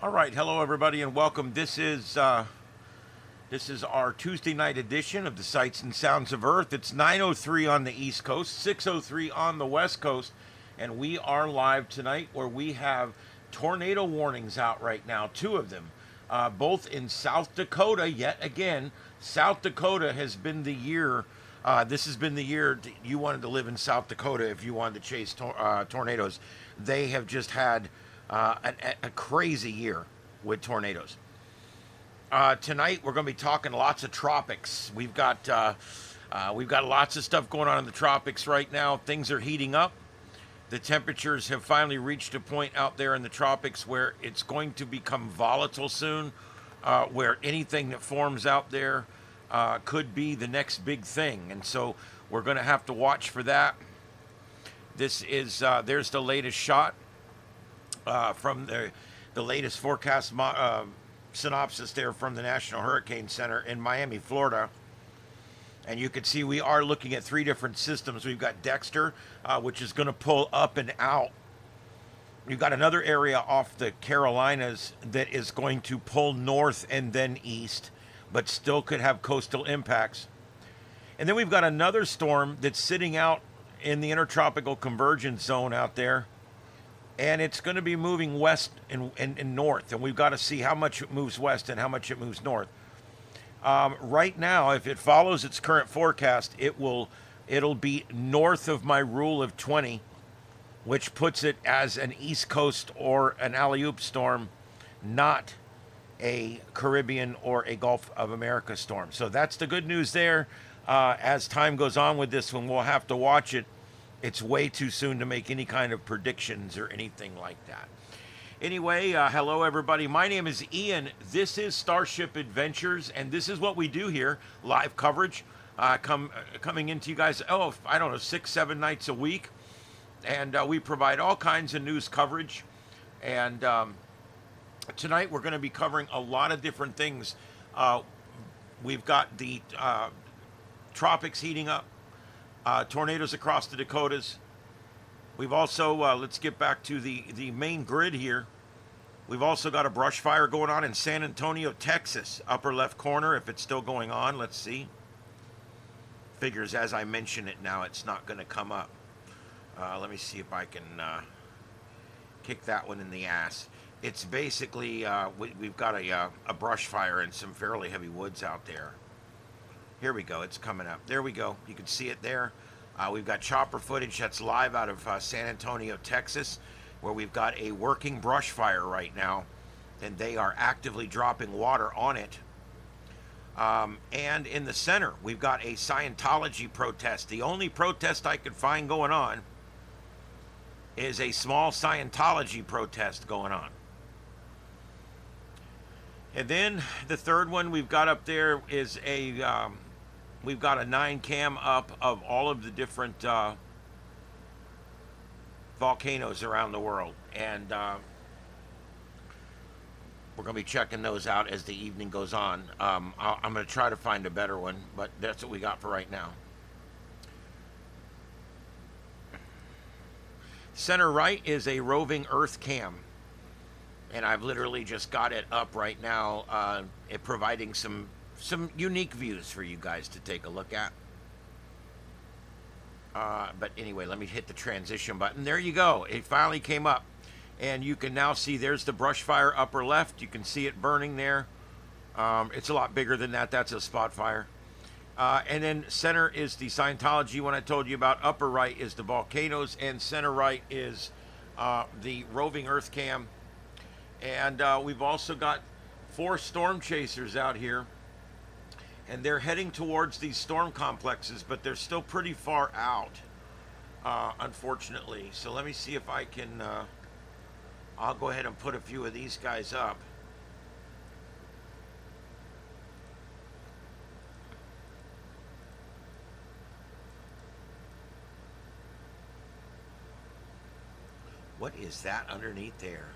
All right, hello everybody, and welcome. This is our Tuesday night edition of the Sights and Sounds of Earth. It's 9:03 on the East Coast, 6:03 on the West Coast, and we are live tonight where we have tornado warnings out right now, two of them, both in South Dakota. Yet again, South Dakota has been the year. This has been the year you wanted to live in South Dakota if you wanted to chase tornadoes. They have just had a crazy year with tornadoes. Tonight we're going to be talking lots of tropics. We've got lots of stuff going on in the tropics right now. Things are heating up. The temperatures have finally reached a point out there in the tropics where it's going to become volatile soon, where anything that forms out there could be the next big thing. And so we're going to have to watch for that. There's the latest shot from the latest forecast synopsis there from the National Hurricane Center in Miami, Florida. And you can see we are looking at three different systems. We've got Dexter, which is going to pull up and out. We've got another area off the Carolinas that is going to pull north and then east, but still could have coastal impacts. And then we've got another storm that's sitting out in the intertropical convergence zone out there, and it's going to be moving west and north, and we've got to see how much it moves west and how much it moves north. Right now, if it follows its current forecast, it'll be north of my rule of 20, which puts it as an East Coast or an alley-oop storm, not a Caribbean or a Gulf of America storm. So that's the good news there. As time goes on with this one, we'll have to watch it. It's way too soon to make any kind of predictions or anything like that. Anyway, hello everybody. My name is Ian. This is Starship Adventures, and this is what we do here, live coverage, coming into you guys, I don't know, 6-7 nights a week. And we provide all kinds of news coverage. And tonight we're going to be covering a lot of different things. We've got the tropics heating up. Tornadoes across the Dakotas. We've also, let's get back to the main grid here. We've also got a brush fire going on in San Antonio, Texas. Upper left corner, if it's still going on. Let's see. Figures as I mention it now, it's not going to come up. Let me see if I can kick that one in the ass. It's basically, we've got a brush fire and some fairly heavy woods out there. Here we go. It's coming up. There we go. You can see it there. We've got chopper footage that's live out of San Antonio, Texas, where we've got a working brush fire right now, and they are actively dropping water on it. And in the center, we've got a Scientology protest. The only protest I could find going on is a small Scientology protest going on. And then the third one we've got up there is we've got a 9 cam up of all of the different volcanoes around the world. And we're going to be checking those out as the evening goes on. I'm going to try to find a better one, but that's what we got for right now. Center right is a roving Earth cam. And I've literally just got it up right now, providing some unique views for you guys to take a look at. But anyway, let me hit the transition button. There you go. It finally came up. And you can now see there's the brush fire upper left. You can see it burning there. It's a lot bigger than that. That's a spot fire. And then center is the Scientology one I told you about. Upper right is the volcanoes. And center right is the roving Earth cam. And we've also got 4 storm chasers out here. And they're heading towards these storm complexes, but they're still pretty far out, unfortunately. So let me see if I can, I'll go ahead and put a few of these guys up. What is that underneath there?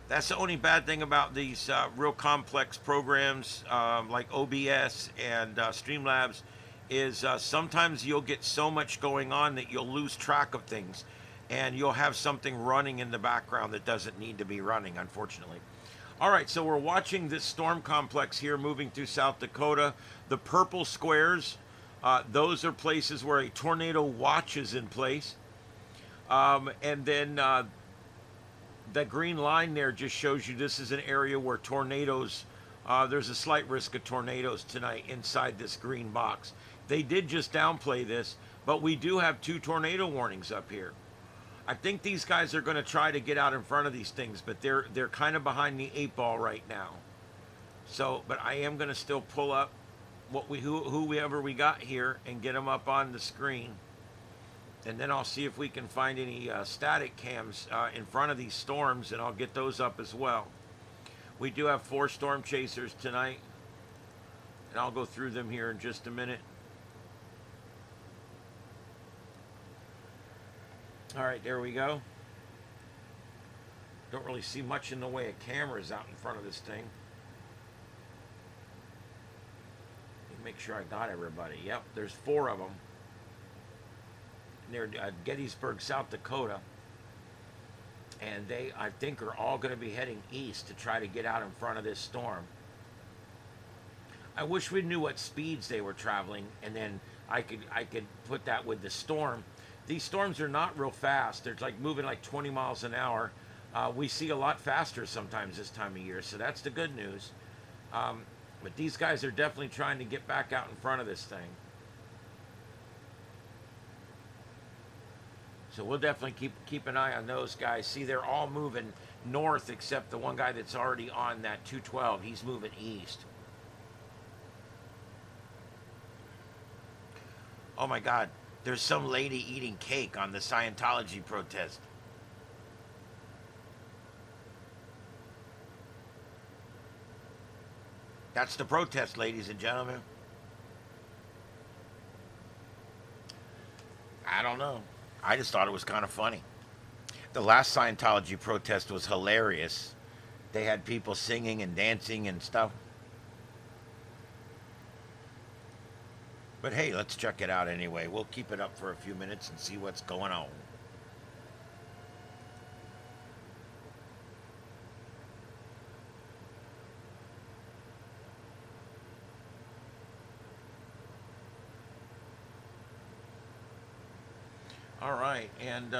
That's the only bad thing about these real complex programs like OBS and Streamlabs is sometimes you'll get so much going on that you'll lose track of things, and you'll have something running in the background that doesn't need to be running, unfortunately. All right, so we're watching this storm complex here moving through South Dakota. The purple squares, those are places where a tornado watch is in place. And then the green line there just shows you this is an area where tornadoes, there's a slight risk of tornadoes tonight inside this green box. They did just downplay this, but we do have 2 tornado warnings up here. I think these guys are going to try to get out in front of these things, but they're kind of behind the 8 ball right now. So, but I am going to still pull up whoever we got here and get them up on the screen. And then I'll see if we can find any static cams in front of these storms, and I'll get those up as well. We do have 4 storm chasers tonight, and I'll go through them here in just a minute. All right, there we go. Don't really see much in the way of cameras out in front of this thing. Let me make sure I got everybody. Yep, there's 4 of them. Near Gettysburg, South Dakota, and they, I think, are all going to be heading east to try to get out in front of this storm. I wish we knew what speeds they were traveling, and then I could put that with the storm. These storms are not real fast. They're like moving like 20 miles an hour. We see a lot faster sometimes this time of year, so that's the good news. But these guys are definitely trying to get back out in front of this thing. So we'll definitely keep an eye on those guys. See, they're all moving north except the one guy that's already on that 212. He's moving east. Oh my God, there's some lady eating cake on the Scientology protest. That's the protest, ladies and gentlemen. I don't know. I just thought it was kind of funny. The last Scientology protest was hilarious. They had people singing and dancing and stuff. But hey, let's check it out anyway. We'll keep it up for a few minutes and see what's going on. All right, and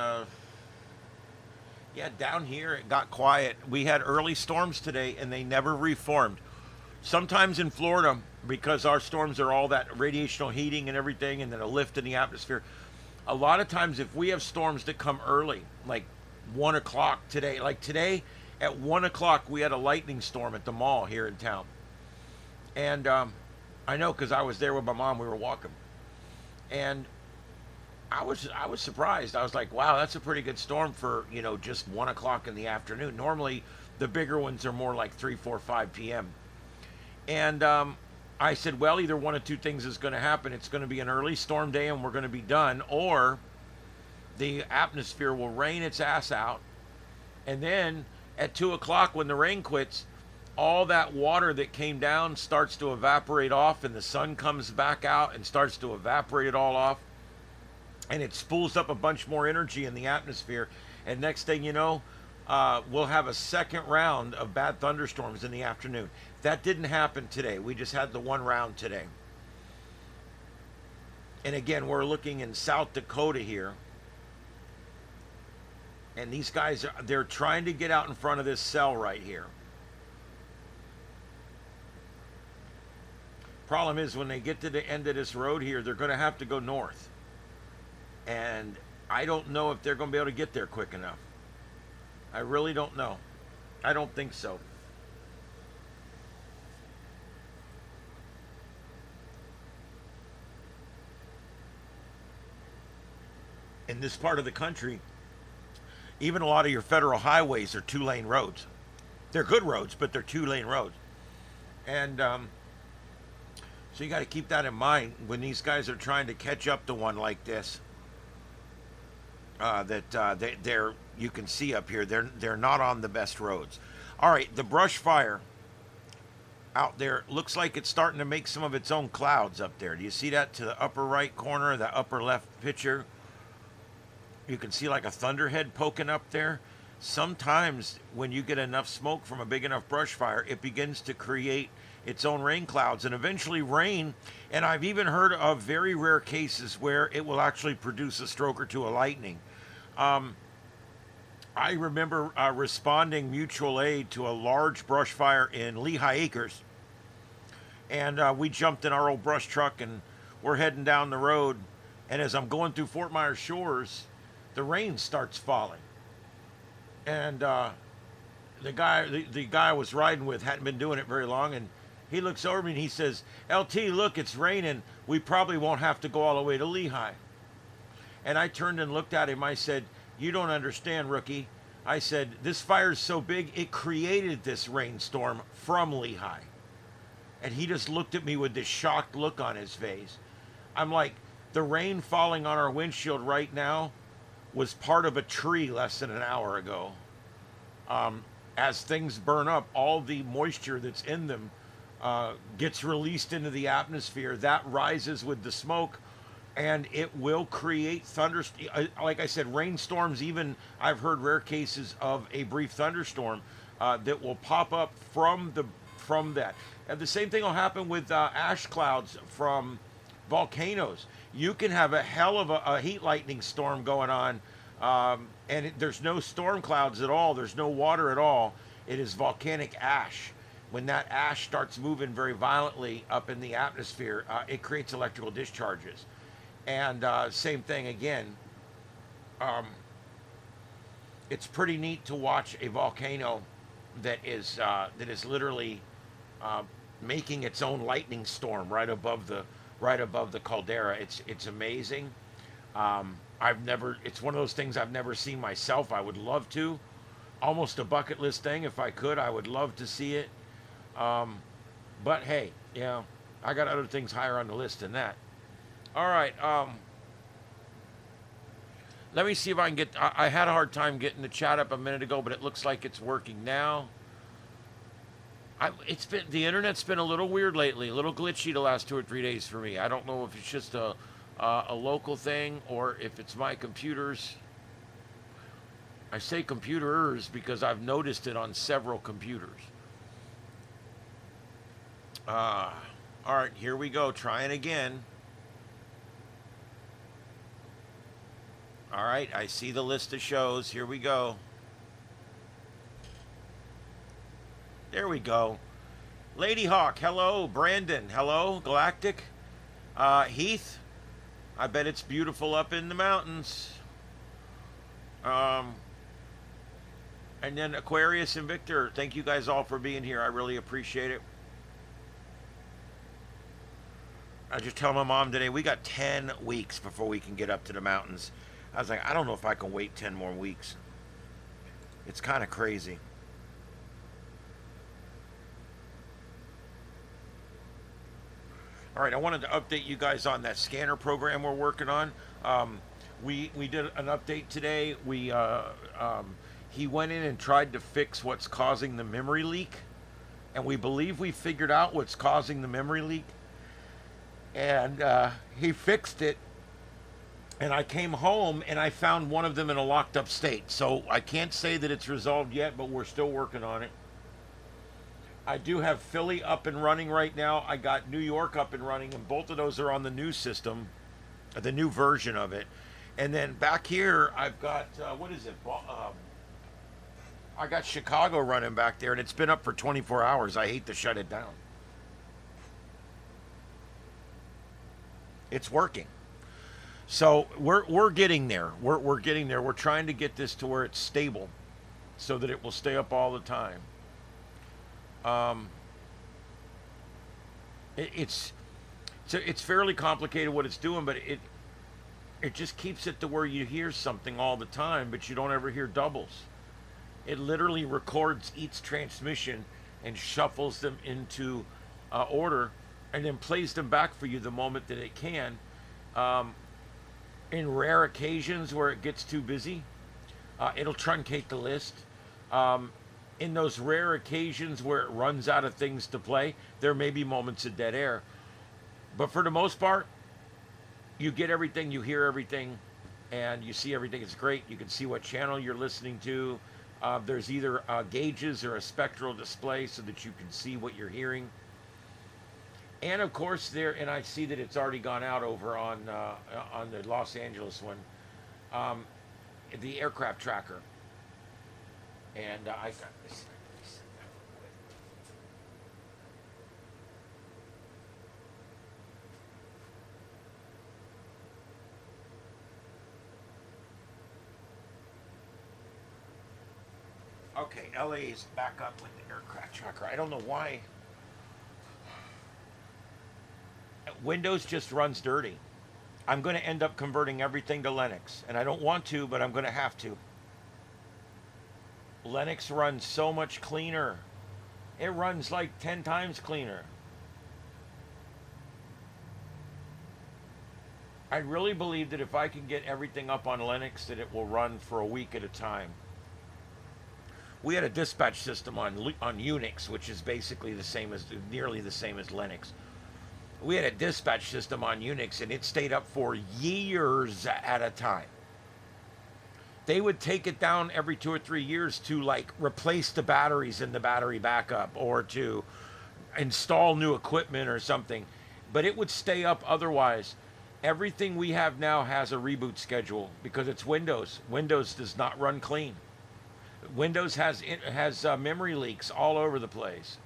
yeah, down here it got quiet. We had early storms today, and they never reformed. Sometimes in Florida, because our storms are all that radiational heating and everything, and then a lift in the atmosphere, a lot of times if we have storms that come early, like 1 o'clock today, like today at 1 o'clock, we had a lightning storm at the mall here in town. And I know because I was there with my mom, we were walking. And I was surprised. I was like, wow, that's a pretty good storm for, just 1 o'clock in the afternoon. Normally, the bigger ones are more like 3, 4, 5 p.m. And I said, well, either one of 2 things is going to happen. It's going to be an early storm day and we're going to be done, or the atmosphere will rain its ass out. And then at 2 o'clock when the rain quits, all that water that came down starts to evaporate off, and the sun comes back out and starts to evaporate it all off. And it spools up a bunch more energy in the atmosphere. And next thing you know, we'll have a second round of bad thunderstorms in the afternoon. That didn't happen today. We just had the 1 round today. And again, we're looking in South Dakota here. And these guys, they're trying to get out in front of this cell right here. Problem is, when they get to the end of this road here, they're going to have to go north. And I don't know if they're going to be able to get there quick enough. I really don't know. I don't think so. In this part of the country, even a lot of your federal highways are 2-lane roads. They're good roads, but they're 2-lane roads. And so you got to keep that in mind when these guys are trying to catch up to one like this. They're you can see up here they're not on the best roads. All right, the brush fire out there. Looks like it's starting to make some of its own clouds up there. Do you see that to the upper right corner, the upper left picture? You can see like a thunderhead poking up there. Sometimes when you get enough smoke from a big enough brush fire, it begins to create its own rain clouds and eventually rain. And I've even heard of very rare cases where it will actually produce a stroke or two of lightning. I remember responding mutual aid to a large brush fire in Lehigh Acres. And we jumped in our old brush truck and we're heading down the road. And as I'm going through Fort Myers Shores, the rain starts falling. And the guy I was riding with hadn't been doing it very long, and he looks over me and he says, "LT, look, it's raining. We probably won't have to go all the way to Lehigh." And I turned and looked at him. I said, "You don't understand, rookie." I said, "This fire's so big, it created this rainstorm from Lehigh." And he just looked at me with this shocked look on his face. I'm like, the rain falling on our windshield right now was part of a tree less than an hour ago. As things burn up, all the moisture that's in them gets released into the atmosphere. That rises with the smoke, and it will create like I said, rainstorms. Even I've heard rare cases of a brief thunderstorm that will pop up from that. And the same thing will happen with ash clouds from volcanoes. You can have a hell of a heat lightning storm going on, and there's no storm clouds at all. There's no water at all. It is volcanic ash. When that ash starts moving very violently up in the atmosphere, it creates electrical discharges. And same thing again. It's pretty neat to watch a volcano that is literally making its own lightning storm right above the caldera. It's amazing. It's one of those things I've never seen myself. I would love to. Almost a bucket list thing. If I could, I would love to see it. But hey, I got other things higher on the list than that. All right. Let me see if I can get. I had a hard time getting the chat up a minute ago, but it looks like it's working now. The internet's been a little weird lately, a little glitchy the last 2 or 3 days for me. I don't know if it's just a local thing or if it's my computers. I say computers because I've noticed it on several computers. All right, here we go. Trying again. All right, I see the list of shows. Here we go. There we go. Lady Hawk, hello. Brandon, hello. Galactic. Heath, I bet it's beautiful up in the mountains. And then Aquarius and Victor, thank you guys all for being here. I really appreciate it. I just tell my mom today, we got 10 weeks before we can get up to the mountains. I was like, I don't know if I can wait 10 more weeks. It's kind of crazy. All right, I wanted to update you guys on that scanner program we're working on. We did an update today. He went in and tried to fix what's causing the memory leak, and we believe we figured out what's causing the memory leak. And he fixed it, and I came home and I found one of them in a locked up state. So I can't say that it's resolved yet, but we're still working on it. I do have Philly up and running right now. I got New York up and running, and both of those are on the new system, the new version of it. And then back here, I've got, what is it? I got Chicago running back there, and it's been up for 24 hours. I hate to shut it down. It's working. So we're getting there. We're getting there. We're trying to get this to where it's stable so that it will stay up all the time. It's fairly complicated what it's doing, but it just keeps it to where you hear something all the time, but you don't ever hear doubles. It literally records each transmission and shuffles them into order, and then plays them back for you the moment that it can. In rare occasions where it gets too busy, it'll truncate the list. In those rare occasions where it runs out of things to play, there may be moments of dead air. But for the most part, you get everything, you hear everything, and you see everything. It's great. You can see what channel you're listening to. There's either gauges or a spectral display so that you can see what you're hearing. And of course, and I see that it's already gone out over on the Los Angeles one, the aircraft tracker. And I got this. Okay, LA is back up with the aircraft tracker. I don't know why. Windows just runs dirty. I'm going to end up converting everything to Linux. And I don't want to, but I'm going to have to. Linux runs so much cleaner. It runs like 10 times cleaner. I really believe that if I can get everything up on Linux, that it will run for a week at a time. We had a dispatch system on Unix, which is basically nearly the same as Linux. We had a dispatch system on Unix, and it stayed up for years at a time. They would take it down every 2 or 3 years to like replace the batteries in the battery backup or to install new equipment or something, but it would stay up otherwise. Everything we have now has a reboot schedule because it's Windows. Windows does not run clean. Windows has memory leaks all over the place.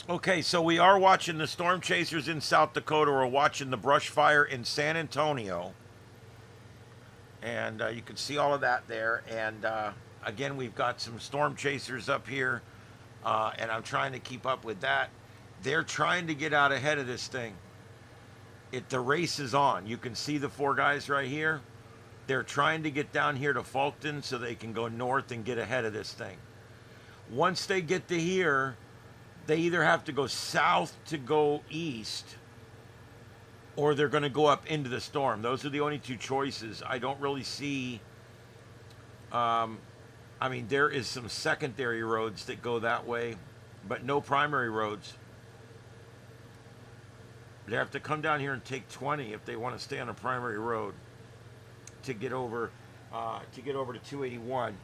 Okay, so we are watching the storm chasers in South Dakota. We're watching the brush fire in San Antonio. And you can see all of that there. And again, we've got some storm chasers up here. And I'm trying to keep up with that. They're trying to get out ahead of this thing. The race is on. You can see the 4 guys right here. They're trying to get down here to Fulton so they can go north and get ahead of this thing. Once they get to here, they either have to go south to go east, or they're going to go up into the storm. Those are the only 2 choices. I don't really see... I mean, there is some secondary roads that go that way, but no primary roads. They have to come down here and take 20 if they want to stay on a primary road to get over to 281.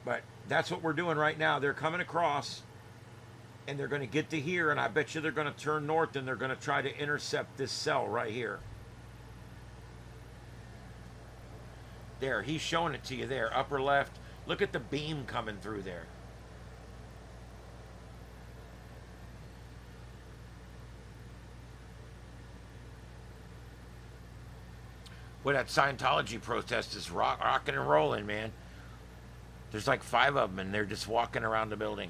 But that's what we're doing right now. They're coming across, and they're going to get to here, and I bet you they're going to turn north, and they're going to try to intercept this cell right here. There, he's showing it to you there, upper left. Look at the beam coming through there. Well, that Scientology protest is rocking and rolling, man. There's like 5 of them, and they're just walking around the building.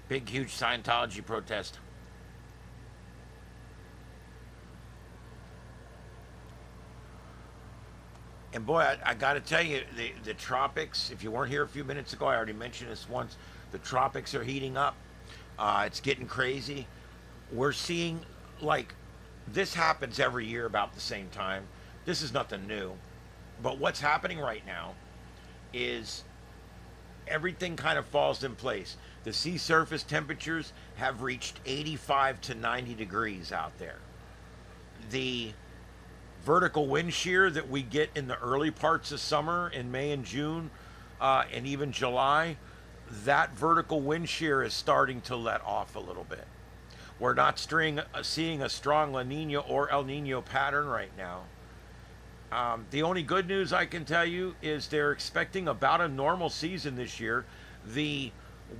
Big, huge Scientology protest. And boy, I got to tell you, the tropics, if you weren't here a few minutes ago, I already mentioned this once, the tropics are heating up. It's getting crazy. We're seeing, like, this happens every year about the same time. This is nothing new. But what's happening right now is everything kind of falls in place. The sea surface temperatures have reached 85 to 90 degrees out there. The vertical wind shear that we get in the early parts of summer in May and June and even July, that vertical wind shear is starting to let off a little bit. We're not seeing a strong La Nina or El Nino pattern right now. The only good news I can tell you is they're expecting about a normal season this year. The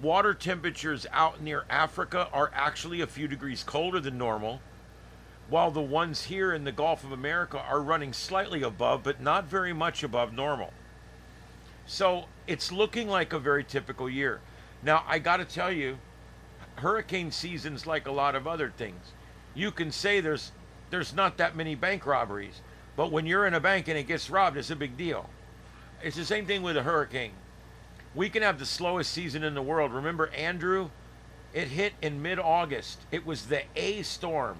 water temperatures out near Africa are actually a few degrees colder than normal, while the ones here in the Gulf of America are running slightly above, but not very much above normal. So it's looking like a very typical year. Now, I got to tell you, hurricane season's like a lot of other things. You can say there's not that many bank robberies, but when you're in a bank and it gets robbed, it's a big deal. It's the same thing with a hurricane. We can have the slowest season in the world. Remember Andrew? It hit in mid-August. It was the A storm.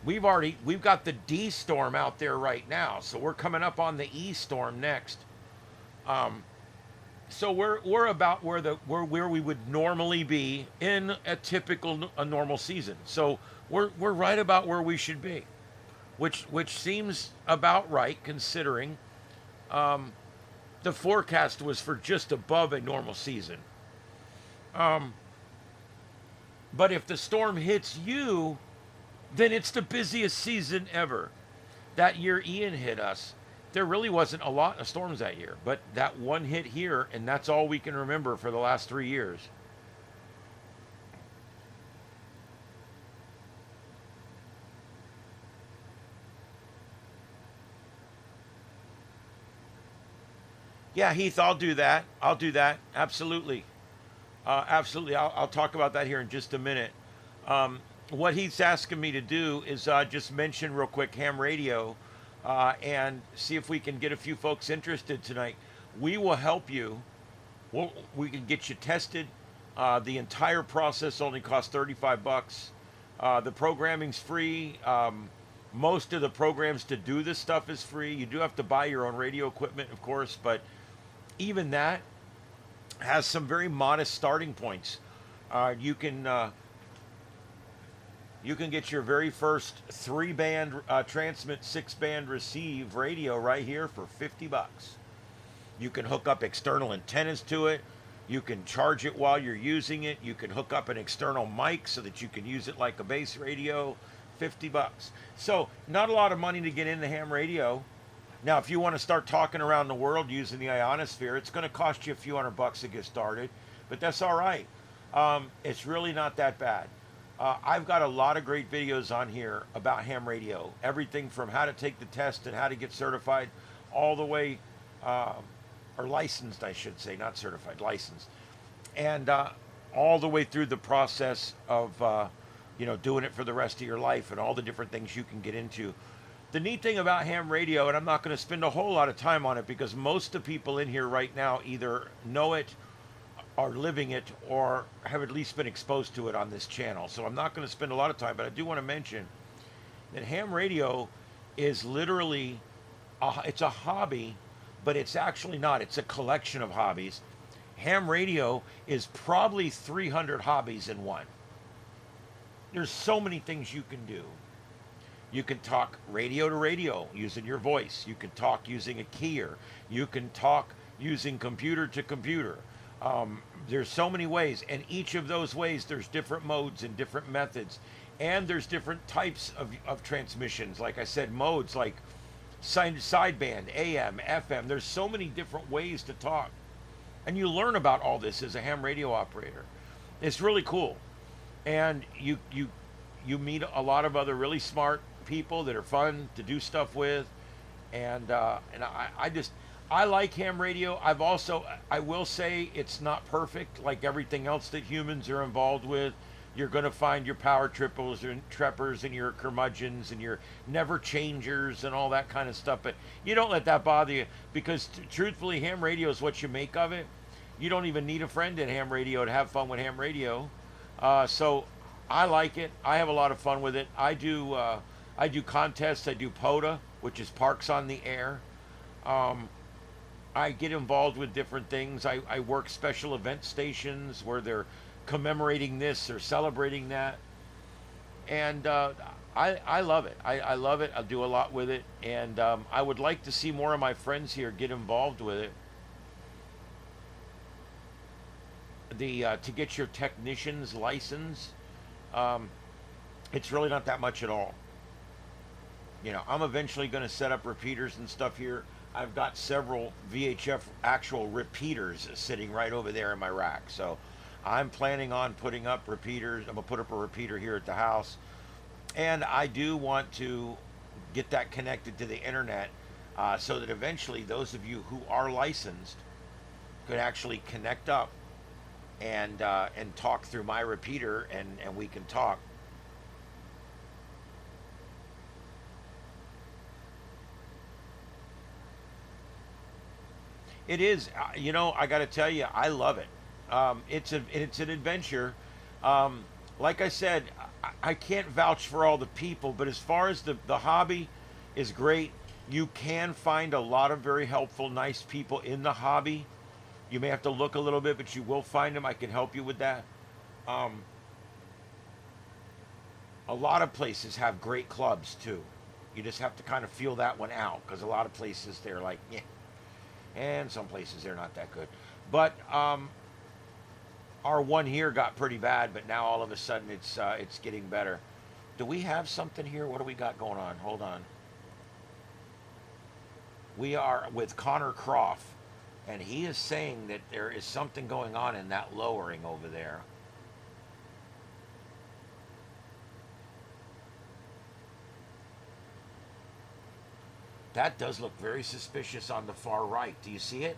We've got the D storm out there right now, so we're coming up on the E storm next. Um, so we're about where we would normally be in a normal season. So we're right about where we should be, which seems about right considering the forecast was for just above a normal season. Um, but if the storm hits you, then it's the busiest season ever. That year Ian hit us, there really wasn't a lot of storms that year, but that one hit here, and that's all we can remember for the last 3 years. Yeah, Heath, I'll do that. I'll do that. Absolutely. Absolutely. I'll talk about that here in just a minute. What he's asking me to do is just mention real quick ham radio and see if we can get a few folks interested tonight. We will help you. We can get you tested. The entire process only costs 35 bucks. The programming's free. Most of the programs to do this stuff is free. You do have to buy your own radio equipment, of course, but even that has some very modest starting points. You can get your very first 3-band transmit, 6-band receive radio right here for 50 bucks. You can hook up external antennas to it. You can charge it while you're using it. You can hook up an external mic so that you can use it like a base radio. 50 bucks. So not a lot of money to get into ham radio. Now, if you want to start talking around the world using the ionosphere, it's going to cost you a few $100 to get started, but that's all right. It's really not that bad. I've got a lot of great videos on here about ham radio. Everything from how to take the test and how to get certified, all the way, or licensed, I should say, not certified, licensed, and all the way through the process of doing it for the rest of your life and all the different things you can get into. The neat thing about ham radio, and I'm not going to spend a whole lot of time on it because most of the people in here right now either know it, are living it, or have at least been exposed to it on this channel. So I'm not going to spend a lot of time, but I do want to mention that ham radio is literally, it's a hobby, but it's actually not. It's a collection of hobbies. Ham radio is probably 300 hobbies in one. There's so many things you can do. You can talk radio to radio using your voice. You can talk using a keyer. You can talk using computer to computer. There's so many ways, and each of those ways, there's different modes and different methods. And there's different types of transmissions. Like I said, modes like sideband, AM, FM. There's so many different ways to talk. And you learn about all this as a ham radio operator. It's really cool. And you meet a lot of other really smart people that are fun to do stuff with, and I like ham radio. I will say it's not perfect like everything else that humans are involved with. You're going to find your power triples and treppers and your curmudgeons and your never changers and all that kind of stuff, but you don't let that bother you because truthfully, ham radio is what you make of it. You don't even need a friend in ham radio to have fun with ham radio. So I like it. I have a lot of fun with it. I do contests. I do POTA, which is Parks on the Air. I get involved with different things. I work special event stations where they're commemorating this or celebrating that. And I love it. I love it. I do a lot with it. And I would like to see more of my friends here get involved with it. To get your technician's license, it's really not that much at all. I'm eventually going to set up repeaters and stuff here. I've got several VHF actual repeaters sitting right over there in my rack. So I'm planning on putting up repeaters. I'm going to put up a repeater here at the house. And I do want to get that connected to the internet so that eventually those of you who are licensed could actually connect up and talk through my repeater, and we can talk. It is, I got to tell you, I love it. It's an adventure. Like I said, I can't vouch for all the people, but as far as the hobby is great, you can find a lot of very helpful, nice people in the hobby. You may have to look a little bit, but you will find them. I can help you with that. Um, a lot of places have great clubs too. You just have to kind of feel that one out because a lot of places they're like, yeah, and some places they're not that good. But our one here got pretty bad, but now all of a sudden it's getting better. Do we have something here? What do we got going on? Hold on. We are with Connor Croft, and he is saying that there is something going on in that lowering over there. That does look very suspicious on the far right. Do you see it?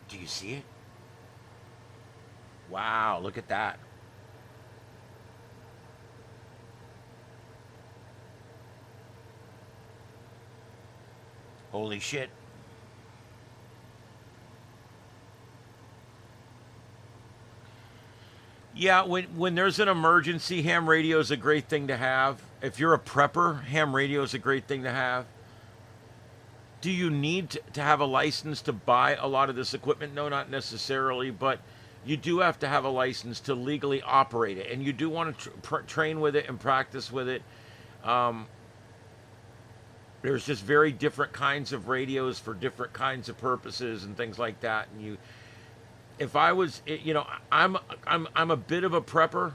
Do you see it? Wow, look at that. Holy shit. Yeah, when there's an emergency, ham radio is a great thing to have. If you're a prepper, ham radio is a great thing to have. Do you need to have a license to buy a lot of this equipment? No, not necessarily, but you do have to have a license to legally operate it, and you do want to train with it and practice with it. Um, there's just very different kinds of radios for different kinds of purposes and things like that. And if I was, I'm a bit of a prepper.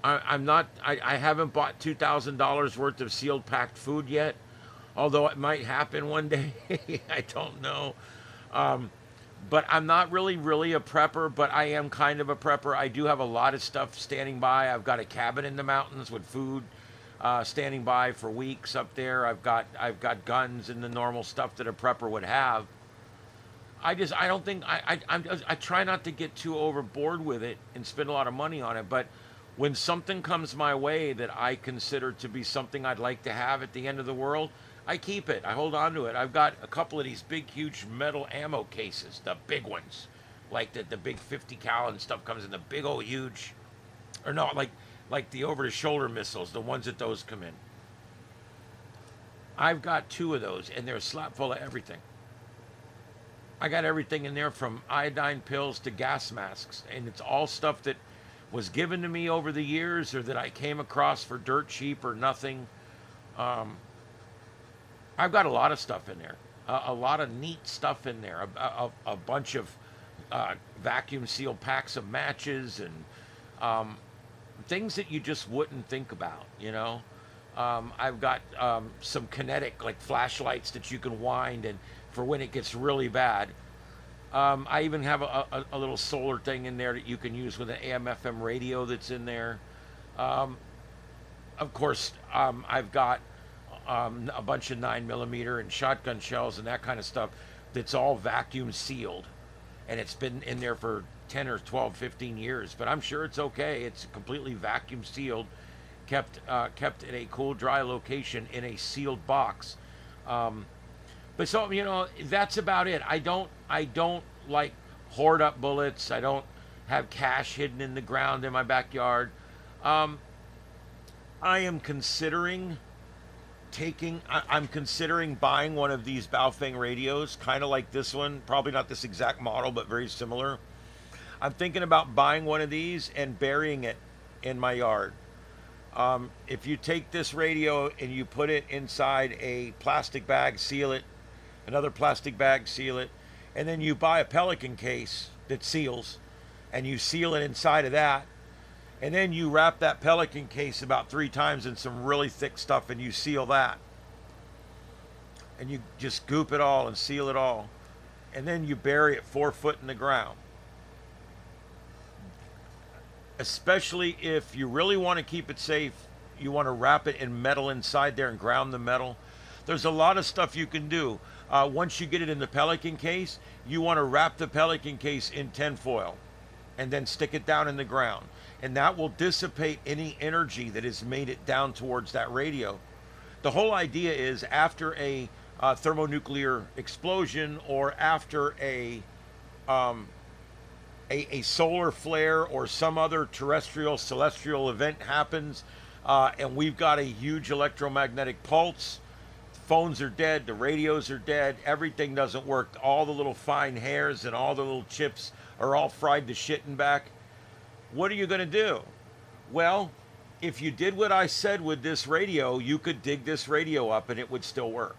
I'm not. I haven't bought $2,000 worth of sealed packed food yet, although it might happen one day. I don't know. But I'm not really a prepper, but I am kind of a prepper. I do have a lot of stuff standing by. I've got a cabin in the mountains with food standing by for weeks up there. I've got guns and the normal stuff that a prepper would have. I don't think I try not to get too overboard with it and spend a lot of money on it. But when something comes my way that I consider to be something I'd like to have at the end of the world, I keep it. I hold on to it. I've got a couple of these big, huge metal ammo cases, the big ones, like the big 50 cal and stuff comes in the big old huge, or no, like the over-the-shoulder missiles, the ones that those come in. I've got two of those, and they're slap full of everything. I got everything in there from iodine pills to gas masks, and it's all stuff that was given to me over the years or that I came across for dirt cheap or nothing. I've got a lot of stuff in there, a lot of neat stuff in there, a bunch of vacuum sealed packs of matches and things that you just wouldn't think about, you know. I've got some kinetic like flashlights that you can wind and for when it gets really bad. I even have a little solar thing in there that you can use with an AM/FM radio that's in there. Of course, I've got a bunch of 9mm and shotgun shells and that kind of stuff that's all vacuum sealed. And it's been in there for 10 or 12, 15 years. But I'm sure it's okay. It's completely vacuum sealed, kept in a cool, dry location in a sealed box. But so, that's about it. I don't like hoard up bullets. I don't have cash hidden in the ground in my backyard. I am considering I'm considering buying one of these Baofeng radios, kind of like this one. Probably not this exact model, but very similar. I'm thinking about buying one of these and burying it in my yard. If you take this radio and you put it inside a plastic bag, seal it, another plastic bag, seal it, and then you buy a Pelican case that seals, and you seal it inside of that, and then you wrap that Pelican case about 3 times in some really thick stuff, and you seal that. And you just goop it all and seal it all. And then you bury it 4 foot in the ground. Especially if you really want to keep it safe, you want to wrap it in metal inside there and ground the metal. There's a lot of stuff you can do. Once you get it in the Pelican case, you want to wrap the Pelican case in tinfoil and then stick it down in the ground. And that will dissipate any energy that has made it down towards that radio. The whole idea is after a thermonuclear explosion or after a a solar flare or some other terrestrial celestial event happens, and we've got a huge electromagnetic pulse. Phones are dead, the radios are dead, everything doesn't work. All the little fine hairs and all the little chips are all fried to shit and back. What are you going to do? Well, if you did what I said with this radio, you could dig this radio up and it would still work.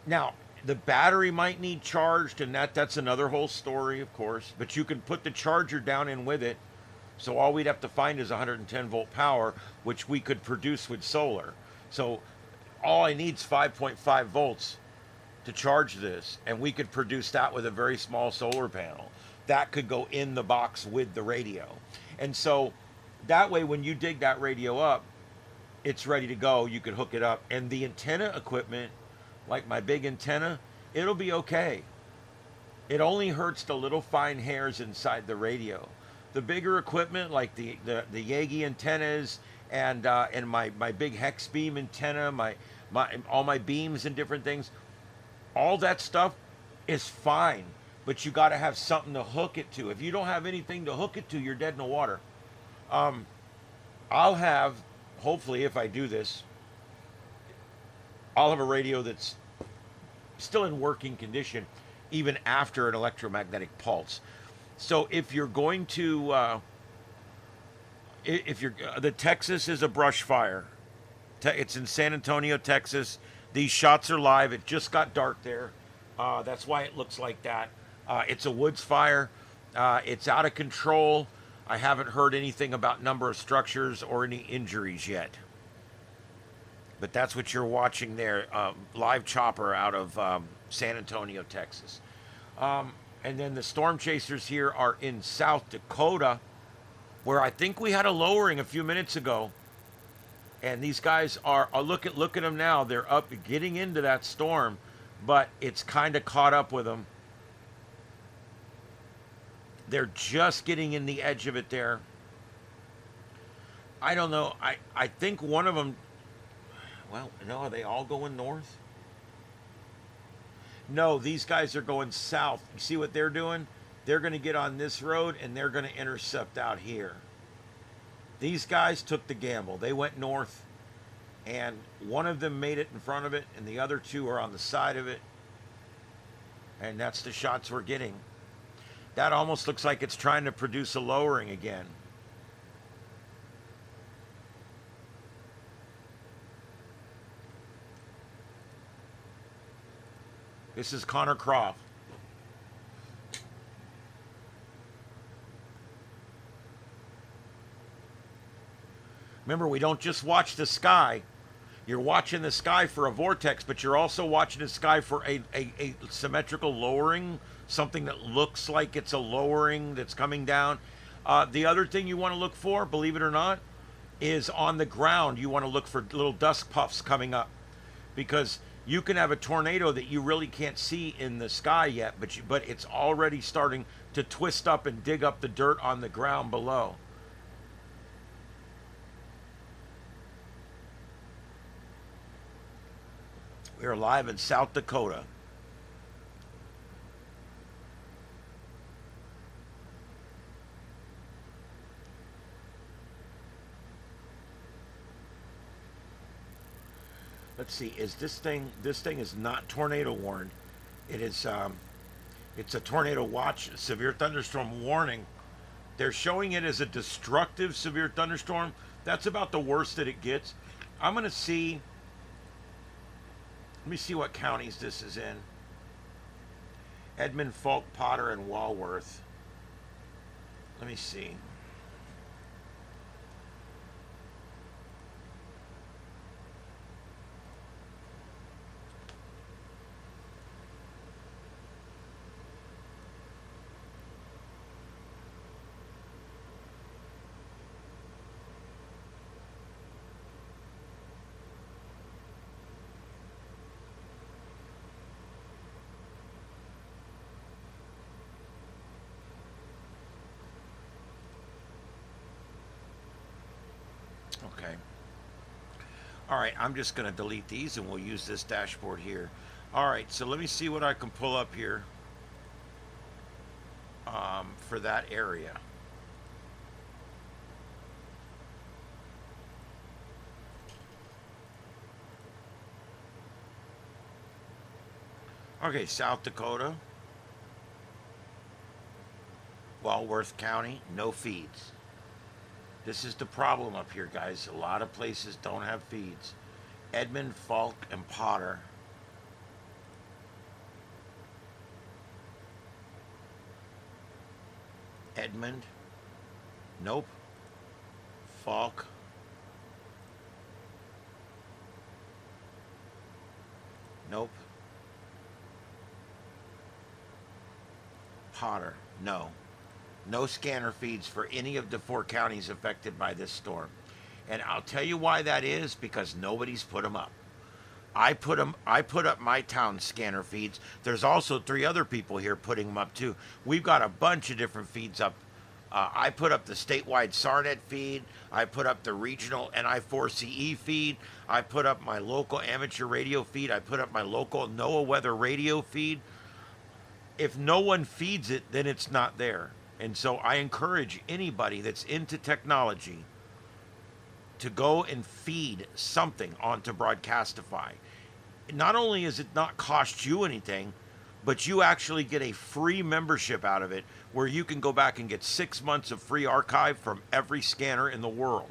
Now, the battery might need charged, and that's another whole story, of course, but you can put the charger down in with it. So all we'd have to find is 110 volt power, which we could produce with solar. So all I need is 5.5 volts to charge this, and we could produce that with a very small solar panel. That could go in the box with the radio. And so that way, when you dig that radio up, it's ready to go. You could hook it up. And the antenna equipment, like my big antenna, it'll be okay. It only hurts the little fine hairs inside the radio. The bigger equipment, like the Yagi antennas and my big hex beam antenna, my all my beams and different things, all that stuff is fine. But you got to have something to hook it to. If you don't have anything to hook it to, you're dead in the water. I'll have, hopefully, if I do this, I'll have a radio that's still in working condition, even after an electromagnetic pulse. So if you're going to, the Texas is a brush fire. It's in San Antonio, Texas. These shots are live. It just got dark there. That's why it looks like that. It's a woods fire. It's out of control. I haven't heard anything about number of structures or any injuries yet. But that's what you're watching there, live chopper out of San Antonio, Texas. And then the storm chasers here are in South Dakota, where I think we had a lowering a few minutes ago. And these guys are look at them now. They're up, getting into that storm, but it's kind of caught up with them. They're just getting in the edge of it there. I don't know. I think one of them, well, no, are they all going north? No, these guys are going south. You see what they're doing? They're going to get on this road and they're going to intercept out here. These guys took the gamble. They went north, and one of them made it in front of it, and the other two are on the side of it. And that's the shots we're getting. That almost looks like it's trying to produce a lowering again. This is Connor Croft. Remember, we don't just watch the sky. You're watching the sky for a vortex, but you're also watching the sky for a symmetrical lowering, something that looks like it's a lowering that's coming down. The other thing you want to look for, believe it or not, is on the ground. You want to look for little dust puffs coming up, because you can have a tornado that you really can't see in the sky yet, but it's already starting to twist up and dig up the dirt on the ground below. We're live in South Dakota. Let's see, is this thing is not tornado warned. It is it's a tornado watch, severe thunderstorm warning. They're showing it as a destructive severe thunderstorm. That's about the worst that it gets. I'm going to see, let me see what counties this is in. Edmond, Falk, Potter, and Walworth. Let me see. Okay. All right, I'm just going to delete these and we'll use this dashboard here. All right, so let me see what I can pull up here. for that area. Okay, South Dakota, Walworth County, no feeds. This is the problem up here, guys. A lot of places don't have feeds. Edmond, Falk, and Potter. Edmond, nope. Falk, nope. Potter, no. No scanner feeds for any of the 4 counties affected by this storm. And I'll tell you why that is, because nobody's put them up. I put up my town scanner feeds. There's also 3 other people here putting them up too. We've got a bunch of different feeds up. I put up the statewide SARNet feed. I put up the regional NI4CE feed. I put up my local amateur radio feed. I put up my local NOAA weather radio feed. If no one feeds it, then it's not there. And so I encourage anybody that's into technology to go and feed something onto Broadcastify. Not only is it not cost you anything, but you actually get a free membership out of it where you can go back and get 6 months of free archive from every scanner in the world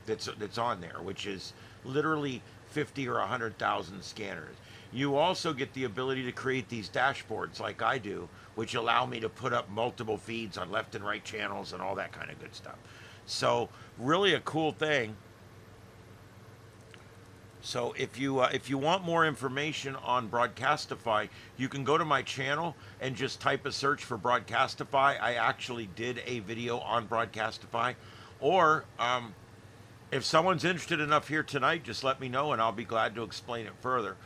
that's on there, which is literally 50 or 100,000 scanners. You also get the ability to create these dashboards like I do, which allow me to put up multiple feeds on left and right channels and all that kind of good stuff. So really a cool thing. So if you want more information on Broadcastify, you can go to my channel and just type a search for Broadcastify. I actually did a video on Broadcastify. Or if someone's interested enough here tonight, just let me know and I'll be glad to explain it further.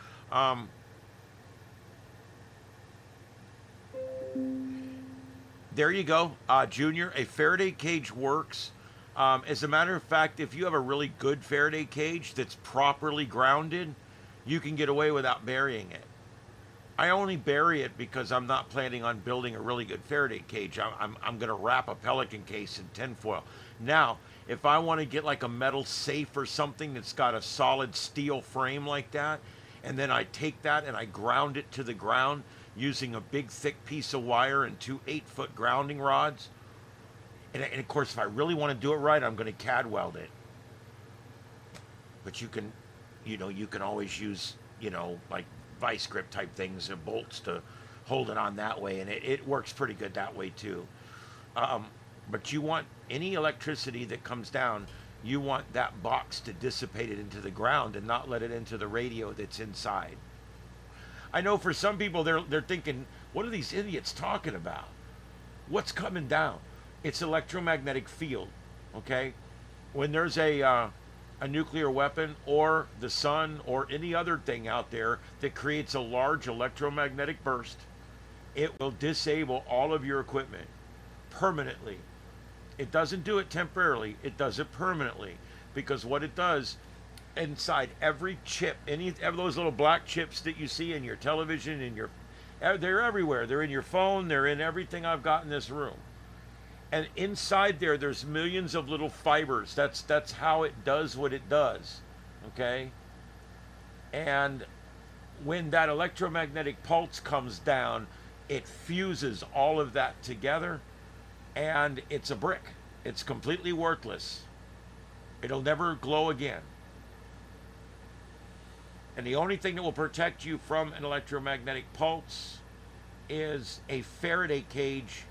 There you go, Junior. A Faraday cage works. As a matter of fact, if you have a really good Faraday cage that's properly grounded, you can get away without burying it. I only bury it because I'm not planning on building a really good Faraday cage. I'm going to wrap a pelican case in tinfoil. Now, if I want to get like a metal safe or something that's got a solid steel frame like that, and then I take that and I ground it to the ground using a big thick piece of wire and 2 8-foot grounding rods. And of course, if I really want to do it right, I'm going to CAD weld it. But you can always use, like vice grip type things and bolts to hold it on that way. And it works pretty good that way too. But you want any electricity that comes down, you want that box to dissipate it into the ground and not let it into the radio that's inside. I know for some people, they're thinking, what are these idiots talking about? What's coming down? It's electromagnetic field, okay? When there's a nuclear weapon or the sun or any other thing out there that creates a large electromagnetic burst, it will disable all of your equipment permanently. It doesn't do it temporarily, it does it permanently. Because what it does, inside every chip, any of those little black chips that you see in your television, they're everywhere. They're in your phone, they're in everything I've got in this room. And inside there's millions of little fibers. That's how it does what it does, okay? And when that electromagnetic pulse comes down, it fuses all of that together, and it's a brick. It's completely worthless. It'll never glow again. And the only thing that will protect you from an electromagnetic pulse is a Faraday cage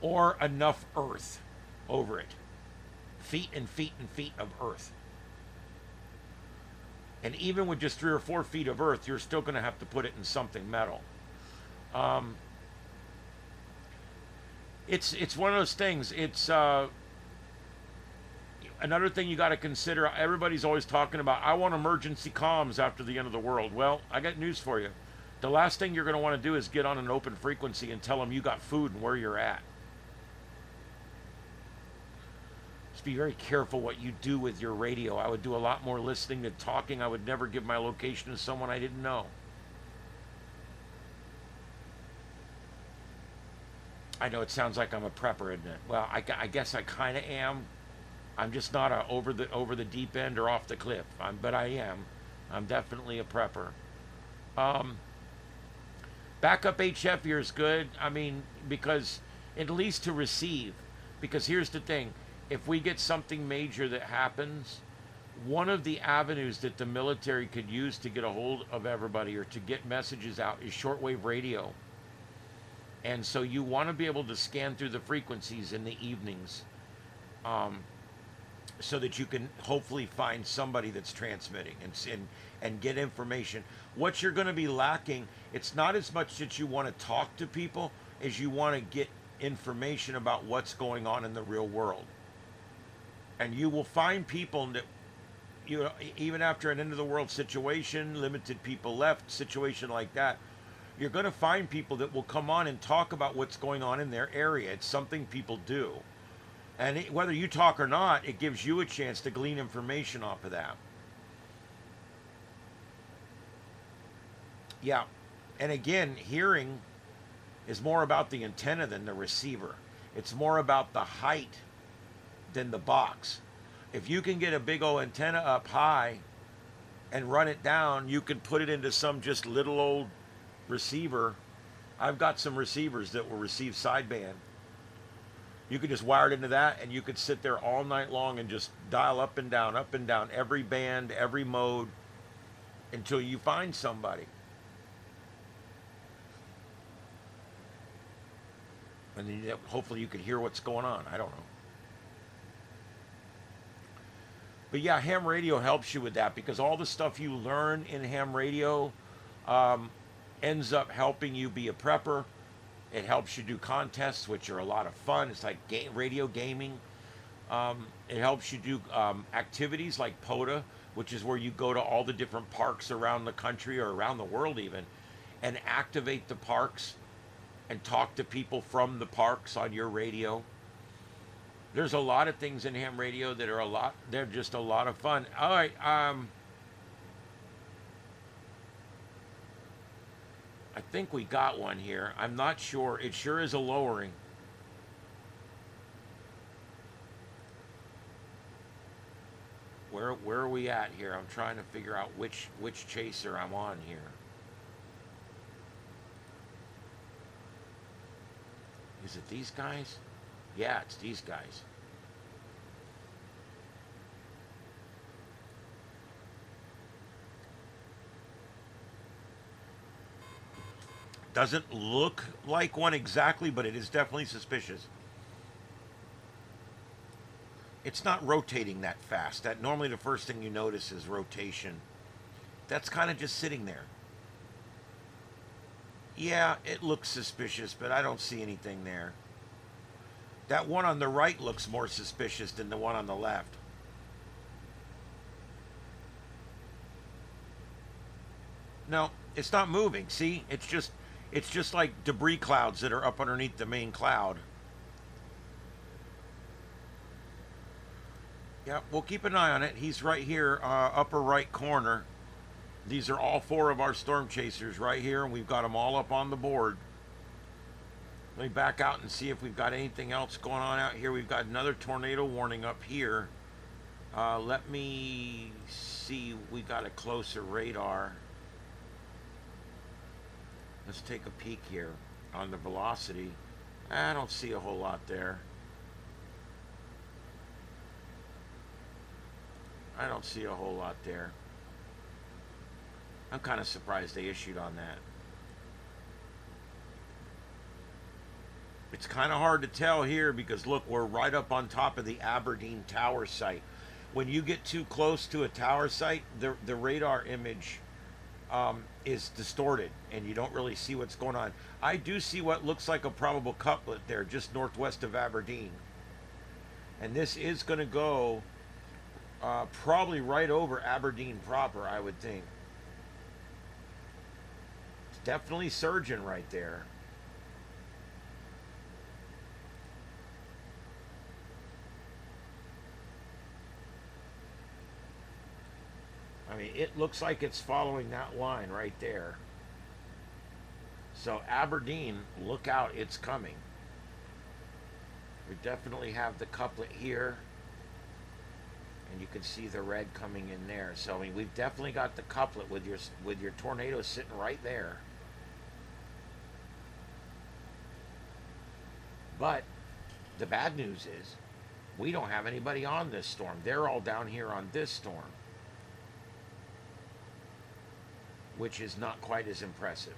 or enough earth over it. Feet and feet and feet of earth. And even with just 3 or 4 feet of earth, you're still going to have to put it in something metal. It's one of those things. It's another thing you got to consider. Everybody's always talking about, I want emergency comms after the end of the world. Well, I got news for you. The last thing you're going to want to do is get on an open frequency and tell them you got food and where you're at. Just be very careful what you do with your radio. I would do a lot more listening than talking. I would never give my location to someone I didn't know. I know it sounds like I'm a prepper, isn't it? Well, I guess I kind of am. I'm just not a over the deep end or off the cliff. But I am. I'm definitely a prepper. Um, Backup HF here is good. I mean, because at least to receive. Because here's the thing: if we get something major that happens, one of the avenues that the military could use to get a hold of everybody or to get messages out is shortwave radio. And so you want to be able to scan through the frequencies in the evenings, um, so that you can hopefully find somebody that's transmitting and get information. What you're going to be lacking, it's not as much that you want to talk to people as you want to get information about what's going on in the real world. And you will find people that, you know, even after an end of the world situation, limited people left situation like that, you're going to find people that will come on and talk about what's going on in their area. It's something people do. And whether you talk or not, it gives you a chance to glean information off of that. Yeah. And again, hearing is more about the antenna than the receiver. It's more about the height than the box. If you can get a big old antenna up high and run it down, you can put it into some just little old receiver. I've got some receivers that will receive sideband. You could just wire it into that, and you could sit there all night long and just dial up and down, every band, every mode, until you find somebody. And then hopefully you could hear what's going on. I don't know. But yeah, ham radio helps you with that, because all the stuff you learn in ham radio ends up helping you be a prepper. It helps you do contests, which are a lot of fun. It's like radio gaming. It helps you do activities like POTA, which is where you go to all the different parks around the country or around the world even, and activate the parks and talk to people from the parks on your radio. There's a lot of things in ham radio that are they're just a lot of fun. All right, I think we got one here. I'm not sure. It sure is a lowering. Where are we at here? I'm trying to figure out which chaser I'm on here. Is it these guys? Yeah, it's these guys. Doesn't look like one exactly, but it is definitely suspicious. It's not rotating that fast. That normally the first thing you notice is rotation. That's kind of just sitting there. Yeah, it looks suspicious, but I don't see anything there. That one on the right looks more suspicious than the one on the left. No, it's not moving. See, it's just like debris clouds that are up underneath the main cloud. Yeah, we'll keep an eye on it. He's right here, upper right corner. These are all 4 of our storm chasers right here, and we've got them all up on the board. Let me back out and see if we've got anything else going on out here. We've got another tornado warning up here. Let me see. We got a closer radar. Let's take a peek here on the velocity. I don't see a whole lot there. I don't see a whole lot there. I'm kind of surprised they issued on that. It's kind of hard to tell here because look, we're right up on top of the Aberdeen tower site. When you get too close to a tower site, the radar image is distorted and you don't really see what's going on. I do see what looks like a probable couplet there just northwest of Aberdeen. And this is going to go probably right over Aberdeen proper, I would think. It's definitely surging right there. I mean, it looks like it's following that line right there. So Aberdeen, look out, it's coming. We definitely have the couplet here, and you can see the red coming in there. So I mean, we've definitely got the couplet with your tornado sitting right there. But the bad news is we don't have anybody on this storm. They're all down here on this storm, which is not quite as impressive.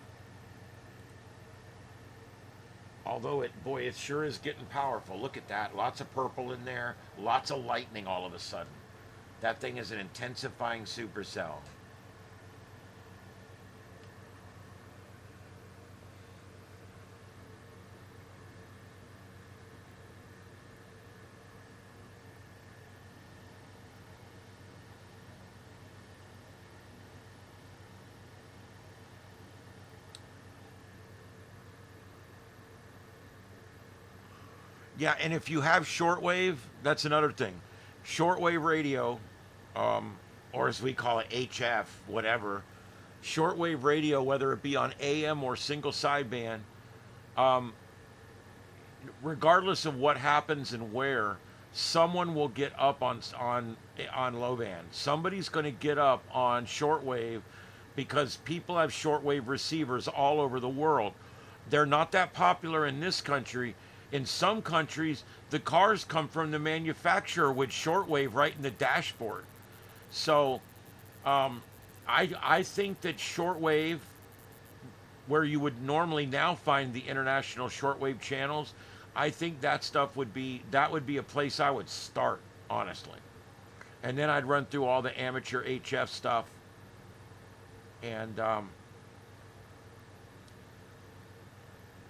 Although boy, it sure is getting powerful. Look at that. Lots of purple in there. Lots of lightning all of a sudden. That thing is an intensifying supercell. Yeah, and if you have shortwave, that's another thing. Shortwave radio, or as we call it, HF, whatever. Shortwave radio, whether it be on AM or single sideband, regardless of what happens and where, someone will get up on low band. Somebody's going to get up on shortwave because people have shortwave receivers all over the world. They're not that popular in this country. In some countries, the cars come from the manufacturer with shortwave right in the dashboard. So, I think that shortwave, where you would normally now find the international shortwave channels, I think that stuff would be a place I would start, honestly. And then I'd run through all the amateur HF stuff, and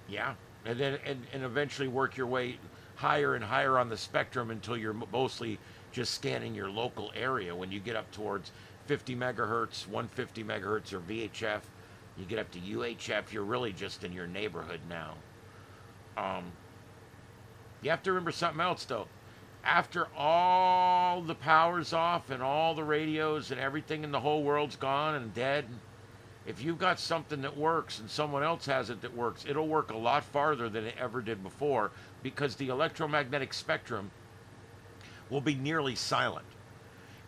yeah. And then and eventually work your way higher and higher on the spectrum until you're mostly just scanning your local area. When you get up towards 50 megahertz, 150 megahertz, or VHF, you get up to UHF, you're really just in your neighborhood now. You have to remember something else, though. After all the power's off and all the radios and everything in the whole world's gone and dead, if you've got something that works and someone else has it that works, it'll work a lot farther than it ever did before, because the electromagnetic spectrum will be nearly silent.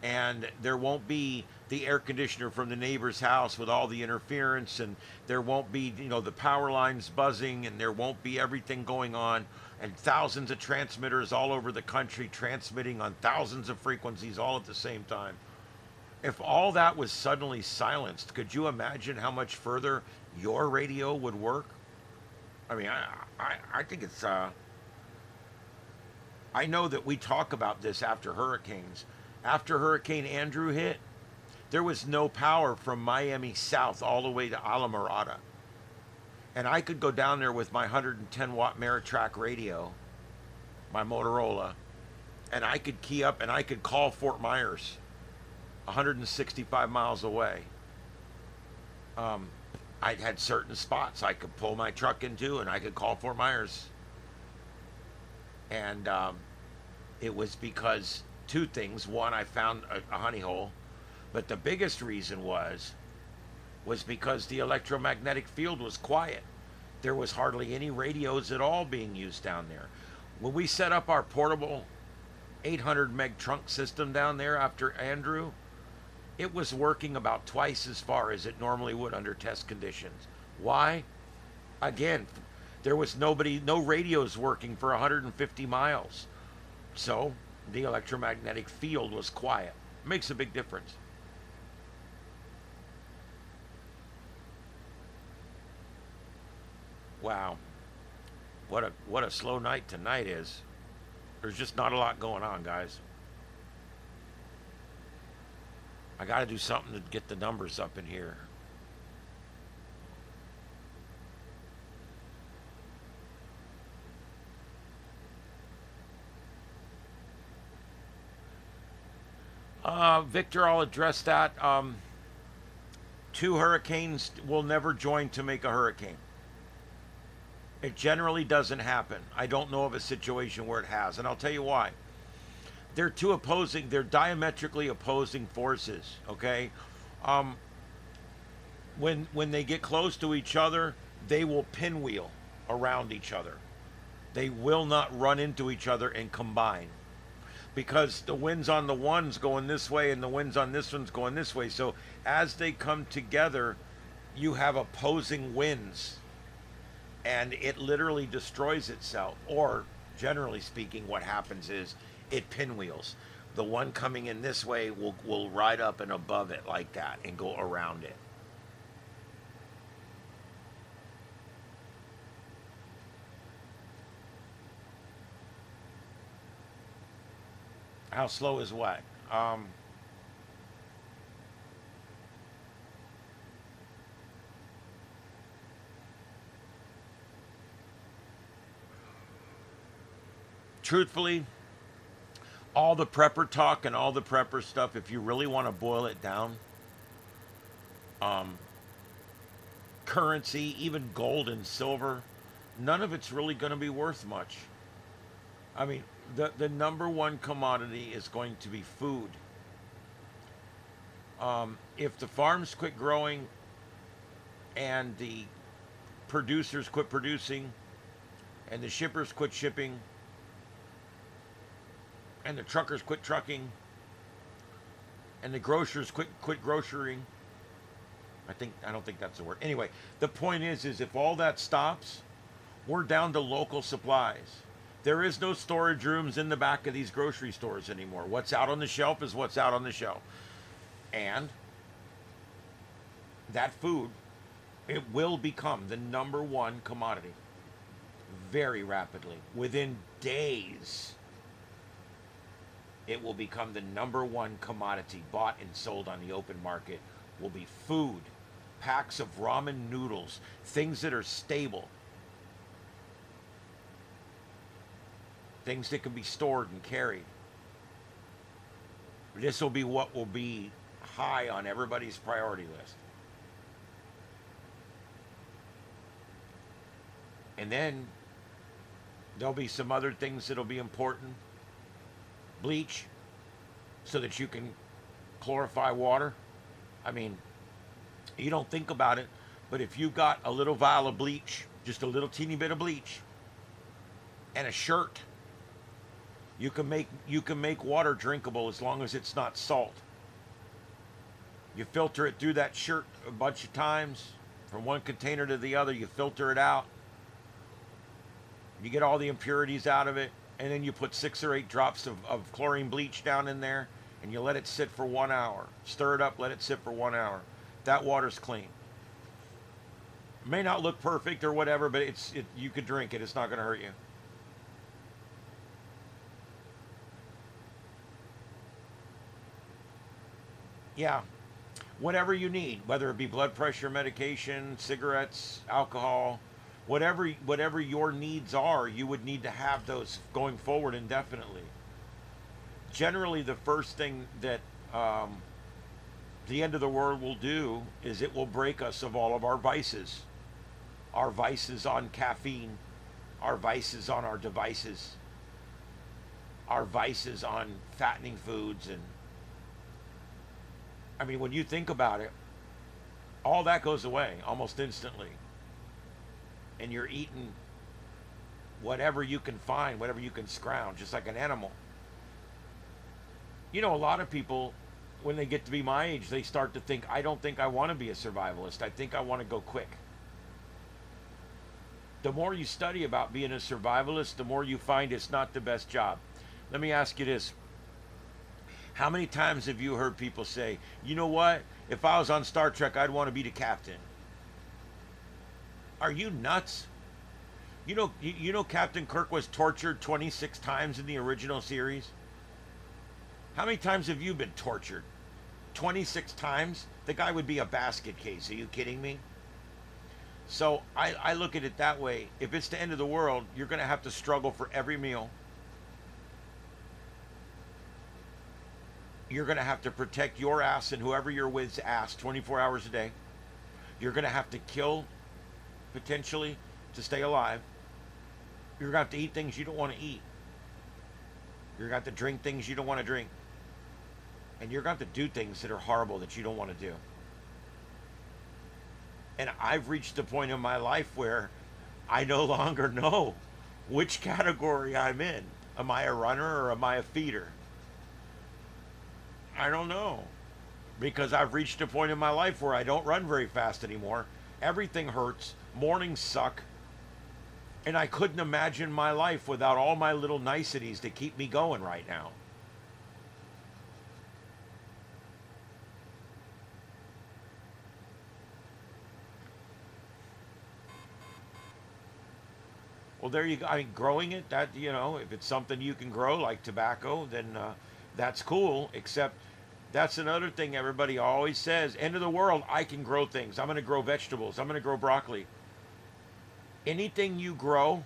And there won't be the air conditioner from the neighbor's house with all the interference, and there won't be, the power lines buzzing, and there won't be everything going on, and thousands of transmitters all over the country transmitting on thousands of frequencies all at the same time. If all that was suddenly silenced, could you imagine how much further your radio would work? I mean, I think it's, I know that we talk about this after hurricanes. After Hurricane Andrew hit, there was no power from Miami south all the way to Alamorada. And I could go down there with my 110 watt Meritrack radio, my Motorola, and I could key up and I could call Fort Myers 165 miles away. I had certain spots I could pull my truck into and I could call Fort Myers. And it was because two things. One, I found a honey hole, but the biggest reason was because the electromagnetic field was quiet. There was hardly any radios at all being used down there. When we set up our portable 800 meg trunk system down there after Andrew, it was working about twice as far as it normally would under test conditions. Why? Again, there was no radios working for 150 miles. So the electromagnetic field was quiet. Makes a big difference. Wow. What a slow night tonight is. There's just not a lot going on, guys. I got to do something to get the numbers up in here. Victor, I'll address that. Two hurricanes will never join to make a hurricane. It generally doesn't happen. I don't know of a situation where it has, and I'll tell you why. They're diametrically opposing forces, okay? When they get close to each other, they will pinwheel around each other. They will not run into each other and combine because the wind's on the one's going this way and the wind's on this one's going this way. So as they come together, you have opposing winds and it literally destroys itself. Or generally speaking, what happens is it pinwheels. The one coming in this way will ride up and above it like that and go around it. How slow is what? Truthfully, all the prepper talk and all the prepper stuff, if you really want to boil it down, um, currency, even gold and silver, none of it's really going to be worth much. I mean, the number one commodity is going to be food. If the farms quit growing and the producers quit producing and the shippers quit shipping and the truckers quit trucking and the grocers quit grocerying, I don't think that's the word. Anyway, the point is if all that stops, we're down to local supplies. There is no storage rooms in the back of these grocery stores anymore. What's out on the shelf is what's out on the shelf. And that food, it will become the number one commodity very rapidly. Within days, it will become the number one commodity bought and sold on the open market will be food, packs of ramen noodles, things that are stable, things that can be stored and carried. This will be what will be high on everybody's priority list. And then there'll be some other things that'll be important. Bleach, so that you can chlorify water. I mean, you don't think about it, but if you've got a little vial of bleach, just a little teeny bit of bleach, and a shirt, you can make water drinkable as long as it's not salt. You filter it through that shirt a bunch of times, from one container to the other, you filter it out. You get all the impurities out of it, and then you put 6 or 8 drops of chlorine bleach down in there, and you let it sit for 1 hour. Stir it up, let it sit for 1 hour. That water's clean. It may not look perfect or whatever, but you could drink it. It's not going to hurt you. Yeah, whatever you need, whether it be blood pressure medication, cigarettes, alcohol, whatever your needs are, you would need to have those going forward indefinitely. Generally, the first thing that the end of the world will do is it will break us of all of our vices on caffeine, our vices on our devices, our vices on fattening foods. And I mean, when you think about it, all that goes away almost instantly. And you're eating whatever you can find, whatever you can scrounge, just like an animal. You know, a lot of people, when they get to be my age, they start to think, I don't think I want to be a survivalist. I think I want to go quick. The more you study about being a survivalist, the more you find it's not the best job. Let me ask you this. How many times have you heard people say, you know what? If I was on Star Trek, I'd want to be the captain. Are you nuts? You know Captain Kirk was tortured 26 times in the original series? How many times have you been tortured? 26 times? The guy would be a basket case. Are you kidding me? So I look at it that way. If it's the end of the world, you're going to have to struggle for every meal. You're going to have to protect your ass and whoever you're with's ass 24 hours a day. You're going to have to kill, potentially, to stay alive. You're going to have to eat things you don't want to eat. You're going to have to drink things you don't want to drink. And you're going to have to do things that are horrible that you don't want to do. And I've reached a point in my life where I no longer know which category I'm in. Am I a runner or am I a feeder? I don't know. Because I've reached a point in my life where I don't run very fast anymore. Everything hurts. Mornings suck. And I couldn't imagine my life without all my little niceties to keep me going right now. Well, there you go. I mean, growing it, that, if it's something you can grow like tobacco, then that's cool. Except that's another thing everybody always says: end of the world, I can grow things. I'm going to grow vegetables. I'm going to grow broccoli. Anything you grow,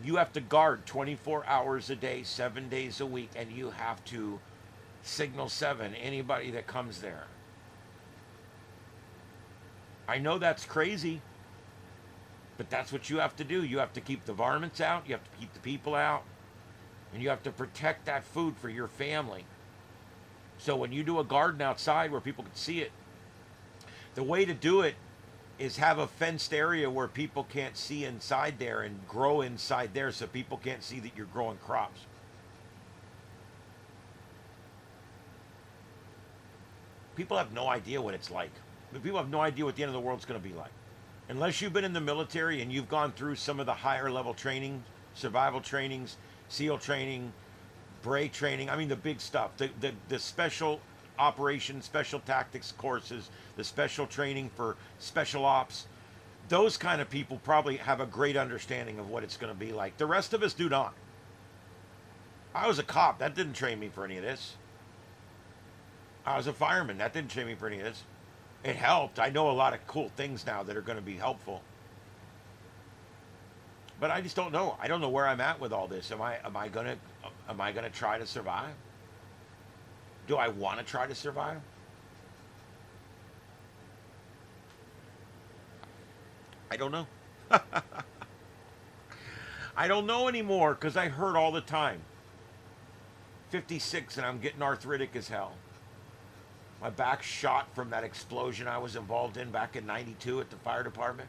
you have to guard 24 hours a day, 7 days a week, and you have to signal 7 anybody that comes there. I know that's crazy, but that's what you have to do. You have to keep the varmints out, you have to keep the people out, and you have to protect that food for your family. So when you do a garden outside where people can see it, the way to do it is have a fenced area where people can't see inside there and grow inside there so people can't see that you're growing crops. People have no idea what it's like. People have no idea what the end of the world's going to be like. Unless you've been in the military and you've gone through some of the higher level training, survival trainings, SEAL training, break training, I mean the big stuff, the special operations, special tactics courses, the special training for special ops, those kind of people probably have a great understanding of what it's going to be like. The rest of us do not. I was a cop. That didn't train me for any of this. I was a fireman. That didn't train me for any of this. It helped. I know a lot of cool things now that are going to be helpful. But I just don't know. I don't know where I'm at with all this. Am I gonna try to survive? Do I want to try to survive? I don't know. I don't know anymore because I hurt all the time. 56 and I'm getting arthritic as hell. My back's shot from that explosion I was involved in back in '92 at the fire department.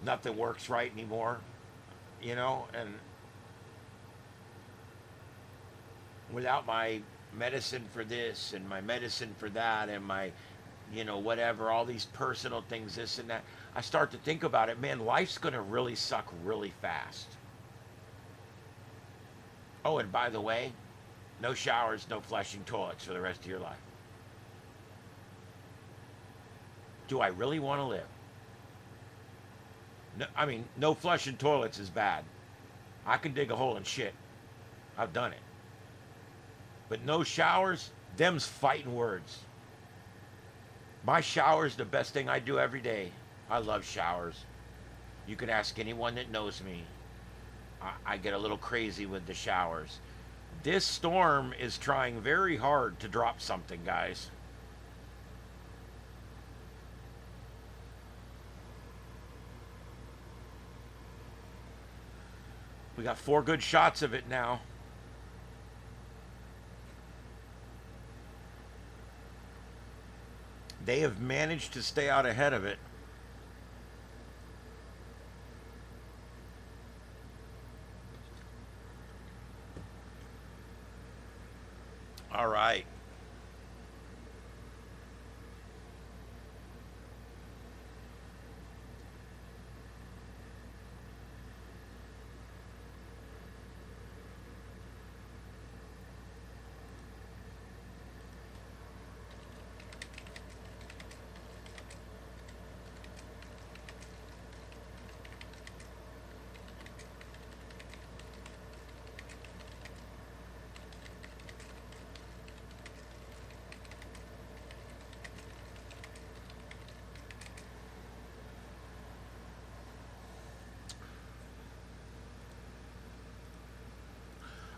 Nothing works right anymore, and without my medicine for this and my medicine for that and my, whatever, all these personal things, this and that, I start to think about it, man, life's going to really suck really fast. Oh, and by the way, no showers, no flushing toilets for the rest of your life. Do I really want to live? No, I mean, no flushing toilets is bad. I can dig a hole in shit. I've done it. But no showers, them's fighting words. My shower's the best thing I do every day. I love showers. You can ask anyone that knows me. I get a little crazy with the showers. This storm is trying very hard to drop something, guys. We got 4 good shots of it now. They have managed to stay out ahead of it. All right.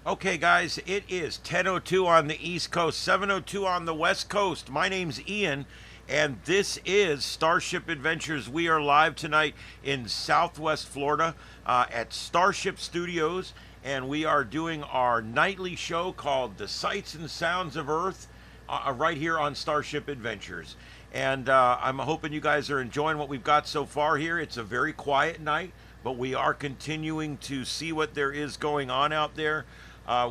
Okay, guys, it is 10:02 on the East Coast, 7:02 on the West Coast. My name's Ian, and this is Starship Adventures. We are live tonight in Southwest Florida at Starship Studios, and we are doing our nightly show called The Sights and Sounds of Earth right here on Starship Adventures. And I'm hoping you guys are enjoying what we've got so far here. It's a very quiet night. but we are continuing to see what there is going on out there.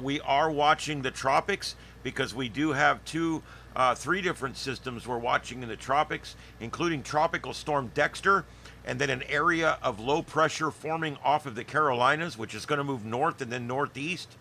We are watching the tropics because we do have three different systems we're watching in the tropics, including Tropical Storm Dexter, and then an area of low pressure forming off of the Carolinas, which is going to move north and then northeast.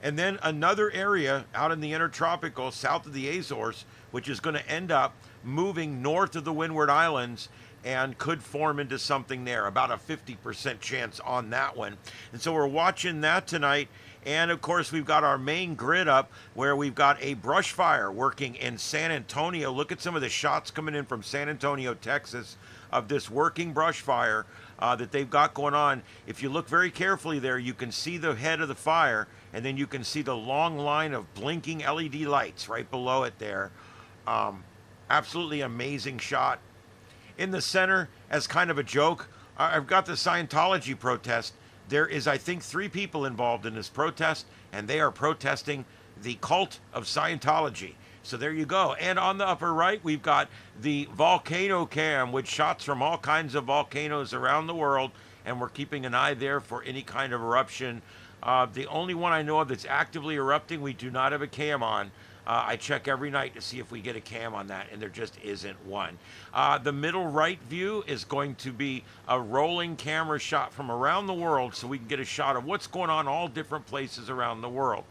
And then another area out in the intertropical south of the Azores, which is going to end up moving north of the Windward Islands and could form into something there. About a 50% chance on that one. And so we're watching that tonight. And of course, we've got our main grid up where we've got a brush fire working in San Antonio. Look at some of the shots coming in from San Antonio, Texas, of this working brush fire that they've got going on. If you look very carefully there, you can see the head of the fire, and then you can see the long line of blinking LED lights right below it there. Absolutely amazing shot. In the center, as kind of a joke, I've got the Scientology protest. There is, I think, 3 people involved in this protest, and they are protesting the cult of Scientology. So there you go. And on the upper right, we've got the volcano cam, with shots from all kinds of volcanoes around the world, and we're keeping an eye there for any kind of eruption. The only one I know of that's actively erupting, we do not have a cam on. I check every night to see if we get a cam on that, and there just isn't one. The middle right view is going to be a rolling camera shot from around the world, so we can get a shot of what's going on all different places around the world.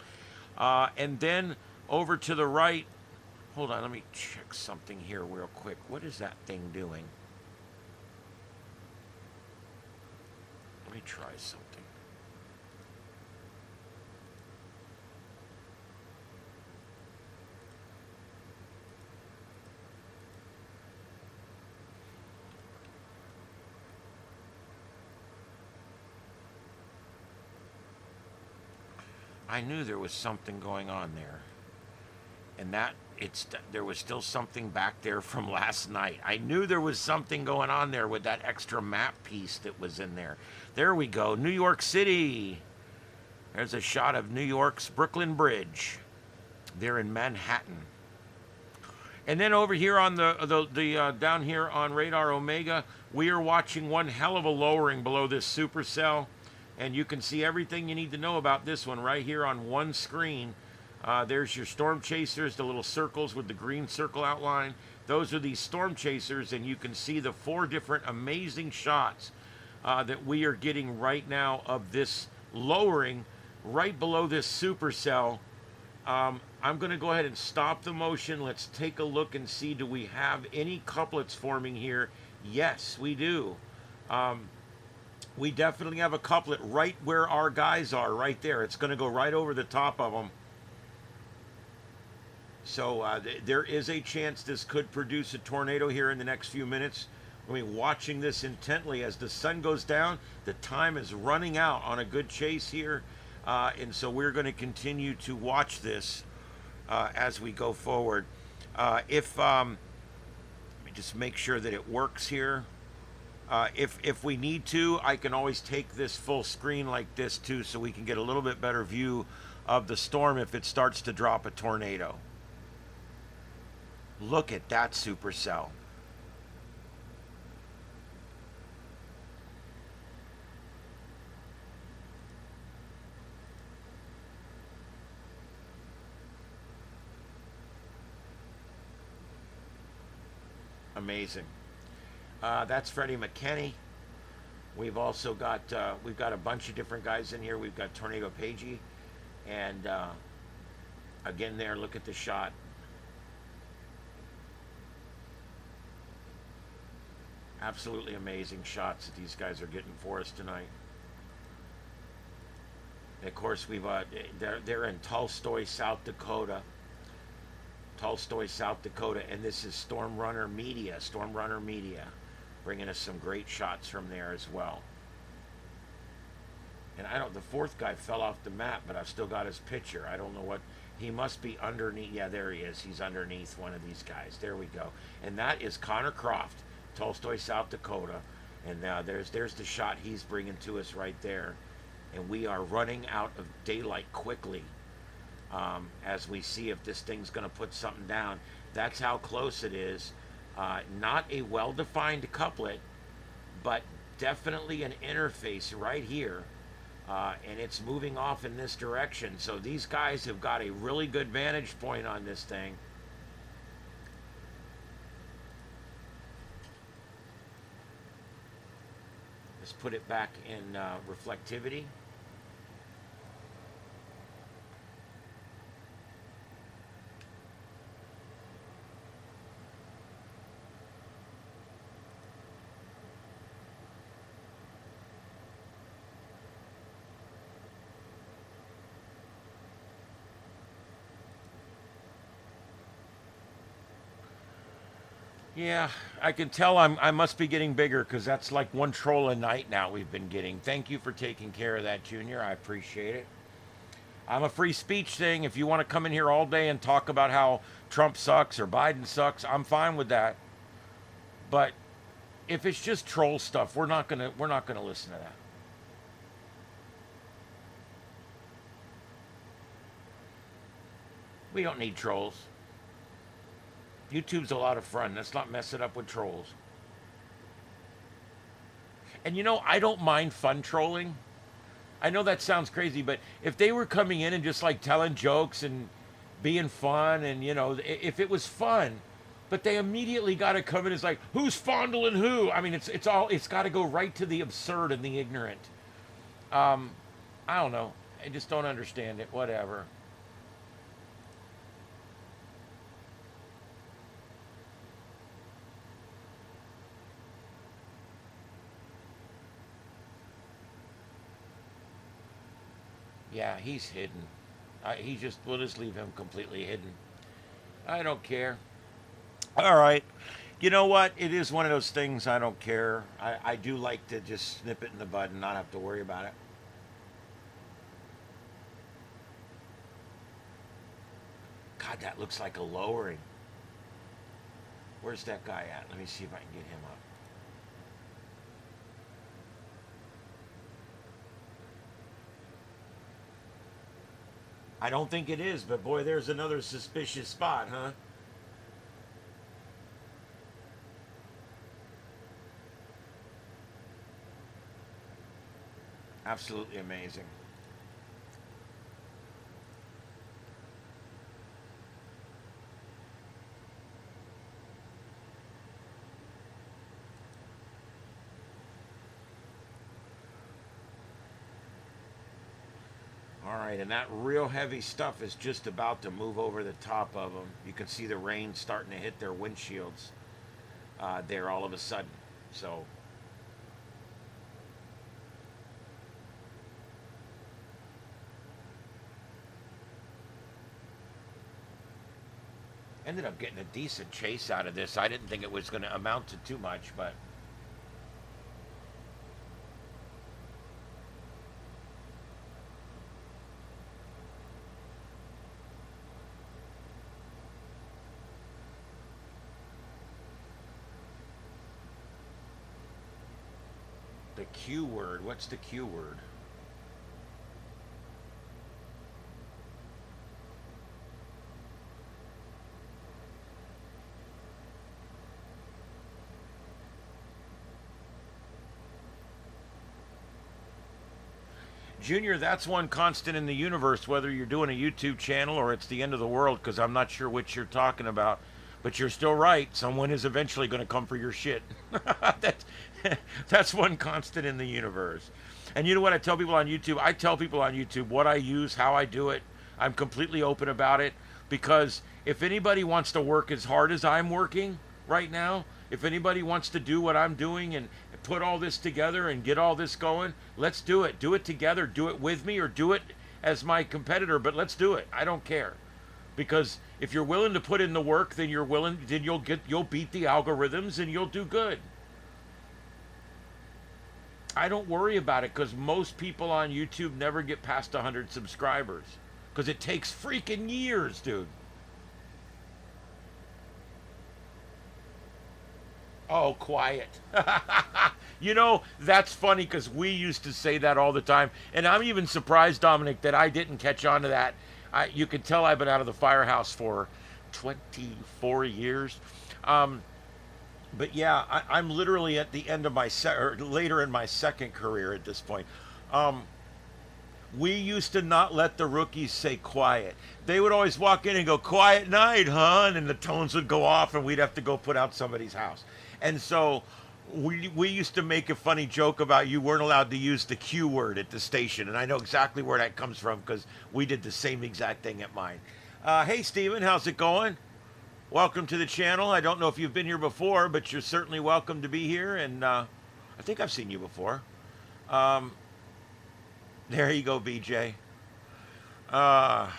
And then over to the right, hold on, let me check something here real quick. What is that thing doing? Let me try something. I knew there was something going on there, and there was still something back there from last night. I knew there was something going on there with that extra map piece that was in there. There we go, New York City. There's a shot of New York's Brooklyn Bridge. There in Manhattan. And then over here on the down here on Radar Omega, we are watching one hell of a lowering below this supercell. And you can see everything you need to know about this one right here on one screen. There's your storm chasers, the little circles with the green circle outline. Those are these storm chasers, and you can see the 4 different amazing shots that we are getting right now of this lowering right below this supercell. I'm going to go ahead and stop the motion. Let's take a look and see, do we have any couplets forming here? Yes, we do. We definitely have a couplet right where our guys are, right there. It's going to go right over the top of them. So there is a chance this could produce a tornado here in the next few minutes. I mean, watching this intently as the sun goes down, the time is running out on a good chase here. And so we're going to continue to watch this as we go forward. Let me just make sure that it works here. If we need to, I can always take this full screen like this too, so we can get a little bit better view of the storm if it starts to drop a tornado. Look at that supercell. Amazing. That's Freddie McKinney. We've also got a bunch of different guys in here. We've got Tornado Pagey, and again there, look at the shot. Absolutely amazing shots that these guys are getting for us tonight. And of course, they're in Tolstoy, South Dakota. Tolstoy, South Dakota, and this is Stormrunner Media. Stormrunner Media, bringing us some great shots from there as well. And the 4th guy fell off the map, but I've still got his picture. I don't know what, he must be underneath. Yeah, there he is. He's underneath one of these guys. There we go. And that is Connor Croft, Tolstoy, South Dakota. And there's the shot he's bringing to us right there. And we are running out of daylight quickly. As we see if this thing's going to put something down. That's how close it is. Not a well-defined couplet, but definitely an interface right here, and it's moving off in this direction. So these guys have got a really good vantage point on this thing. Let's put it back in reflectivity. Yeah, I can tell I must be getting bigger because that's like one troll a night now we've been getting. Thank you for taking care of that, Junior. I appreciate it. I'm a free speech thing. If you want to come in here all day and talk about how Trump sucks or Biden sucks, I'm fine with that. But if it's just troll stuff, we're not gonna listen to that. We don't need trolls. YouTube's a lot of fun. Let's not mess it up with trolls. And you know, I don't mind fun trolling. I know that sounds crazy, but if they were coming in and just like telling jokes and being fun, and you know, if it was fun, but they immediately got to come in as like, who's fondling who? I mean, it's got to go right to the absurd and the ignorant. Um, I don't know. I just don't understand it. Whatever. Yeah, he's hidden. We'll just leave him completely hidden. I don't care. All right. You know what? It is one of those things I don't care. I do like to just snip it in the bud and not have to worry about it. God, that looks like a lowering. Where's that guy at? Let me see if I can get him up. I don't think it is, but boy, there's another suspicious spot, huh? Absolutely amazing. All right, and that real heavy stuff is just about to move over the top of them. You can see the rain starting to hit their windshields there all of a sudden. So, ended up getting a decent chase out of this. I didn't think it was going to amount to too much, but the Q word, what's the Q word? Junior, that's one constant in the universe, whether you're doing a YouTube channel or it's the end of the world, because I'm not sure which you're talking about. But you're still right. Someone is eventually going to come for your shit. that's, that's one constant in the universe. And you know what I tell people on YouTube? I tell people on YouTube what I use, how I do it. I'm completely open about it, because if anybody wants to work as hard as I'm working right now, if anybody wants to do what I'm doing and put all this together and get all this going, let's do it. Do it together. Do it with me or do it as my competitor, but let's do it. I don't care. Because if you're willing to put in the work, then you'll beat the algorithms and you'll do good. I don't worry about it because most people on YouTube never get past 100 subscribers because it takes freaking years, dude. Oh, quiet. You know, that's funny because we used to say that all the time. And I'm even surprised, Dominic, that I didn't catch on to that. You can tell I've been out of the firehouse for 24 years. Um, But yeah, I'm literally at the end of my or later in my second career at this point. Um, we used to not let the rookies say quiet. They would always walk in and go, "Quiet night, huh?" And the tones would go off, and we'd have to go put out somebody's house. And so we used to make a funny joke about you weren't allowed to use the Q word at the station, and I know exactly where that comes from because we did the same exact thing at mine. Hey, Steven, how's it going? Welcome to the channel. I don't know if you've been here before, but you're certainly welcome to be here. And I think I've seen you before. Um, there you go, BJ. Uh,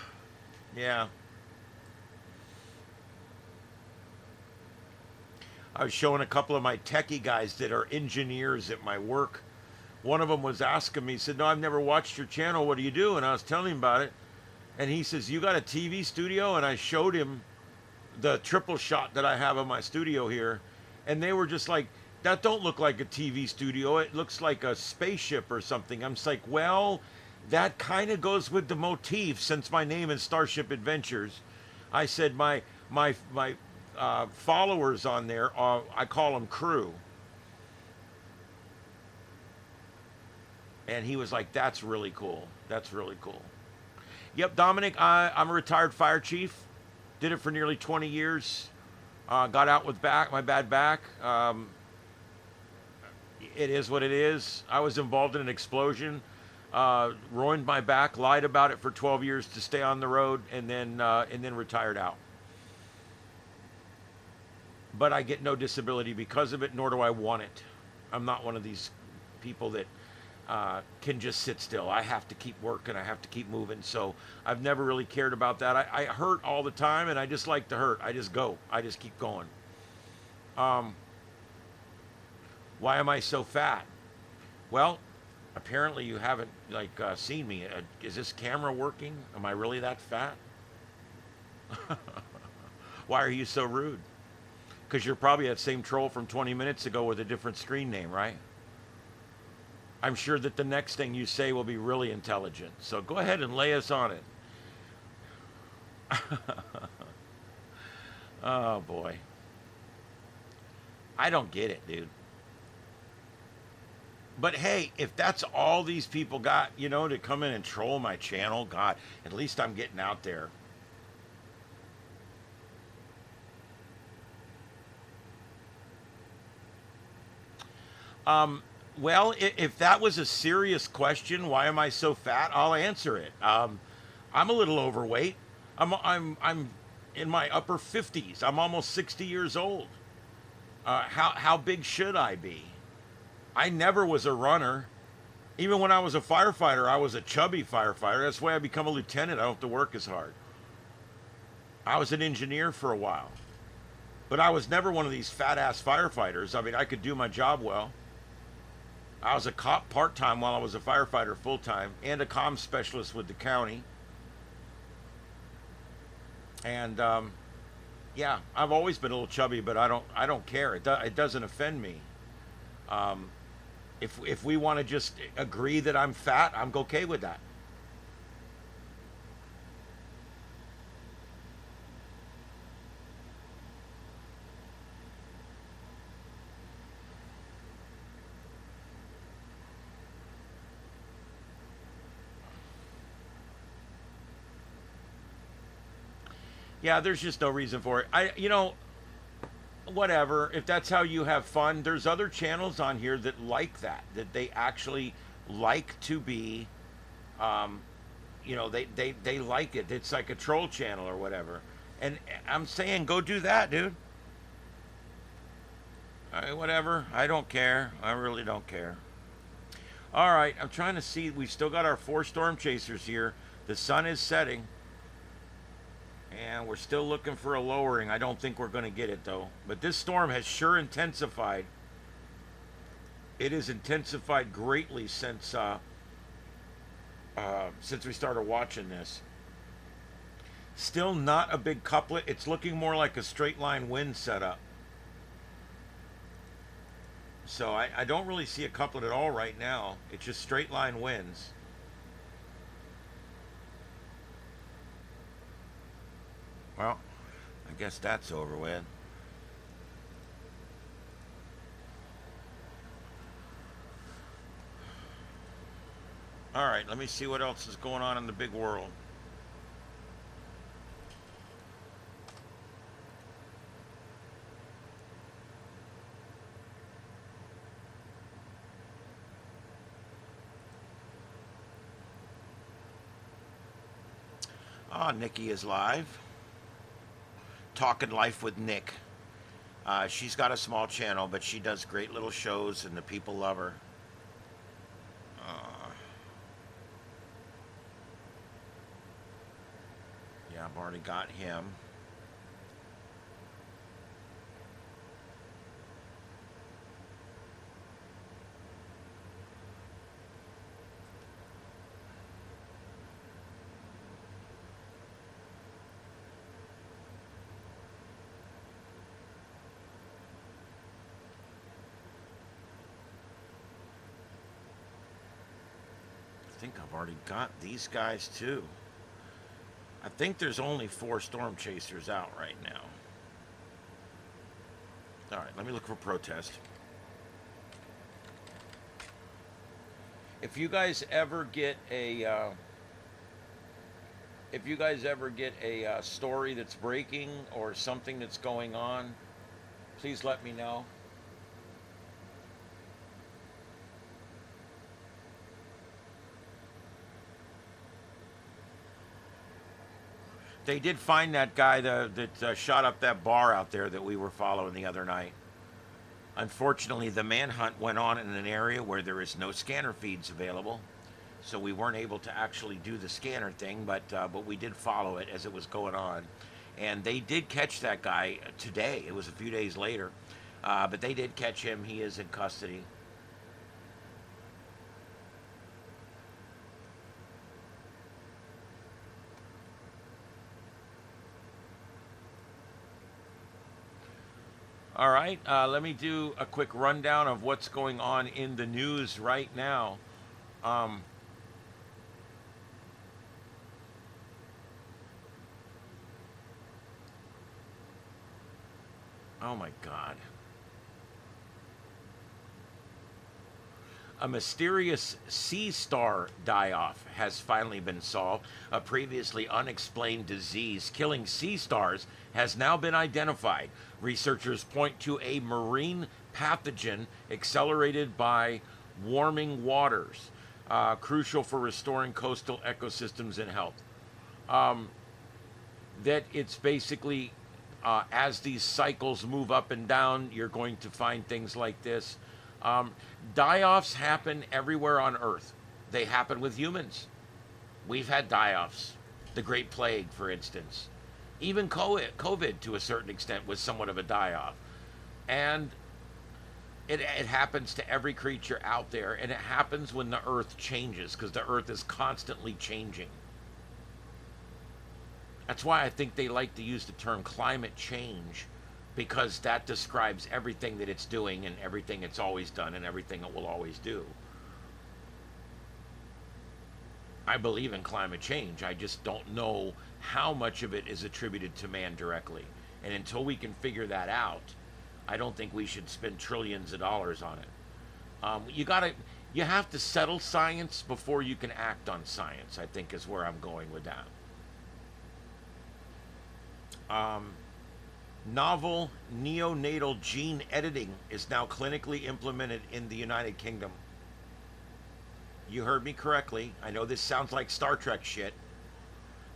yeah. I was showing a couple of my techie guys that are engineers at my work. One of them was asking me, he said, "No, I've never watched your channel. What do you do?" And I was telling him about it. And he says, "You got a TV studio?" And I showed him the triple shot that I have in my studio here, and they were just like, "That don't look like a TV studio. It looks like a spaceship or something." I'm just like, "Well, that kind of goes with the motif since my name is Starship Adventures." I said, my followers on there are, I call them crew." And he was like, "That's really cool. That's really cool." Yep, Dominic, I'm a retired fire chief. Did it for nearly 20 years. Got out with my bad back. It is what it is. I was involved in an explosion. Ruined my back. Lied about it for 12 years to stay on the road, and then retired out. But I get no disability because of it, nor do I want it. I'm not one of these people that can just sit still. I have to keep working. I have to keep moving. So I've never really cared about that. I hurt all the time, and I just like to hurt. I just go. I just keep going. Um, why am I so fat? Well, apparently you haven't seen me. Is this camera working? Am I really that fat? Why are you so rude? Because you're probably that same troll from 20 minutes ago with a different screen name, right? I'm sure that the next thing you say will be really intelligent. So go ahead and lay us on it. Oh boy. I don't get it, dude. But hey, if that's all these people got, to come in and troll my channel, God, at least I'm getting out there. Well, if that was a serious question, why am I so fat? I'll answer it. I'm a little overweight. I'm in my upper 50s. I'm almost 60 years old. How big should I be? I never was a runner. Even when I was a firefighter, I was a chubby firefighter. That's why I become a lieutenant. I don't have to work as hard. I was an engineer for a while, but I was never one of these fat ass firefighters. I mean, I could do my job well. I was a cop part-time while I was a firefighter full-time, and a comm specialist with the county. And yeah, I've always been a little chubby, but I don't care. It doesn't offend me. Um, if we want to just agree that I'm fat, I'm okay with that. Yeah, there's just no reason for it. Whatever. If that's how you have fun, there's other channels on here that like that they actually like to be, um, they like it. It's like a troll channel or whatever. And I'm saying, go do that, dude. Whatever. I don't care. I really don't care. All right. I'm trying to see. We've still got our 4 storm chasers here. The sun is setting. And we're still looking for a lowering. I don't think we're going to get it, though. But this storm has sure intensified. It has intensified greatly since we started watching this. Still not a big couplet. It's looking more like a straight line wind setup. So I don't really see a couplet at all right now. It's just straight line winds. Well, I guess that's over with. All right, let me see what else is going on in the big world. Ah, Nikki is live. Talking Life with Nick. She's got a small channel, but she does great little shows, and the people love her. Uh, yeah, I've already got him. I think I've already got these guys too. I think there's only 4 storm chasers out right now. All right, let me look for protest. If you guys ever get a story that's breaking or something that's going on, please let me know. They did find that guy that shot up that bar out there that we were following the other night. Unfortunately, the manhunt went on in an area where there is no scanner feeds available, so we weren't able to actually do the scanner thing. But we did follow it as it was going on, and they did catch that guy today. It was a few days later, but they did catch him. He is in custody. All right, let me do a quick rundown of what's going on in the news right now. Um, oh my God. A mysterious sea star die-off has finally been solved. A previously unexplained disease killing sea stars has now been identified. Researchers point to a marine pathogen accelerated by warming waters, crucial for restoring coastal ecosystems and health. That it's basically, as these cycles move up and down, you're going to find things like this. Um, Die-offs happen everywhere on Earth. They happen with humans. We've had die-offs. The Great Plague, for instance. Even COVID, to a certain extent, was somewhat of a die-off. And it happens to every creature out there, and it happens when the Earth changes, because the Earth is constantly changing. That's why I think they like to use the term climate change, because that describes everything that it's doing and everything it's always done and everything it will always do. I believe in climate change. I just don't know how much of it is attributed to man directly. And until we can figure that out, I don't think we should spend trillions of dollars on it. You have to settle science before you can act on science, I think is where I'm going with that. Novel neonatal gene editing is now clinically implemented in the United Kingdom. You heard me correctly. I know this sounds like Star Trek shit.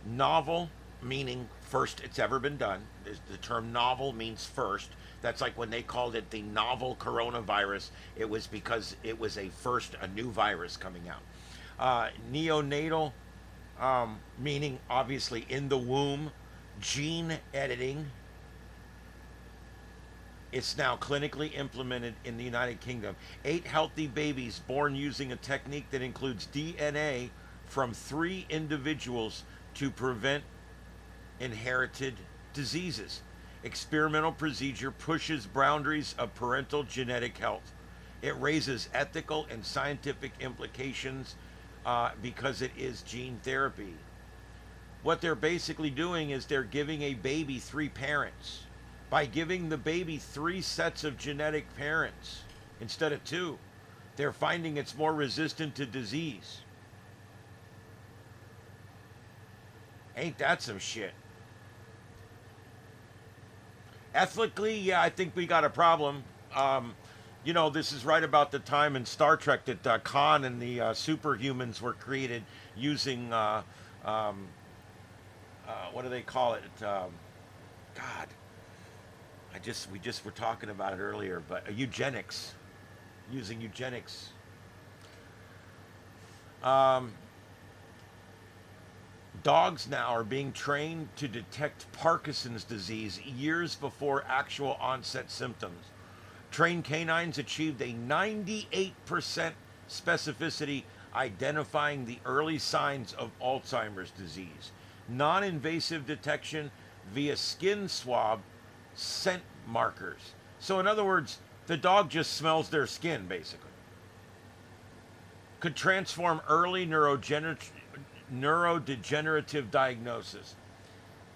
Novel meaning first it's ever been done. The term novel means first. That's like when they called it the novel coronavirus. It was because it was a new virus coming out. Neonatal meaning obviously in the womb. Gene editing. It's now clinically implemented in the United Kingdom. 8 healthy babies born using a technique that includes DNA from 3 individuals to prevent inherited diseases. Experimental procedure pushes boundaries of parental genetic health. It raises ethical and scientific implications because it is gene therapy. What they're basically doing is they're giving a baby 3 parents. By giving the baby 3 sets of genetic parents instead of 2, they're finding it's more resistant to disease. Ain't that some shit? Ethically, yeah, I think we got a problem. You know, this is right about the time in Star Trek that Khan and the superhumans were created using um, what do they call it? God, we just were talking about it earlier, but eugenics, using eugenics. Um, Dogs now are being trained to detect Parkinson's disease years before actual onset symptoms. Trained canines achieved a 98% specificity identifying the early signs of Alzheimer's disease. Non invasive detection via skin swab scent markers. So, in other words, the dog just smells their skin, basically. Could transform early neurodegenerative diagnosis.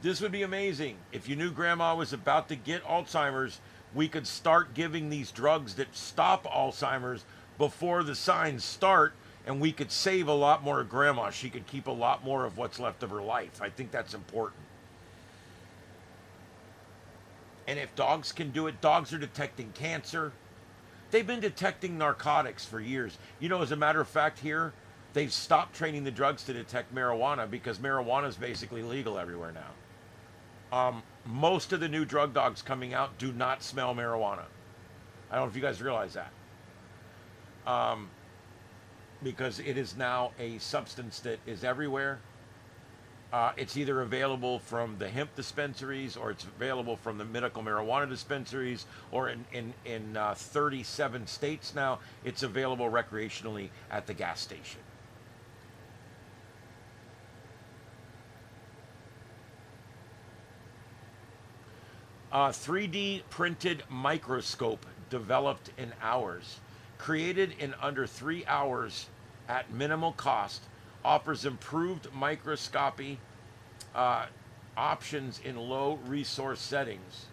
This would be amazing. If you knew grandma was about to get Alzheimer's, we could start giving these drugs that stop Alzheimer's before the signs start, and we could save a lot more of grandma. She could keep a lot more of what's left of her life. I think that's important. And if dogs can do it, dogs are detecting cancer. They've been detecting narcotics for years. You know, as a matter of fact, here, they've stopped training the drugs to detect marijuana because marijuana is basically legal everywhere now. Most of the new drug dogs coming out do not smell marijuana. I don't know if you guys realize that. Because it is now a substance that is everywhere. It's either available from the hemp dispensaries or it's available from the medical marijuana dispensaries, or in 37 states now, it's available recreationally at the gas station. 3D printed microscope developed in hours, created in under 3 hours at minimal cost, offers improved microscopy options in low resource settings,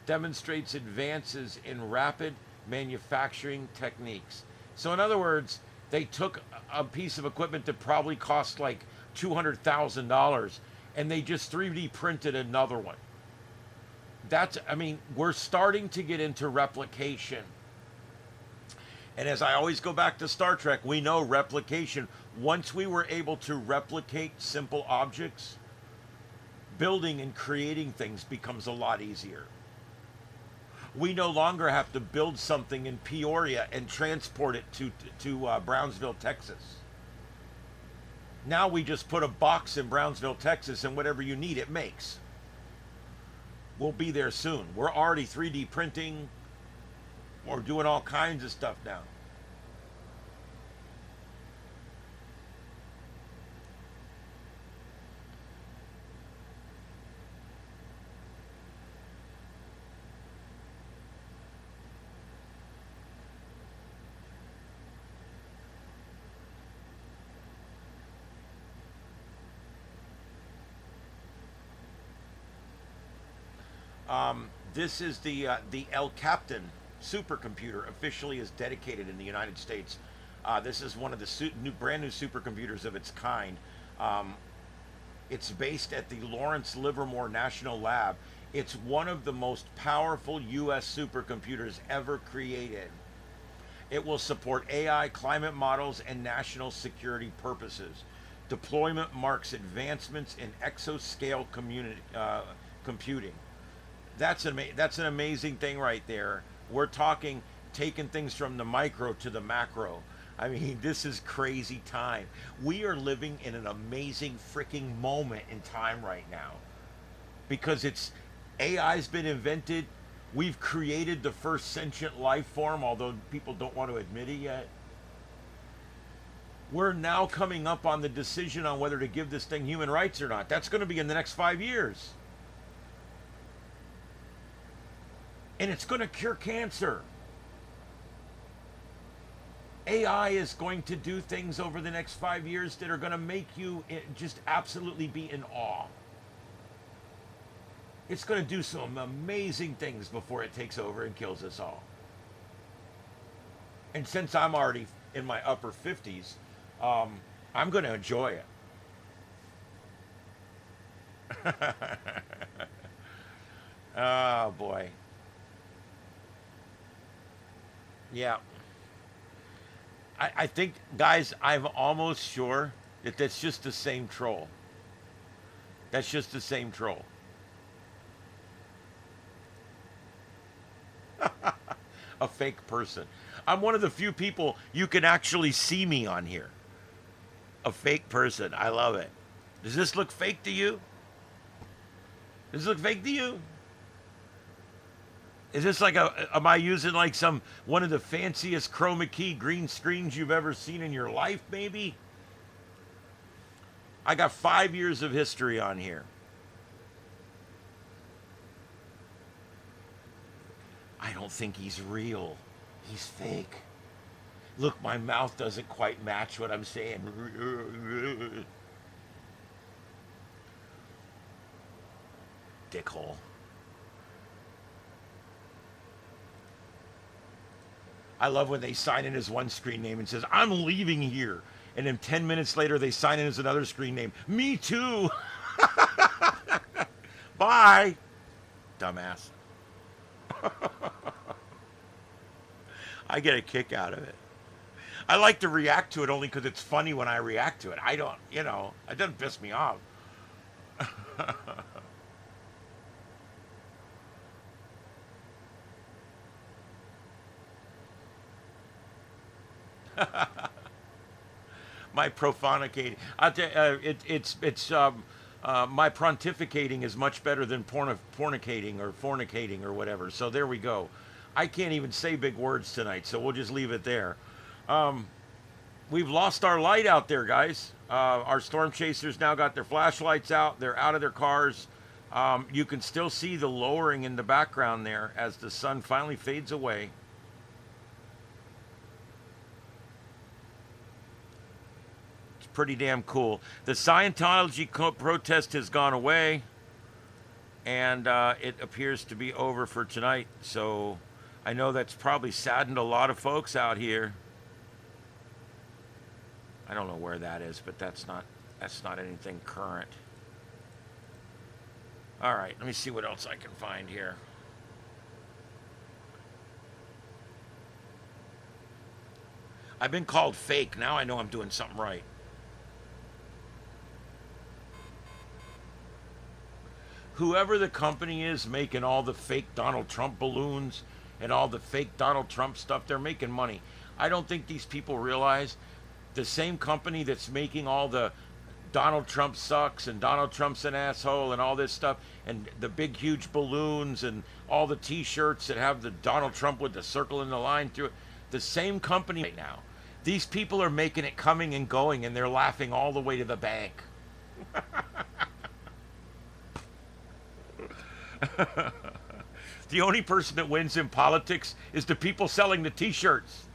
demonstrates advances in rapid manufacturing techniques. So, in other words, they took a piece of equipment that probably cost like $200,000 and they just 3D printed another one. I mean, we're starting to get into replication. And as I always go back to Star Trek, we know replication. Once we were able to replicate simple objects, building and creating things becomes a lot easier. We no longer have to build something in Peoria and transport it to Brownsville, Texas. Now we just put a box in Brownsville, Texas, and whatever you need, it makes. We'll be there soon. We're already 3D printing. We're doing all kinds of stuff now. This is the El Captain supercomputer, officially is dedicated in the United States. This is one of the brand new supercomputers of its kind. Um, it's based at the Lawrence Livermore National Lab. It's one of the most powerful U.S. supercomputers ever created. It will support AI, climate models, and national security purposes. Deployment marks advancements in exascale computing. That's an amazing thing right there. We're talking taking things from the micro to the macro. I mean, this is crazy time. We are living in an amazing freaking moment in time right now because it's AI's been invented. We've created the first sentient life form, although people don't want to admit it yet. We're now coming up on the decision on whether to give this thing human rights or not. That's going to be in the next 5 years. And it's going to cure cancer. AI is going to do things over the next 5 years that are going to make you just absolutely be in awe. It's going to do some amazing things before it takes over and kills us all. And since I'm already in my upper 50s, I'm going to enjoy it. Oh boy. Yeah. I think, guys, I'm almost sure that that's just the same troll. That's just the same troll. A fake person. I'm one of the few people you can actually see me on here. A fake person. I love it. Does this look fake to you? Does this look fake to you? Is this like am I using like one of the fanciest chroma key green screens you've ever seen in your life, maybe? I got 5 years of history on here. I don't think he's real. He's fake. Look, my mouth doesn't quite match what I'm saying. Dickhole. I love when they sign in his one screen name and says, I'm leaving here. And then 10 minutes later, they sign in as another screen name. Me too. Bye. Dumbass. I get a kick out of it. I like to react to it only because it's funny when I react to it. I don't, it doesn't piss me off. My profanicating. My pontificating is much better than pornicating or fornicating or whatever. So there we go. I can't even say big words tonight, so we'll just leave it there. We've lost our light out there, guys. Our storm chasers now got their flashlights out. They're out of their cars. You can still see the lowering in the background there as the sun finally fades away. It's pretty damn cool. The Scientology protest has gone away, and it appears to be over for tonight. So I know that's probably saddened a lot of folks out here. I don't know where that is, but that's not anything current. All right, let me see what else I can find here. I've been called fake. Now I know I'm doing something right. Whoever the company is making all the fake Donald Trump balloons and all the fake Donald Trump stuff, they're making money. I don't think these people realize the same company that's making all the Donald Trump sucks and Donald Trump's an asshole and all this stuff and the big huge balloons and all the t-shirts that have the Donald Trump with the circle and the line through it, the same company right now. These people are making it coming and going, and they're laughing all the way to the bank. The only person that wins in politics is the people selling the t-shirts.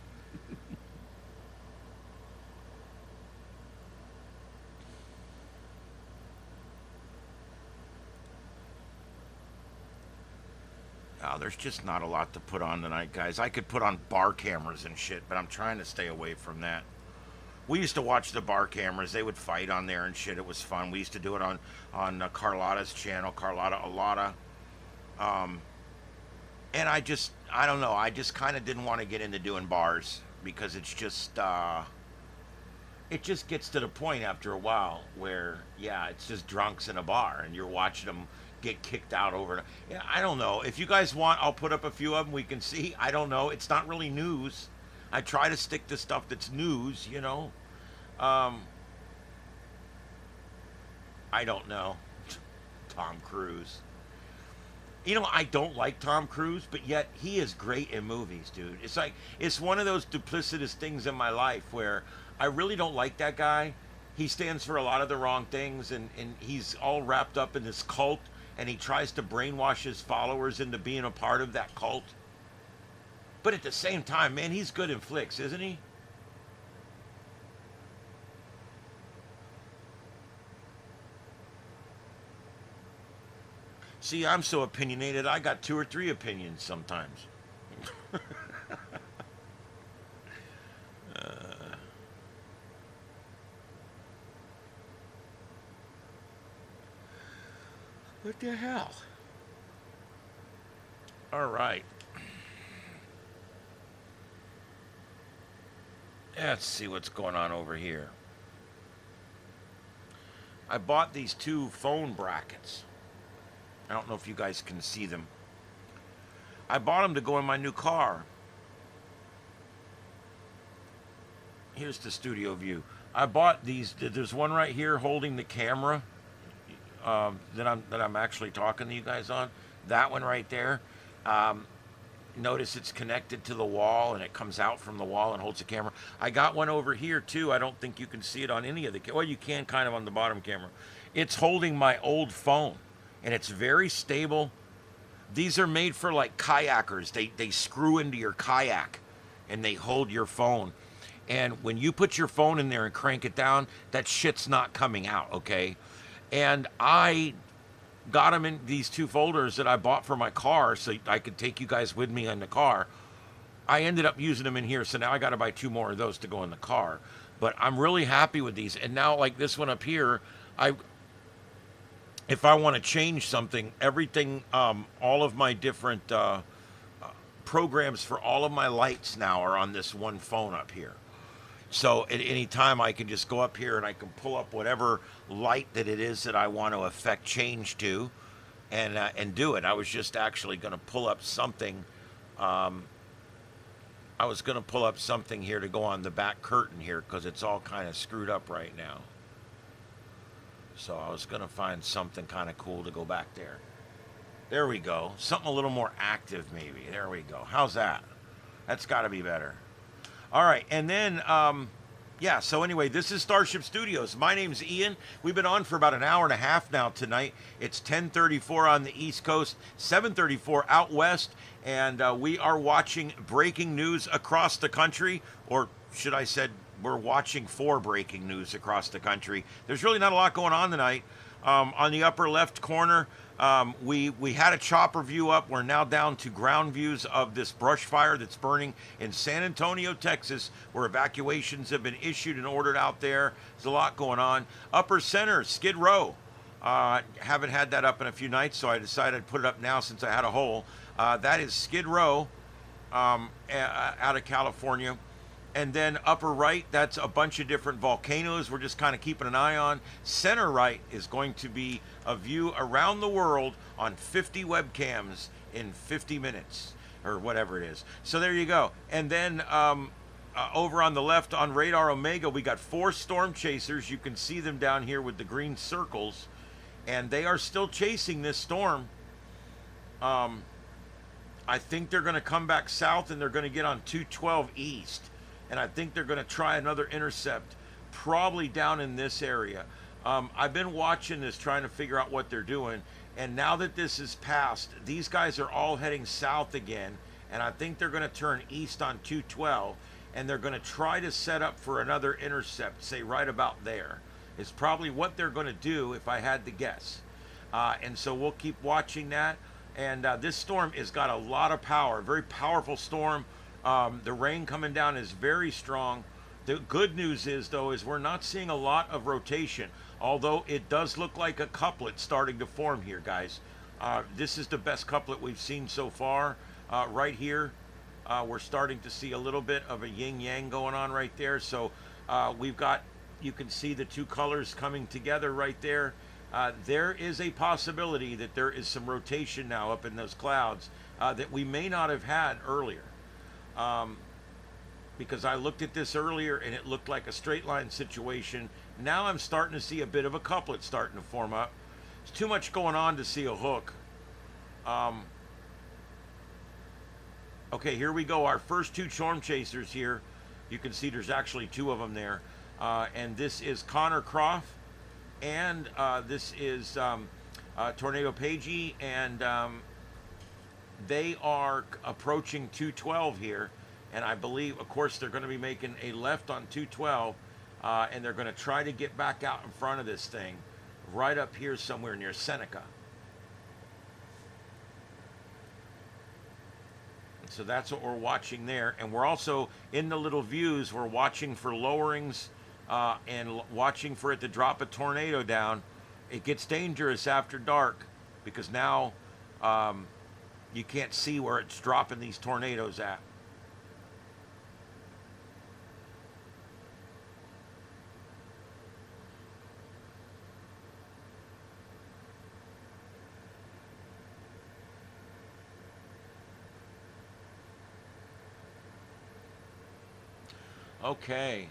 Oh, there's just not a lot to put on tonight, guys. I could put on bar cameras and shit, but I'm trying to stay away from that. We used to watch the bar cameras. They would fight on there and shit. It was fun. We used to do it on Carlotta's channel, Carlotta Alata. And I don't know. I just kind of didn't want to get into doing bars because it's just, it just gets to the point after a while where, yeah, it's just drunks in a bar and you're watching them get kicked out over. Yeah, I don't know. If you guys want, I'll put up a few of them we can see. I don't know. It's not really news. I try to stick to stuff that's news, you know. I don't know. Tom Cruise. You know, I don't like Tom Cruise, but yet he is great in movies, dude. It's like, it's one of those duplicitous things in my life where I really don't like that guy. He stands for a lot of the wrong things, and he's all wrapped up in this cult, and he tries to brainwash his followers into being a part of that cult. But at the same time, man, he's good in flicks, isn't he? See, I'm so opinionated, I got 2 or 3 opinions sometimes. What the hell? All right. Let's see what's going on over here. I bought these two phone brackets. I don't know if you guys can see them. I bought them to go in my new car. Here's the studio view. I bought these. There's one right here holding the camera that I'm actually talking to you guys on. That one right there. Notice it's connected to the wall and it comes out from the wall and holds the camera. I got one over here too. I don't think you can see it on any of the, well, you can kind of on the bottom camera. It's holding my old phone and it's very stable. These are made for like kayakers. They screw into your kayak and they hold your phone. And when you put your phone in there and crank it down, that shit's not coming out, okay? And I got them in these two folders that I bought for my car so I could take you guys with me in the car. I ended up using them in here, so now I got to buy two more of those to go in the car. But I'm really happy with these. And now, like this one up here, if I want to change something, everything, all of my different programs for all of my lights now are on this one phone up here. So at any time I can just go up here and I can pull up whatever light that it is that I want to affect change to and do it. I was just actually going to pull up something. I was going to pull up something here to go on the back curtain here because it's all kind of screwed up right now. So I was going to find something kind of cool to go back there. There we go. Something a little more active maybe. There we go. How's that? That's got to be better. All right, and then, yeah, so anyway, this is Starship Studios. My name's Ian. We've been on for about an hour and a half now tonight. It's 10:34 on the East Coast, 7:34 out west, and we are watching breaking news across the country, or should I said we're watching for breaking news across the country. There's really not a lot going on tonight. On the upper left corner, we had a chopper view up. We're now down to ground views of this brush fire that's burning in San Antonio, Texas, where evacuations have been issued and ordered out there. There's a lot going on. Upper center, Skid Row. Haven't had that up in a few nights, so I decided to put it up now since I had a hole. That is Skid Row out of California. And then upper right, that's a bunch of different volcanoes we're just kind of keeping an eye on. Center right is going to be a view around the world on 50 webcams in 50 minutes, or whatever it is. So there you go. And then over on the left on Radar Omega, we got 4 storm chasers. You can see them down here with the green circles. And they are still chasing this storm. I think they're going to come back south and they're going to get on 212 east. And I think they're going to try another intercept, probably down in this area. I've been watching this, trying to figure out what they're doing. And now that this is passed, these guys are all heading south again. And I think they're going to turn east on 212. And they're going to try to set up for another intercept, say right about there. It's probably what they're going to do if I had to guess. And so we'll keep watching that. And this storm has got a lot of power, very powerful storm. The rain coming down is very strong. The good news is, though, is we're not seeing a lot of rotation, although it does look like a couplet starting to form here, guys. This is the best couplet we've seen so far. Right here, we're starting to see a little bit of a yin-yang going on right there. So we've got, you can see the two colors coming together right there. There is a possibility that there is some rotation now up in those clouds that we may not have had earlier. Because I looked at this earlier and it looked like a straight line situation. Now I'm starting to see a bit of a couplet starting to form up. There's too much going on to see a hook. Okay, here we go. Our first 2 storm chasers here. You can see there's actually 2 of them there. And this is Connor Croft and this is Tornado Pagey, and they are approaching 212 here, and I believe, of course, they're going to be making a left on 212, and they're going to try to get back out in front of this thing right up here somewhere near Seneca. So that's what we're watching there, and we're also in the little views, we're watching for lowerings and watching for it to drop a tornado down. It gets dangerous after dark. because now um, you can't see where it's dropping these tornadoes at. Okay.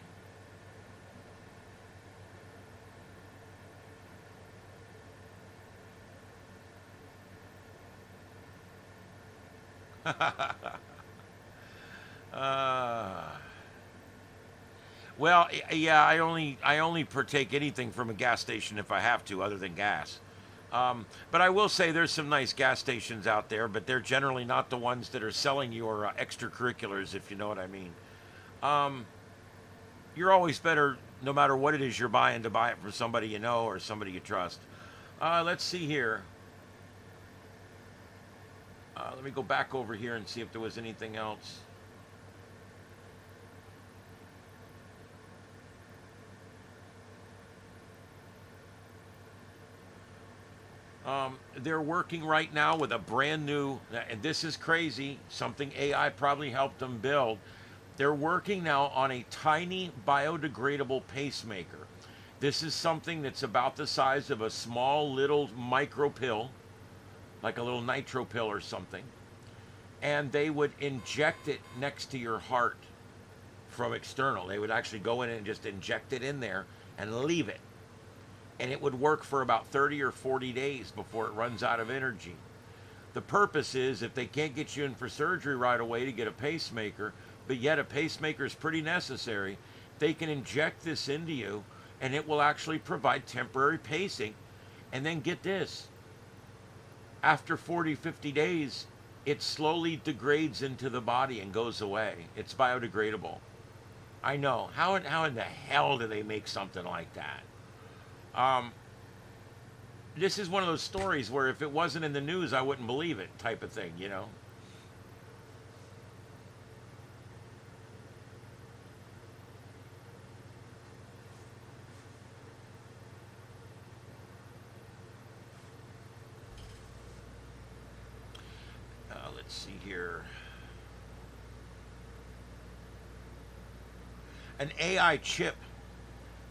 uh, well, yeah, I only partake anything from a gas station if I have to, other than gas. But I will say there's some nice gas stations out there, but they're generally not the ones that are selling your extracurriculars, if you know what I mean. Um, you're always better, no matter what it is you're buying, to buy it from somebody you know or somebody you trust. Let's see here. Let me go back over here and see if there was anything else. They're working right now with a brand new, and this is crazy, something AI probably helped them build. They're working now on a tiny biodegradable pacemaker. This is something that's about the size of a small little micro pill, like a little nitro pill or something. And they would inject it next to your heart from external. They would actually go in and just inject it in there and leave it. And it would work for about 30 or 40 days before it runs out of energy. The purpose is, if they can't get you in for surgery right away to get a pacemaker, but yet a pacemaker is pretty necessary, they can inject this into you and it will actually provide temporary pacing. And then get this, after 40, 50 days, it slowly degrades into the body and goes away. It's biodegradable. I know. How in the hell do they make something like that? Um, this is one of those stories where if it wasn't in the news, I wouldn't believe it, type of thing, you know? Let's see here. An AI chip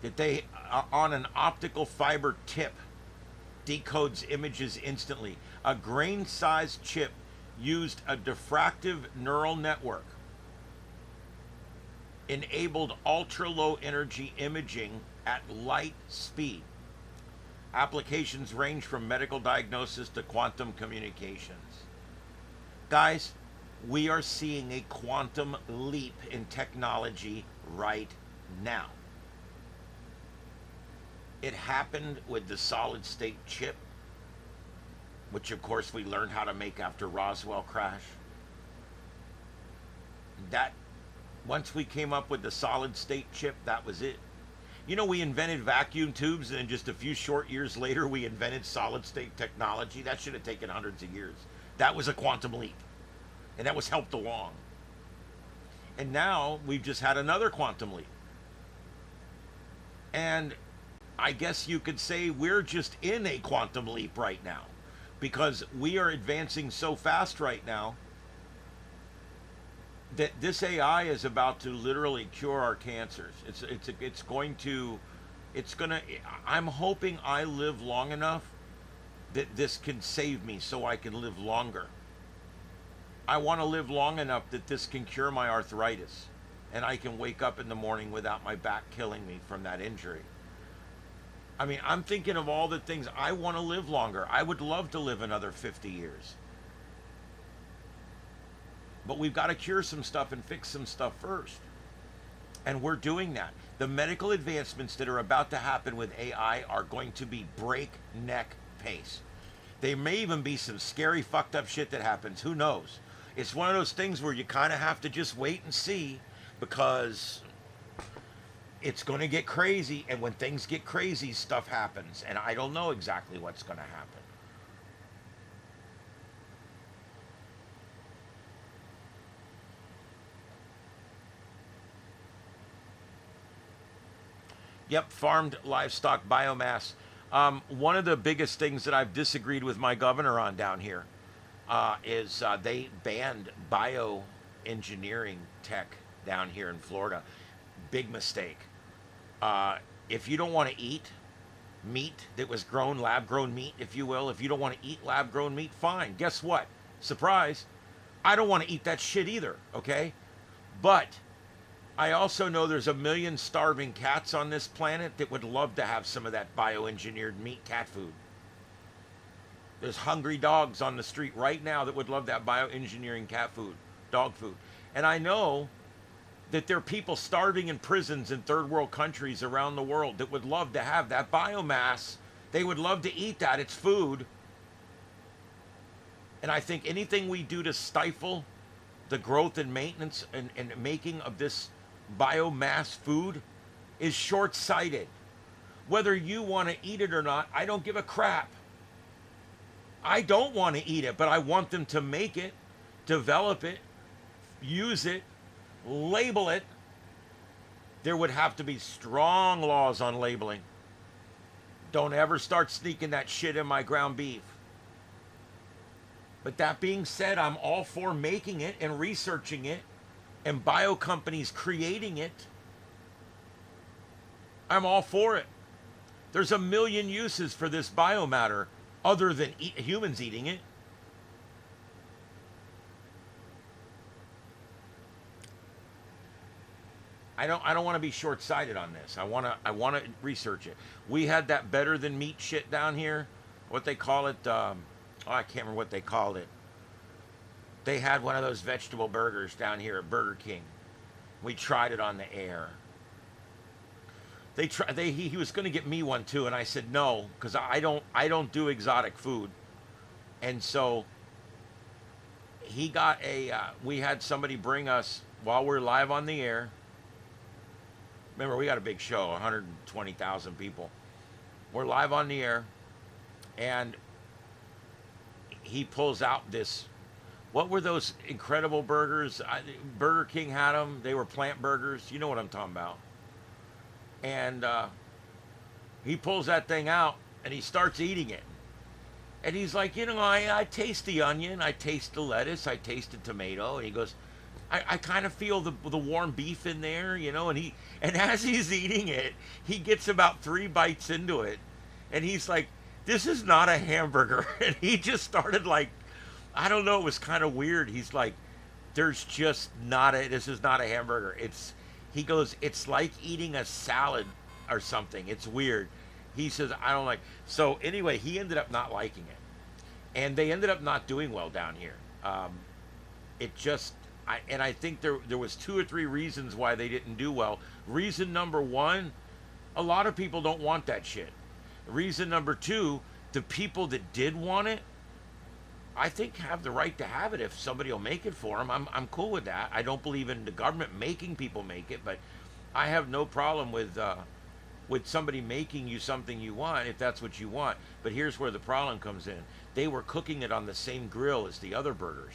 that they, on an optical fiber tip, decodes images instantly. A grain-sized chip used a diffractive neural network, enabled ultra-low energy imaging at light speed. Applications range from medical diagnosis to quantum communications. Guys, we are seeing a quantum leap in technology right now. It happened with the solid state chip, which of course we learned how to make after Roswell crash. That, once we came up with the solid state chip, that was it. You know, we invented vacuum tubes, and then just a few short years later we invented solid state technology. That should have taken hundreds of years. That was a quantum leap, and that was helped along. And now we've just had another quantum leap. And I guess you could say we're just in a quantum leap right now, because we are advancing so fast right now that this AI is about to literally cure our cancers. It's going to, I'm hoping I live long enough that this can save me so I can live longer. I want to live long enough that this can cure my arthritis and I can wake up in the morning without my back killing me from that injury. I mean, I'm thinking of all the things. I want to live longer. I would love to live another 50 years. But we've got to cure some stuff and fix some stuff first. And we're doing that. The medical advancements that are about to happen with AI are going to be breakneck pace. There may even be some scary, fucked up shit that happens. Who knows? It's one of those things where you kind of have to just wait and see, because it's going to get crazy. And when things get crazy, stuff happens. And I don't know exactly what's going to happen. Yep, farmed livestock biomass. One of the biggest things that I've disagreed with my governor on down here is they banned bioengineering tech down here in Florida. Big mistake. If you don't want to eat meat that was grown, lab grown meat, if you will, if you don't want to eat lab grown meat, fine. Guess what? Surprise. I don't want to eat that shit either, okay? But I also know there's a million starving cats on this planet that would love to have some of that bioengineered meat cat food. There's hungry dogs on the street right now that would love that bioengineering cat food, dog food. And I know that there are people starving in prisons in third world countries around the world that would love to have that biomass. They would love to eat that. It's food. And I think anything we do to stifle the growth and maintenance and making of this biomass food is short-sighted. Whether you want to eat it or not, I don't give a crap. I don't want to eat it, but I want them to make it, develop it, use it, label it. There would have to be strong laws on labeling. Don't ever start sneaking that shit in my ground beef. But that being said, I'm all for making it and researching it and bio companies creating it. I'm all for it. There's a million uses for this biomatter other than humans eating it. I don't want to be short-sighted on this. I want to research it. We had that better than meat shit down here. What they call it? I can't remember what they called it. They had one of those vegetable burgers down here at Burger King. We tried it on the air. He was going to get me one too, and I said no because I don't do exotic food, and so he got we had somebody bring us while we're live on the air. Remember, we got a big show, 120,000 people. We're live on the air, and he pulls out this, what were those incredible burgers? Burger King had them. They were plant burgers. You know what I'm talking about. And he pulls that thing out, and he starts eating it. And he's like, I taste the onion, I taste the lettuce, I taste the tomato. And he goes, I kind of feel the warm beef in there, and as he's eating it, he gets about 3 bites into it. And he's like, this is not a hamburger. And he just started like, I don't know, it was kind of weird. He's like, this is not a hamburger. He goes, it's like eating a salad or something. It's weird. He says, I don't like. So anyway, he ended up not liking it. And they ended up not doing well down here. I think there was 2 or 3 reasons why they didn't do well. Reason number 1, a lot of people don't want that shit. Reason number 2, the people that did want it, I think have the right to have it if somebody will make it for them. I'm cool with that. I don't believe in the government making people make it, but I have no problem with somebody making you something you want if that's what you want. But here's where the problem comes in. They were cooking it on the same grill as the other burgers.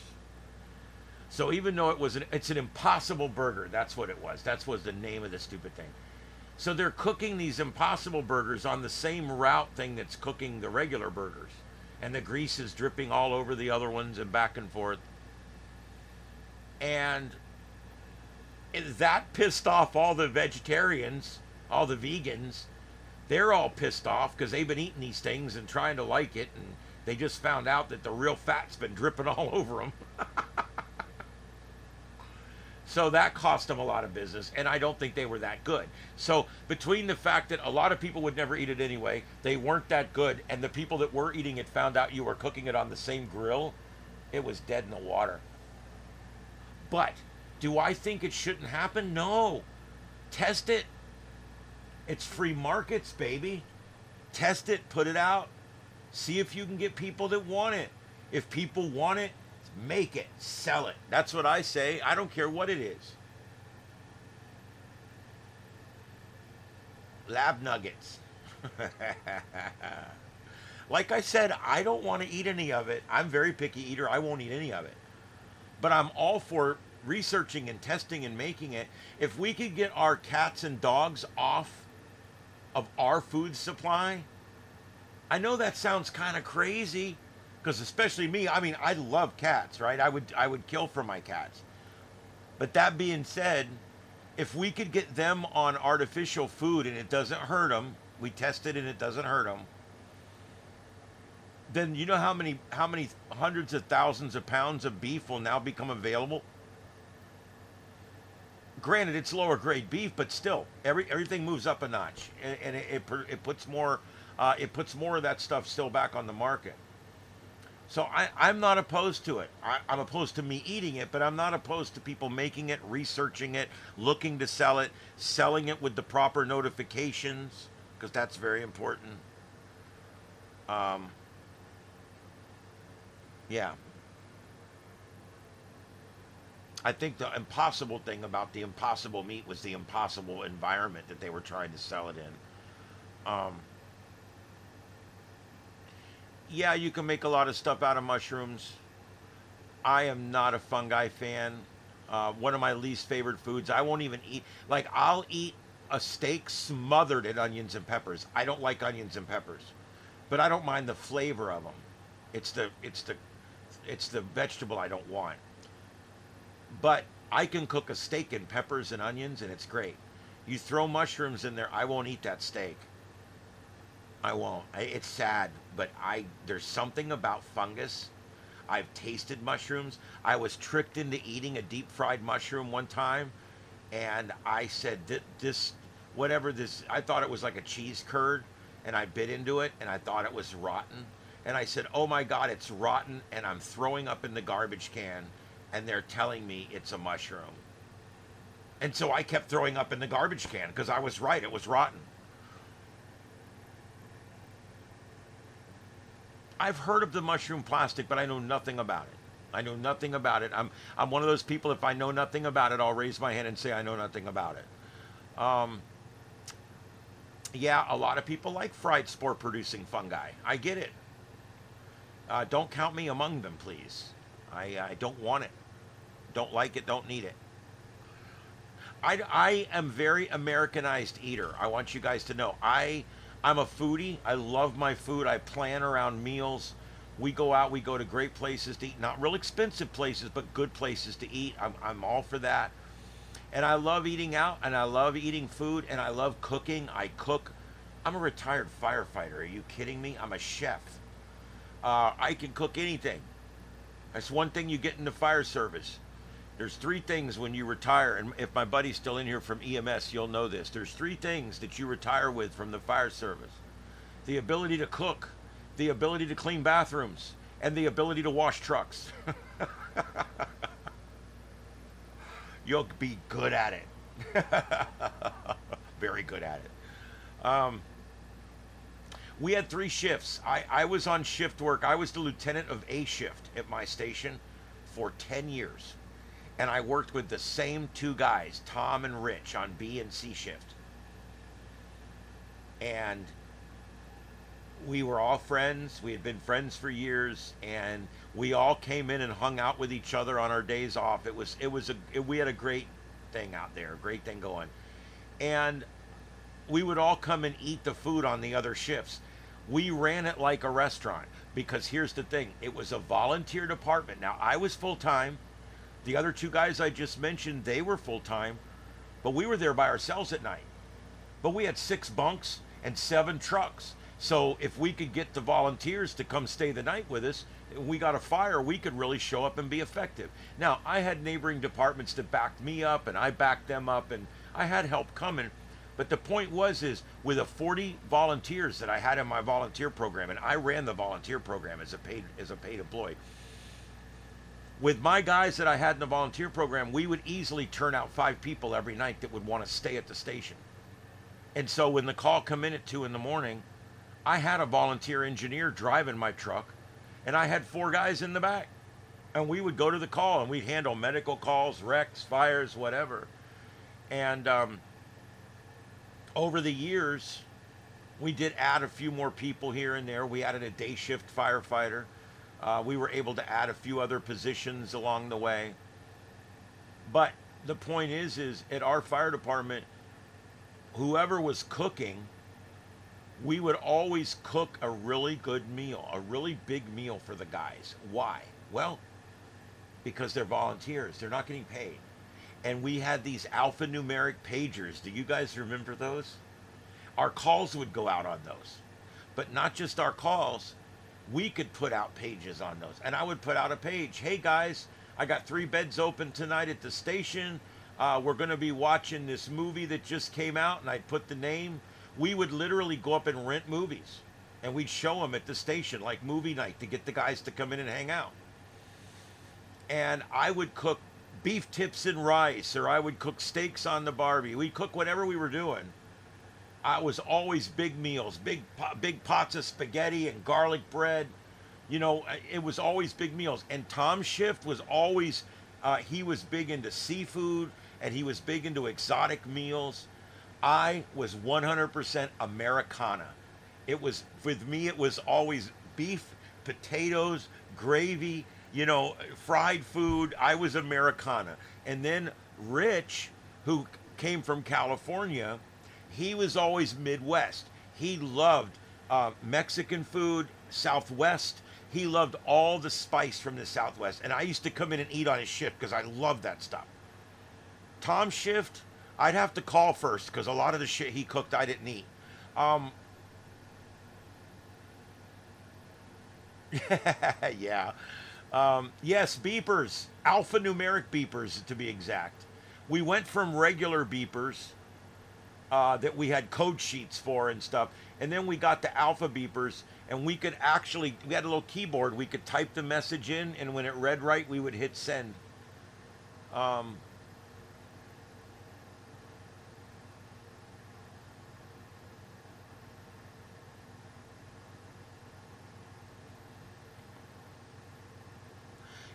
So even though it's an impossible burger, that's what it was. That was the name of the stupid thing. So they're cooking these impossible burgers on the same route thing that's cooking the regular burgers. And the grease is dripping all over the other ones and back and forth. And that pissed off all the vegetarians, all the vegans. They're all pissed off because they've been eating these things and trying to like it. And they just found out that the real fat's been dripping all over them. So that cost them a lot of business, and I don't think they were that good. So between the fact that a lot of people would never eat it anyway, they weren't that good, and the people that were eating it found out you were cooking it on the same grill, it was dead in the water. But do I think it shouldn't happen? No. Test it. It's free markets, baby. Test it, put it out. See if you can get people that want it. If people want it, make it, sell it. That's what I say. I don't care what it is. Lab nuggets. Like I said, I don't want to eat any of it. I'm a very picky eater. I won't eat any of it. But I'm all for researching and testing and making it. If we could get our cats and dogs off of our food supply, I know that sounds kind of crazy, because especially me, I mean, I love cats, right? I would kill for my cats. But that being said, if we could get them on artificial food and it doesn't hurt them, we test it and it doesn't hurt them, then you know how many hundreds of thousands of pounds of beef will now become available. Granted, it's lower grade beef, but still, everything moves up a notch, and it puts more of that stuff still back on the market. So I'm not opposed to it. I'm opposed to me eating it, but I'm not opposed to people making it, researching it, looking to sell it, selling it with the proper notifications, because that's very important. Um, yeah, I think the impossible thing about the impossible meat was the impossible environment that they were trying to sell it in. Um, yeah, you can make a lot of stuff out of mushrooms. I am not a fungi fan. One of my least favorite foods. I won't even eat. Like, I'll eat a steak smothered in onions and peppers. I don't like onions and peppers, but I don't mind the flavor of them. It's the vegetable I don't want. But I can cook a steak in peppers and onions, and it's great. You throw mushrooms in there, I won't eat that steak. I won't. It's sad, but there's something about fungus. I've tasted mushrooms. I was tricked into eating a deep fried mushroom one time, and I said this, whatever this, I thought it was like a cheese curd, and I bit into it, and I thought it was rotten, and I said, "Oh my God, it's rotten," and I'm throwing up in the garbage can, and they're telling me it's a mushroom, and so I kept throwing up in the garbage can because I was right, it was rotten. I've heard of the mushroom plastic, but I know nothing about it. I know nothing about it. I'm one of those people. If I know nothing about it, I'll raise my hand and say I know nothing about it. Yeah, a lot of people like fried spore producing fungi. I get it. Don't count me among them, please. I don't want it. Don't like it. Don't need it. I am very Americanized eater. I want you guys to know. I'm a foodie. I love my food. I plan around meals. We go out. We go to great places to eat. Not real expensive places, but good places to eat. I'm all for that. And I love eating out, and I love eating food, and I love cooking. I cook. I'm a retired firefighter. Are you kidding me? I'm a chef. I can cook anything. That's one thing you get in the fire service. There's three things when you retire, and if my buddy's still in here from EMS, you'll know this. There's three things that you retire with from the fire service: the ability to cook, the ability to clean bathrooms, and the ability to wash trucks. You'll be good at it. Very good at it. We had three shifts. I was on shift work. I was the lieutenant of A shift at my station for 10 years. And I worked with the same two guys, Tom and Rich, on B and C shift. And we were all friends. We had been friends for years, and we all came in and hung out with each other on our days off. We had a great thing out there, a great thing going. And we would all come and eat the food on the other shifts. We ran it like a restaurant, because here's the thing. It was a volunteer department. Now, I was full-time. The other two guys I just mentioned, they were full-time, but we were there by ourselves at night. But we had 6 bunks and 7 trucks. So if we could get the volunteers to come stay the night with us, and we got a fire, we could really show up and be effective. Now, I had neighboring departments that backed me up, and I backed them up, and I had help coming. But the point is with the 40 volunteers that I had in my volunteer program, and I ran the volunteer program as a paid employee. With my guys that I had in the volunteer program, we would easily turn out 5 people every night that would want to stay at the station. And so when the call come in at 2 in the morning, I had a volunteer engineer driving my truck, and I had 4 guys in the back. And we would go to the call, and we'd handle medical calls, wrecks, fires, whatever. And over the years, we did add a few more people here and there. We added a day shift firefighter. We were able to add a few other positions along the way. But the point is at our fire department, whoever was cooking we would always cook a really good meal, a really big meal for the guys. Why? Well, because they're volunteers. They're not getting paid. And we had these alphanumeric pagers. Do you guys remember those? Our calls would go out on those. But not just our calls, we could put out pages on those. And I would put out a page. Hey guys, I got 3 beds open tonight at the station. We're going to be watching this movie that just came out, and I'd put the name. We would literally go up and rent movies, and we'd show them at the station, like movie night, to get the guys to come in and hang out. And I would cook beef tips and rice, or I would cook steaks on the barbie. We'd cook whatever we were doing. I was always big meals, big pots of spaghetti and garlic bread. You know, it was always big meals. And Tom's shift was always, he was big into seafood, and he was big into exotic meals. I was 100% Americana. It was, with me, it was always beef, potatoes, gravy, you know, fried food. I was Americana. And then Rich, who came from California, he was always Midwest. He loved Mexican food, Southwest. He loved all the spice from the Southwest. And I used to come in and eat on his shift because I loved that stuff. Tom's shift, I'd have to call first because a lot of the shit he cooked I didn't eat. Yeah. Yes, beepers, alphanumeric beepers to be exact. We went from regular beepers that we had code sheets for and stuff, and then we got the alpha beepers, and we could actually, we had a little keyboard, we could type the message in, and when it read right, we would hit send.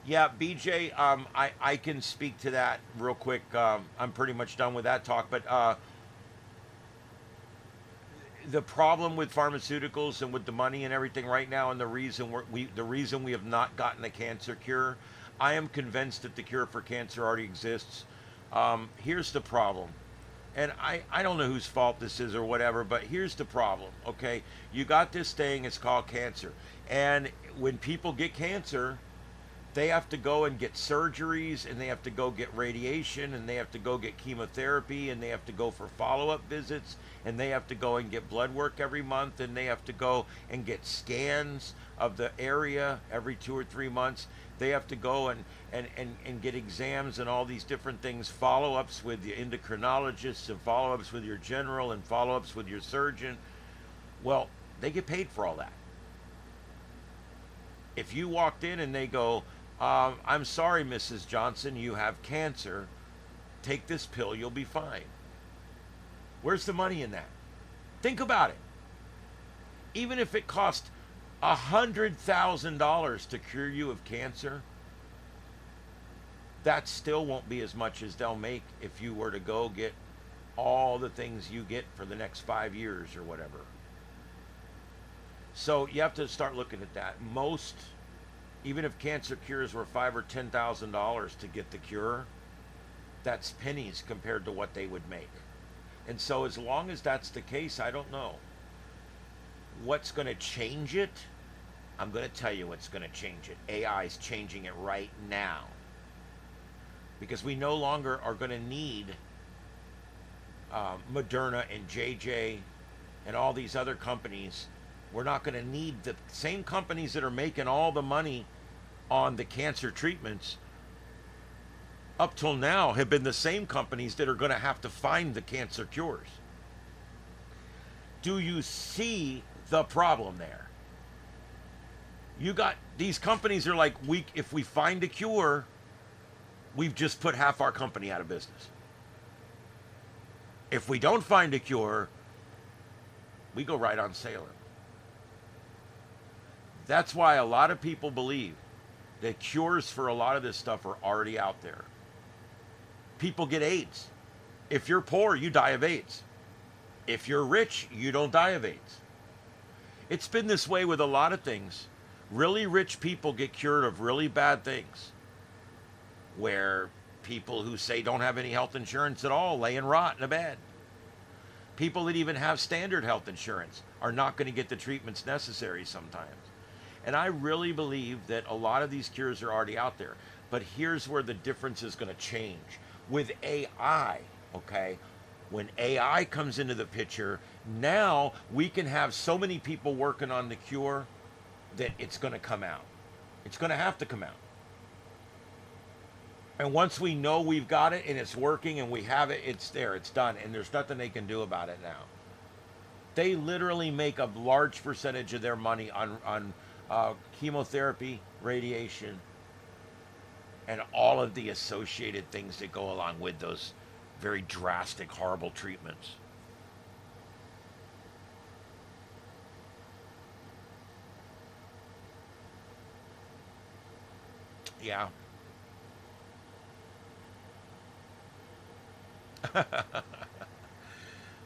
Yeah, BJ, I can speak to that real quick. I'm pretty much done with that talk, but the problem with pharmaceuticals and with the money and everything right now, and the reason the reason we have not gotten a cancer cure, I am convinced that the cure for cancer already exists. Here's the problem, and I don't know whose fault this is or whatever, but here's the problem. Okay, you got this thing, it's called cancer, and when people get cancer, they have to go and get surgeries, and they have to go get radiation, and they have to go get chemotherapy, and they have to go for follow-up visits, and they have to go and get blood work every month, and they have to go and get scans of the area every 2 or 3 months. They have to go and get exams and all these different things, follow-ups with the endocrinologists, and follow-ups with your general, and follow-ups with your surgeon. Well, they get paid for all that. If you walked in and they go, I'm sorry, Mrs. Johnson, you have cancer. Take this pill, you'll be fine. Where's the money in that? Think about it. Even if it cost $100,000 to cure you of cancer, that still won't be as much as they'll make if you were to go get all the things you get for the next 5 years or whatever. So you have to start looking at that. Most, even if cancer cures were $5,000 or $10,000 to get the cure, that's pennies compared to what they would make. And so as long as that's the case, I don't know. What's going to change it? I'm going to tell you what's going to change it. AI is changing it right now. Because we no longer are going to need Moderna and JJ and all these other companies. We're not going to need the same companies that are making all the money on the cancer treatments up till now have been the same companies that are going to have to find the cancer cures. Do you see the problem there? You got these companies are like, if we find a cure, we've just put half our company out of business. If we don't find a cure, we go right on sailing. That's why a lot of people believe that cures for a lot of this stuff are already out there. People get AIDS. If you're poor, you die of AIDS. If you're rich, you don't die of AIDS. It's been this way with a lot of things. Really rich people get cured of really bad things, where people who say don't have any health insurance at all lay and rot in a bed. People that even have standard health insurance are not going to get the treatments necessary sometimes. And I really believe that a lot of these cures are already out there. But here's where the difference is going to change. With AI, okay? When AI comes into the picture, now we can have so many people working on the cure that it's going to come out. It's going to have to come out. And once we know we've got it and it's working and we have it, it's there, it's done, and there's nothing they can do about it now. They literally make a large percentage of their money on chemotherapy, radiation, and all of the associated things that go along with those very drastic, horrible treatments. Yeah.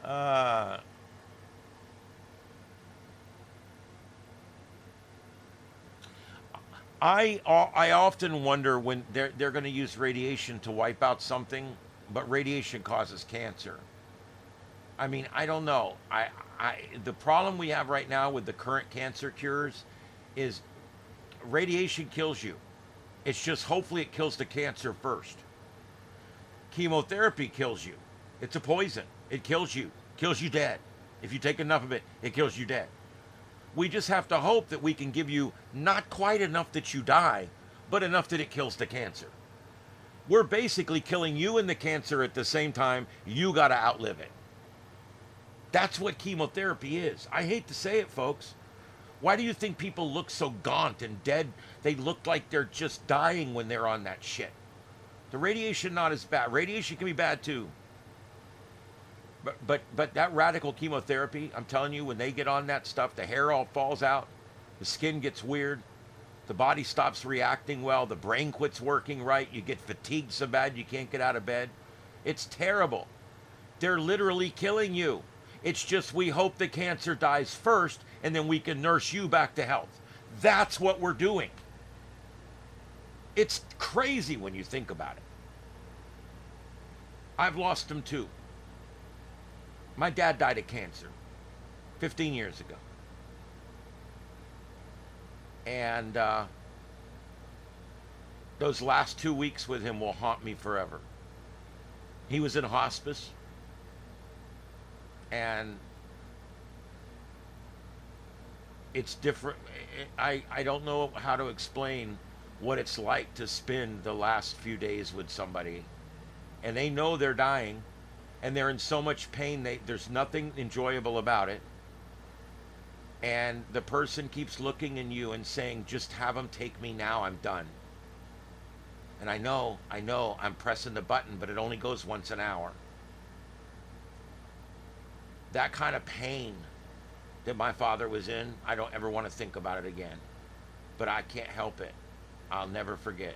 uh, I often wonder when they're going to use radiation to wipe out something, but radiation causes cancer. I mean, I don't know. The problem we have right now with the current cancer cures is radiation kills you. It's just hopefully it kills the cancer first. Chemotherapy kills you. It's a poison. It kills you dead. If you take enough of it, it kills you dead. We just have to hope that we can give you not quite enough that you die, but enough that it kills the cancer. We're basically killing you and the cancer at the same time. You got to outlive it. That's what chemotherapy is. I hate to say it, folks. Why do you think people look so gaunt and dead? They look like they're just dying when they're on that shit. The radiation not as bad. Radiation can be bad too. But that radical chemotherapy, I'm telling you, when they get on that stuff, the hair all falls out, the skin gets weird, the body stops reacting well, the brain quits working right, you get fatigued so bad you can't get out of bed. It's terrible. They're literally killing you. It's just we hope the cancer dies first and then we can nurse you back to health. That's what we're doing. It's crazy when you think about it. I've lost them too. My dad died of cancer 15 years ago. And those last 2 weeks with him will haunt me forever. He was in hospice. And it's different. I don't know how to explain what it's like to spend the last few days with somebody. And they know they're dying. And they're in so much pain, there's nothing enjoyable about it. And the person keeps looking in you and saying, just have them take me now, I'm done. And I know, I'm pressing the button, but it only goes once an hour. That kind of pain that my father was in, I don't ever want to think about it again. But I can't help it. I'll never forget.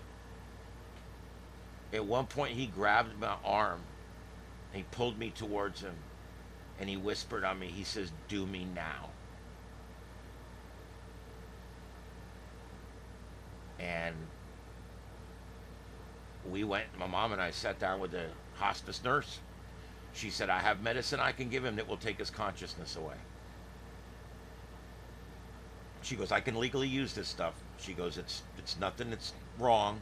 At one point, he grabbed my arm and he pulled me towards him and he whispered on me, he says, do me now. And we went, my mom and I sat down with the hospice nurse. She said, I have medicine I can give him that will take his consciousness away. She goes, I can legally use this stuff. She goes, it's nothing that's wrong.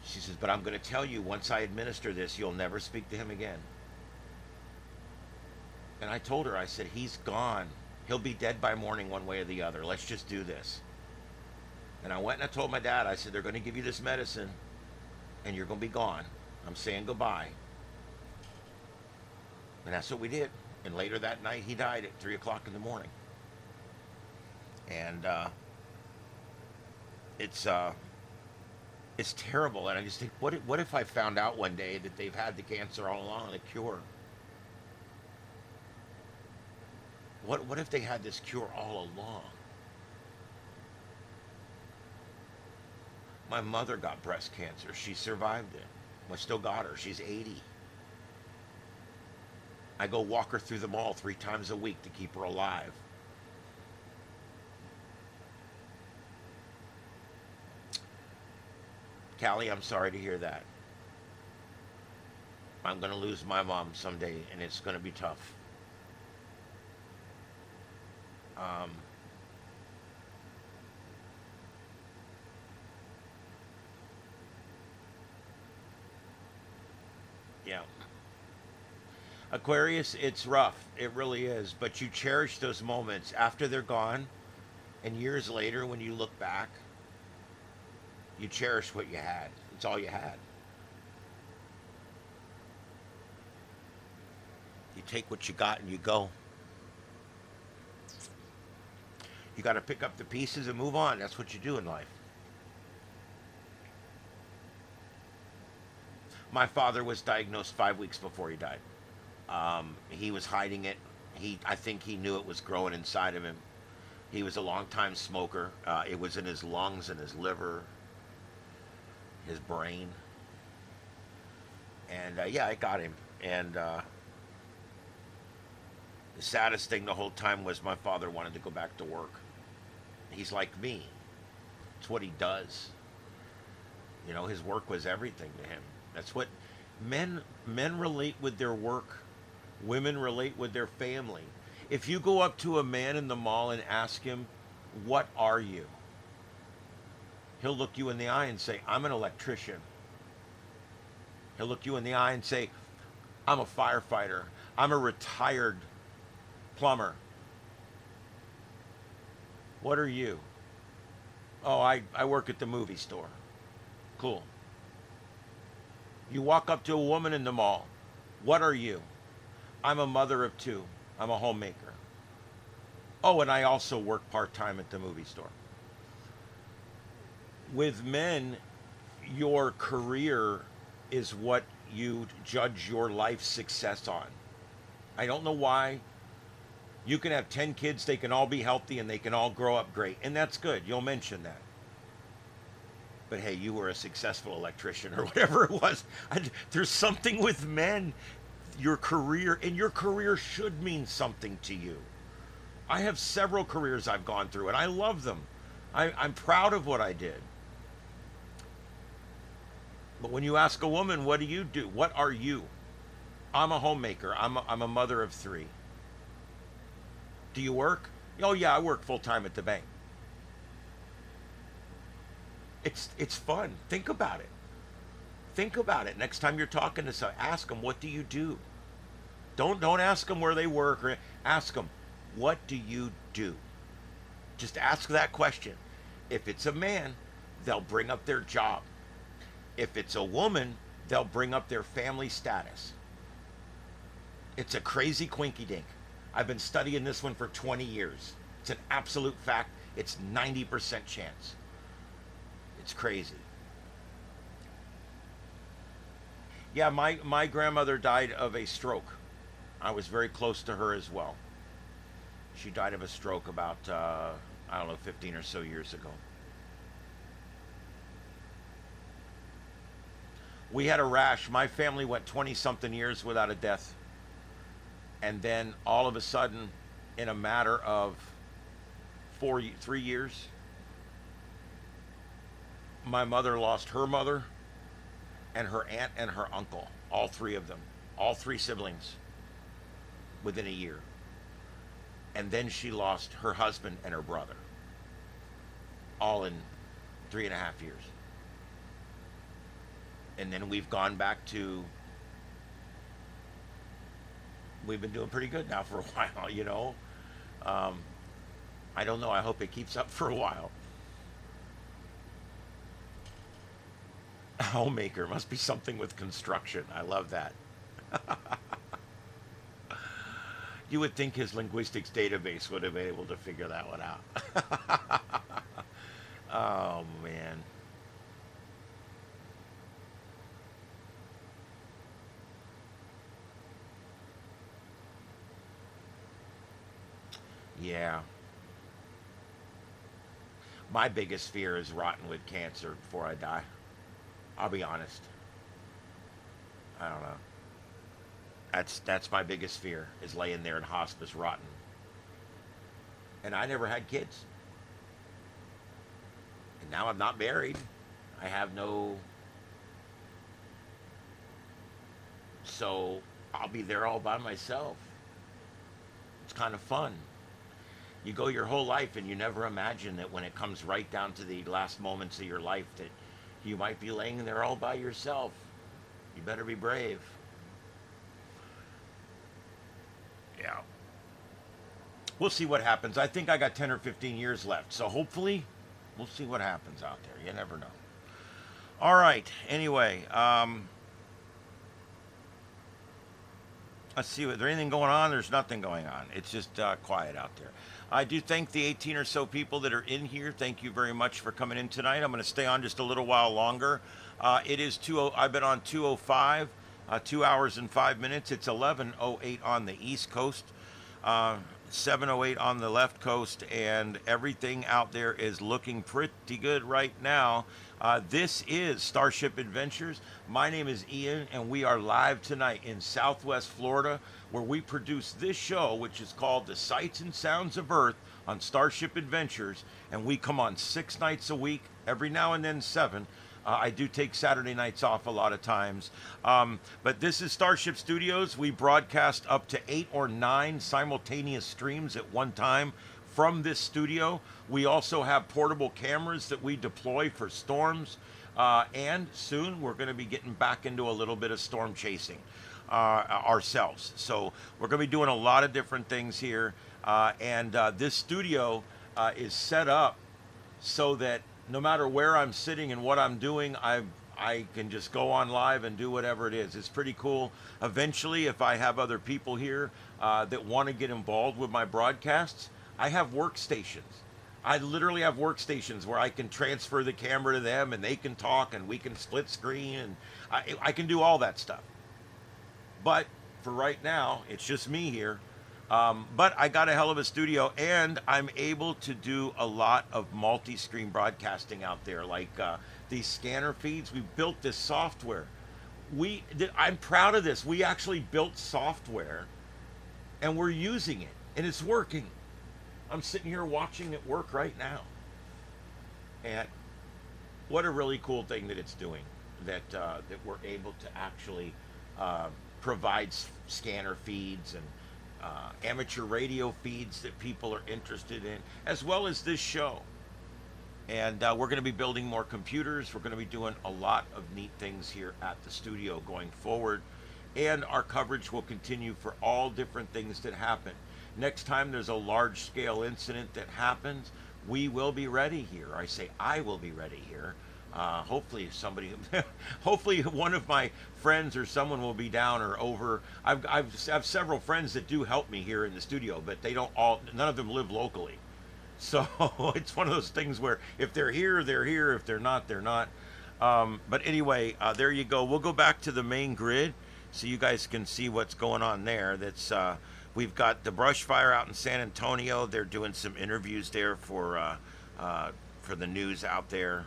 She says, but I'm going to tell you, once I administer this, you'll never speak to him again. And I told her, I said, he's gone. He'll be dead by morning one way or the other. Let's just do this. And I went and I told my dad, I said, they're going to give you this medicine and you're going to be gone. I'm saying goodbye. And that's what we did. And later that night, he died at 3 o'clock in the morning. And it's terrible. And I just think, what if I found out one day that they've had the cancer all along, the cure? What if they had this cure all along? My mother got breast cancer. She survived it. I still got her. She's 80. I go walk her through the mall 3 times a week to keep her alive. Callie, I'm sorry to hear that. I'm going to lose my mom someday, and it's going to be tough. Um, yeah. Aquarius, it's rough. It really is. But you cherish those moments after they're gone, and years later, when you look back, you cherish what you had. It's all you had. You take what you got and you go. You got to pick up the pieces and move on. That's what you do in life. My father was diagnosed 5 weeks before he died. He was hiding it. I think he knew it was growing inside of him. He was a long time smoker. It was in his lungs and his liver, his brain, and yeah, it got him. And the saddest thing the whole time was my father wanted to go back to work. He's like me. It's what he does. You know, his work was everything to him. That's what men relate with their work. Women relate with their family. If you go up to a man in the mall and ask him, "What are you?" He'll look you in the eye and say, "I'm an electrician." He'll look you in the eye and say, "I'm a firefighter. I'm a retired plumber." "What are you?" "Oh, I work at the movie store." "Cool." You walk up to a woman in the mall. "What are you?" "I'm a mother of two. I'm a homemaker." "Oh, and I also work part-time at the movie store." With men, your career is what you judge your life success on. I don't know why. You can have 10 kids, they can all be healthy and they can all grow up great, and that's good. You'll mention that. But hey, you were a successful electrician or whatever it was. There's something with men, your career, and your career should mean something to you. I have several careers I've gone through, and I love them. I'm proud of what I did. But when you ask a woman, "What do you do? What are you?" "I'm a homemaker. I'm a mother of three." "Do you work?" "Oh, yeah, I work full time at the bank." It's fun. Think about it. Think about it. Next time you're talking to someone, ask them, "What do you do?" Don't ask them where they work, or ask them, "What do you do?" Just ask that question. If it's a man, they'll bring up their job. If it's a woman, they'll bring up their family status. It's a crazy quinky dink. I've been studying this one for 20 years. It's an absolute fact. It's 90% chance. It's crazy. Yeah, my grandmother died of a stroke. I was very close to her as well. She died of a stroke about, I don't know, 15 or so years ago. We had a rash. My family went 20 something years without a death. And then all of a sudden, in a matter of 3 years, my mother lost her mother and her aunt and her uncle, all three of them, all three siblings, within a year. And then she lost her husband and her brother, all in 3.5 years. And then we've gone back to, we've been doing pretty good now for a while, you know. Um, I don't know. I hope it keeps up for a while. Homemaker must be something with construction. I love that. You would think his linguistics database would have been able to figure that one out. Oh, man. Yeah. My biggest fear is rotting with cancer before I die. I'll be honest. I don't know. That's my biggest fear, is laying there in hospice rotten. And I never had kids. And now I'm not married. I have no, so I'll be there all by myself. It's kind of fun. You go your whole life and you never imagine that when it comes right down to the last moments of your life that you might be laying there all by yourself. You better be brave. Yeah. We'll see what happens. I think I got 10 or 15 years left. So hopefully we'll see what happens out there. You never know. All right. Anyway, let's see. Is there anything going on? There's nothing going on. It's just quiet out there. I do thank the 18 or so people that are in here. Thank you very much for coming in tonight. I'm going to stay on just a little while longer. It is 2:00. I've been on 2:05, 2 hours and 5 minutes. It's 11:08 on the East Coast, 7:08 on the left coast, and everything out there is looking pretty good right now. This is Starship Adventures. My name is Ian, and we are live tonight in Southwest Florida, where we produce this show, which is called The Sights and Sounds of Earth on Starship Adventures, and we come on 6 nights a week, every now and then 7. I do take Saturday nights off a lot of times. But this is Starship Studios. We broadcast up to 8 or 9 simultaneous streams at one time from this studio. We also have portable cameras that we deploy for storms. And soon we're going to be getting back into a little bit of storm chasing ourselves. So we're going to be doing a lot of different things here. And this studio is set up so that no matter where I'm sitting and what I'm doing, I can just go on live and do whatever it is. It's pretty cool. Eventually, if I have other people here that want to get involved with my broadcasts, I have workstations. I literally have workstations where I can transfer the camera to them and they can talk and we can split screen, and I can do all that stuff. But for right now, it's just me here. But I got a hell of a studio, and I'm able to do a lot of multi-screen broadcasting out there, like these scanner feeds. We built this software. I'm proud of this. We actually built software, and we're using it, and it's working. I'm sitting here watching it work right now. And what a really cool thing that it's doing, that we're able to actually provide scanner feeds and amateur radio feeds that people are interested in, as well as this show. And we're going to be building more computers. We're going to be doing a lot of neat things here at the studio going forward. And our coverage will continue for all different things that happen. Next time there's a large-scale incident that happens, we will be ready here. I say I will be ready here. Hopefully hopefully one of my friends or someone will be down or over. I have several friends that do help me here in the studio, but none of them live locally. So it's one of those things where if they're here, they're here. If they're not, they're not. But anyway, there you go. We'll go back to the main grid so you guys can see what's going on there. We've got the brush fire out in San Antonio. They're doing some interviews there for the news out there.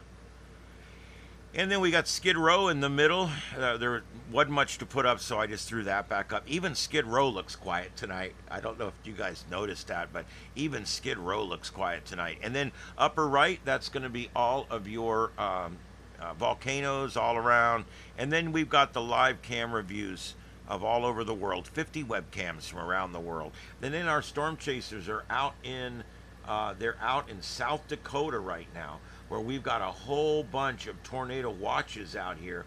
And then we got Skid Row in the middle. There wasn't much to put up, so I just threw that back up. Even Skid Row looks quiet tonight. I don't know if you guys noticed that, but even Skid Row looks quiet tonight. And then upper right, that's going to be all of your volcanoes all around. And then we've got the live camera views of all over the world, 50 webcams from around the world. And then our storm chasers are out in South Dakota right now, where we've got a whole bunch of tornado watches out here,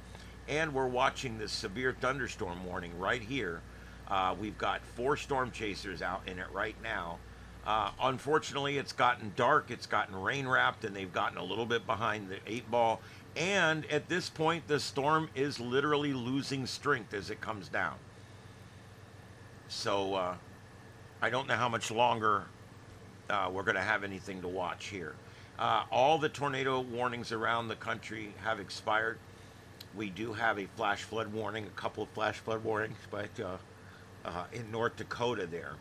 and we're watching this severe thunderstorm warning right here. We've got 4 storm chasers out in it right now. Unfortunately, it's gotten dark, it's gotten rain wrapped, and they've gotten a little bit behind the 8 ball. And at this point, the storm is literally losing strength as it comes down. So I don't know how much longer we're going to have anything to watch here. All the tornado warnings around the country have expired. We do have a flash flood warning, a couple of flash flood warnings, but in North Dakota there.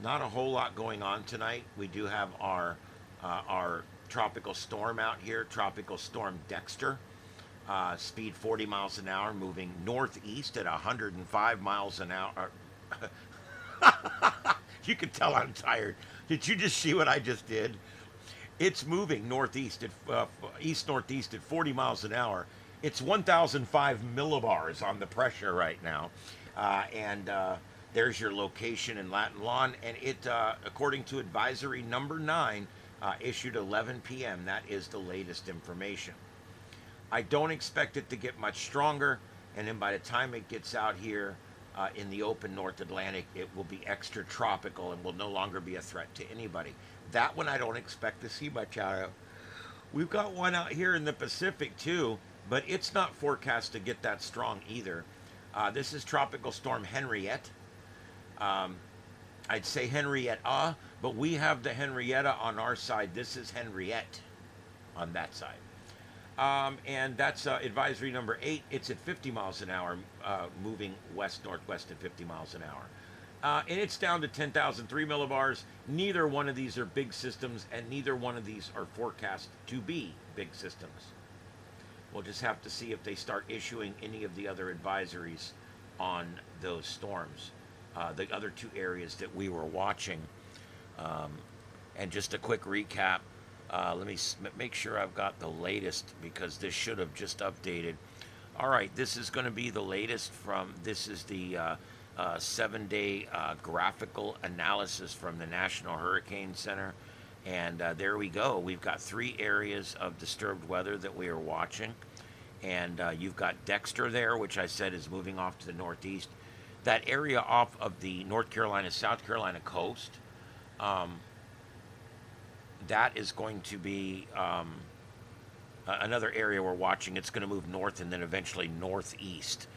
Not a whole lot going on tonight. We do have our tropical storm out here, Tropical Storm Dexter. Speed 40 miles an hour, moving northeast at 105 miles an hour. You can tell I'm tired. Did you just see what I just did? It's moving northeast at east-northeast at 40 miles an hour. It's 1,005 millibars on the pressure right now. And There's your location in Latin Lawn, and it, according to advisory number 9, issued 11 p.m. That is the latest information. I don't expect it to get much stronger, and then by the time it gets out here in the open North Atlantic, it will be extra tropical and will no longer be a threat to anybody. That one I don't expect to see much out of. We've got one out here in the Pacific too, but it's not forecast to get that strong either. This is Tropical Storm Henriette. I'd say Henrietta, but we have the Henrietta on our side. This is Henriette on that side. And that's advisory number 8. It's at 50 miles an hour, moving west-northwest at 50 miles an hour. And it's down to 10,003 millibars. Neither one of these are big systems, and neither one of these are forecast to be big systems. We'll just have to see if they start issuing any of the other advisories on those storms, the other 2 areas that we were watching. And just a quick recap. Let me make sure I've got the latest, because this should have just updated. All right, this is going to be the latest from, this is the 7-day graphical analysis from the National Hurricane Center. And there we go. We've got 3 areas of disturbed weather that we are watching. And you've got Dexter there, which I said is moving off to the northeast. That area off of the North Carolina, South Carolina coast, that is going to be another area we're watching. It's going to move north and then eventually northeast.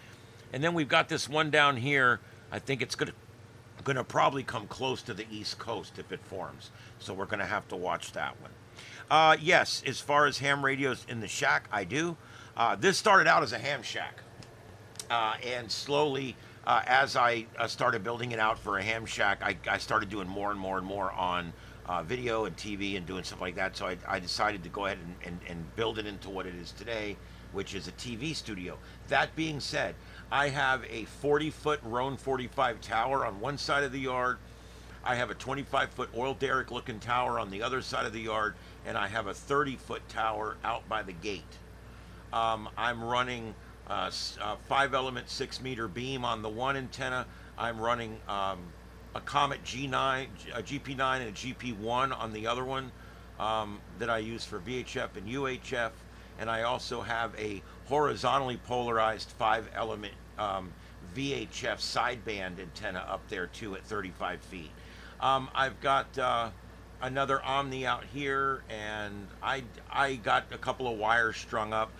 And then we've got this one down here. I think it's going to probably come close to the east coast if it forms. So we're going to have to watch that one. Yes, as far as ham radios in the shack, I do. This started out as a ham shack. And slowly, as I started building it out for a ham shack, I started doing more and more and more on video and TV and doing stuff like that. So I decided to go ahead and build it into what it is today, which is a TV studio. That being said, I have a 40-foot Roan 45 tower on one side of the yard. I have a 25-foot oil derrick looking tower on the other side of the yard, and I have a 30-foot tower out by the gate. I'm running a 5-element 6-meter beam on the one antenna. I'm running a Comet G9, a GP9 and a GP1 on the other one that I use for VHF and UHF. And I also have a horizontally polarized 5-element VHF sideband antenna up there too at 35 feet. I've got another Omni out here, and I got a couple of wires strung up.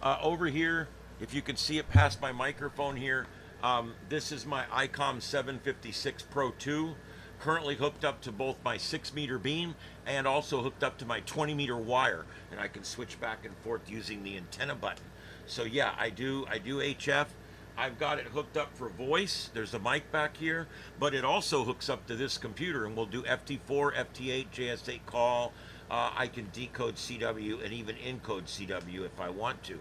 Over here, if you can see it past my microphone here, this is my ICOM 756 Pro 2, currently hooked up to both my 6-meter beam and also hooked up to my 20-meter wire, and I can switch back and forth using the antenna button. So yeah, I do HF. I've got it hooked up for voice. There's a mic back here, but it also hooks up to this computer, and we'll do FT4, FT8, JS8 call. I can decode CW and even encode CW if I want to.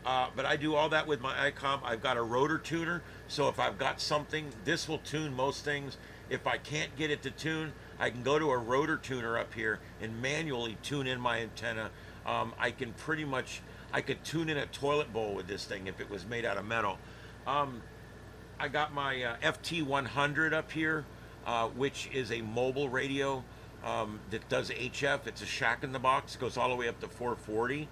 But I do all that with my ICOM. I've got a rotor tuner, so if I've got something, this will tune most things. If I can't get it to tune, I can go to a rotor tuner up here and manually tune in my antenna. I could tune in a toilet bowl with this thing if it was made out of metal. I got my FT100 up here, which is a mobile radio that does HF. It's a shack in the box. It goes all the way up to 440.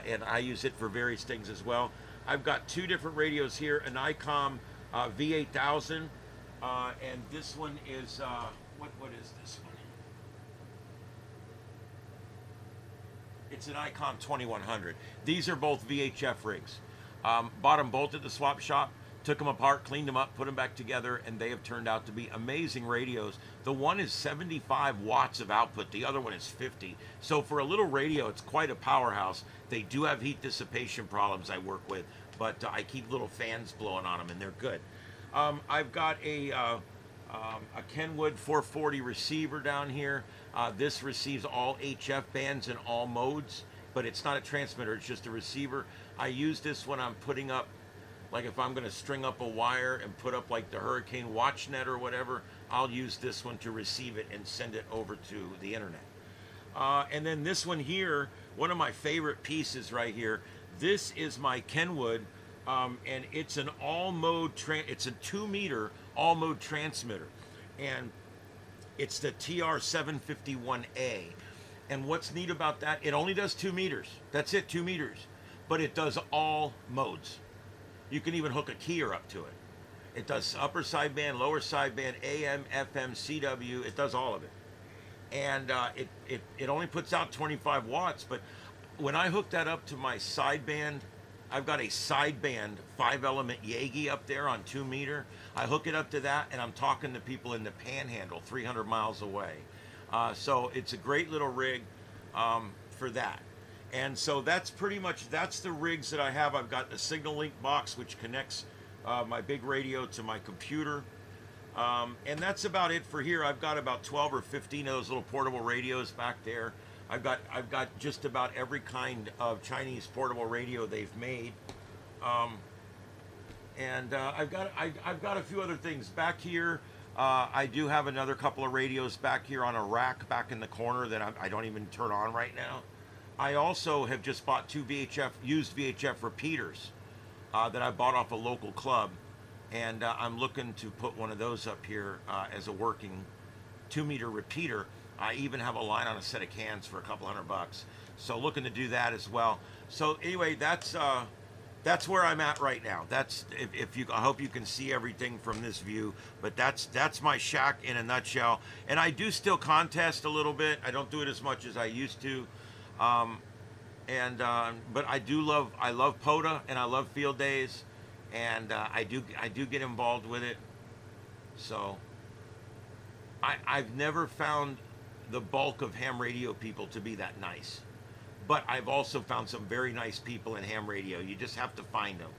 And I use it for various things as well. I've got 2 different radios here, an ICOM V8000, and this one is, what is this one? It's an ICOM 2100. These are both VHF rigs. Bought them both at the swap shop, took them apart, cleaned them up, put them back together, and they have turned out to be amazing radios. The one is 75 watts of output, the other one is 50. So for a little radio, it's quite a powerhouse. They do have heat dissipation problems I work with, but I keep little fans blowing on them, and they're good. I've got a Kenwood 440 receiver down here. This receives all HF bands in all modes, but it's not a transmitter, it's just a receiver. I use this when I'm putting up, like if I'm going to string up a wire and put up like the Hurricane WatchNet or whatever, I'll use this one to receive it and send it over to the internet. And then this one here, one of my favorite pieces right here, this is my Kenwood And it's an all-mode, it's a 2-meter all-mode transmitter. And it's the TR751A. And what's neat about that, it only does 2 meters. That's it, 2 meters. But it does all modes. You can even hook a keyer up to it. It does upper sideband, lower sideband, AM, FM, CW. It does all of it. And it only puts out 25 watts. But when I hook that up to my sideband, I've got a sideband 5-element Yagi up there on 2 meter. I hook it up to that, and I'm talking to people in the Panhandle, 300 miles away. So it's a great little rig for that. And so that's pretty much, that's the rigs that I have. I've got the Signal Link box, which connects my big radio to my computer. And that's about it for here. I've got about 12 or 15 of those little portable radios back there. I've got just about every kind of Chinese portable radio they've made. And I've got a few other things back here. I do have another couple of radios back here on a rack back in the corner that I don't even turn on right now. I also have just bought 2 used VHF repeaters that I bought off a local club, and I'm looking to put one of those up here as a working 2-meter repeater. I even have a line on a set of cans for a couple $100, so looking to do that as well. So anyway, that's where I'm at right now. That's I hope you can see everything from this view, but that's my shack in a nutshell. And I do still contest a little bit. I don't do it as much as I used to. But I love POTA, and I love field days, and I do get involved with it. So I've never found the bulk of ham radio people to be that nice, but I've also found some very nice people in ham radio. You just have to find them.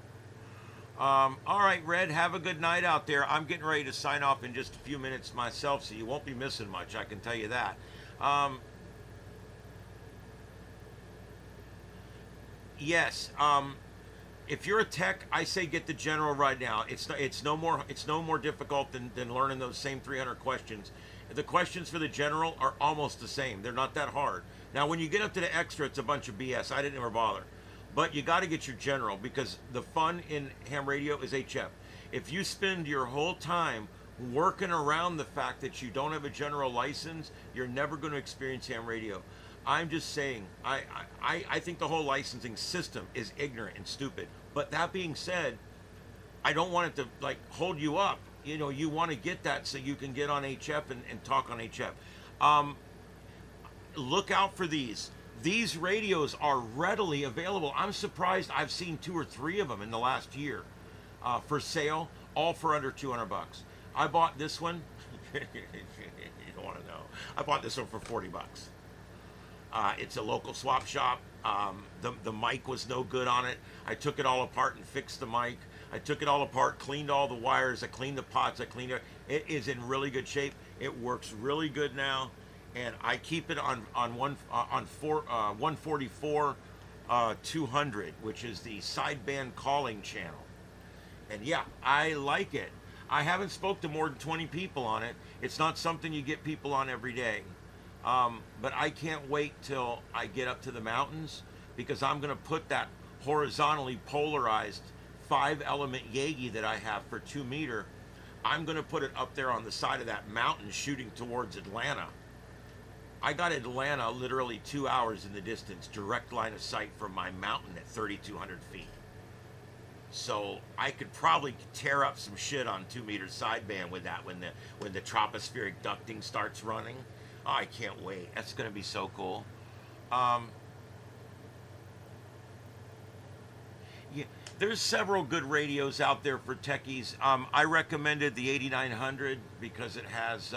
All right, Red, have a good night out there. I'm getting ready to sign off in just a few minutes myself, so you won't be missing much, I can tell you that. Yes. If you're a tech, I say get the general right now. It's no more difficult than learning those same 300 questions. The questions for the general are almost the same. They're not that hard. Now, when you get up to the extra, it's a bunch of BS. I didn't ever bother. But you got to get your general, because the fun in ham radio is HF. If you spend your whole time working around the fact that you don't have a general license, you're never going to experience ham radio. I'm just saying, I think the whole licensing system is ignorant and stupid. But that being said, I don't want it to like hold you up. You know, you want to get that so you can get on HF and talk on HF. Look out for these. These radios are readily available. I'm surprised I've seen 2 or 3 of them in the last year for sale, all for under $200. I bought this one. You don't want to know. I bought this one for $40. It's a local swap shop. The mic was no good on it. I took it all apart and fixed the mic. I took it all apart, cleaned all the wires, I cleaned the pots, I cleaned it. It is in really good shape. It works really good now, and I keep it on 144 200, which is the sideband calling channel. And yeah, I like it. I haven't spoke to more than 20 people on it. It's not something you get people on every day. But I can't wait till I get up to the mountains, because I'm going to put that horizontally polarized 5-element Yagi that I have for 2 meter. I'm going to put it up there on the side of that mountain shooting towards Atlanta. I got Atlanta literally 2 hours in the distance, direct line of sight from my mountain at 3,200 feet. So I could probably tear up some shit on 2 meter sideband with that when the tropospheric ducting starts running. Oh, I can't wait. That's going to be so cool. Yeah, there's several good radios out there for techies. I recommended the 8900 because it has,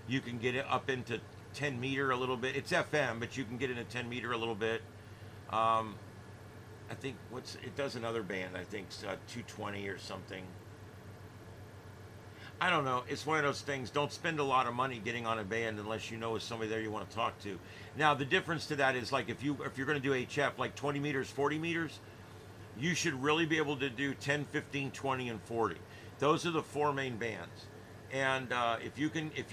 you can get it up into 10 meter a little bit. It's FM, but you can get it in 10 meter a little bit. I think it does another band. I think 220 or something. I don't know. It's one of those things. Don't spend a lot of money getting on a band unless you know there's somebody there you want to talk to. Now, the difference to that is, like, if you're going to do HF, like 20 meters, 40 meters, you should really be able to do 10, 15, 20, and 40. Those are the 4 main bands. And if you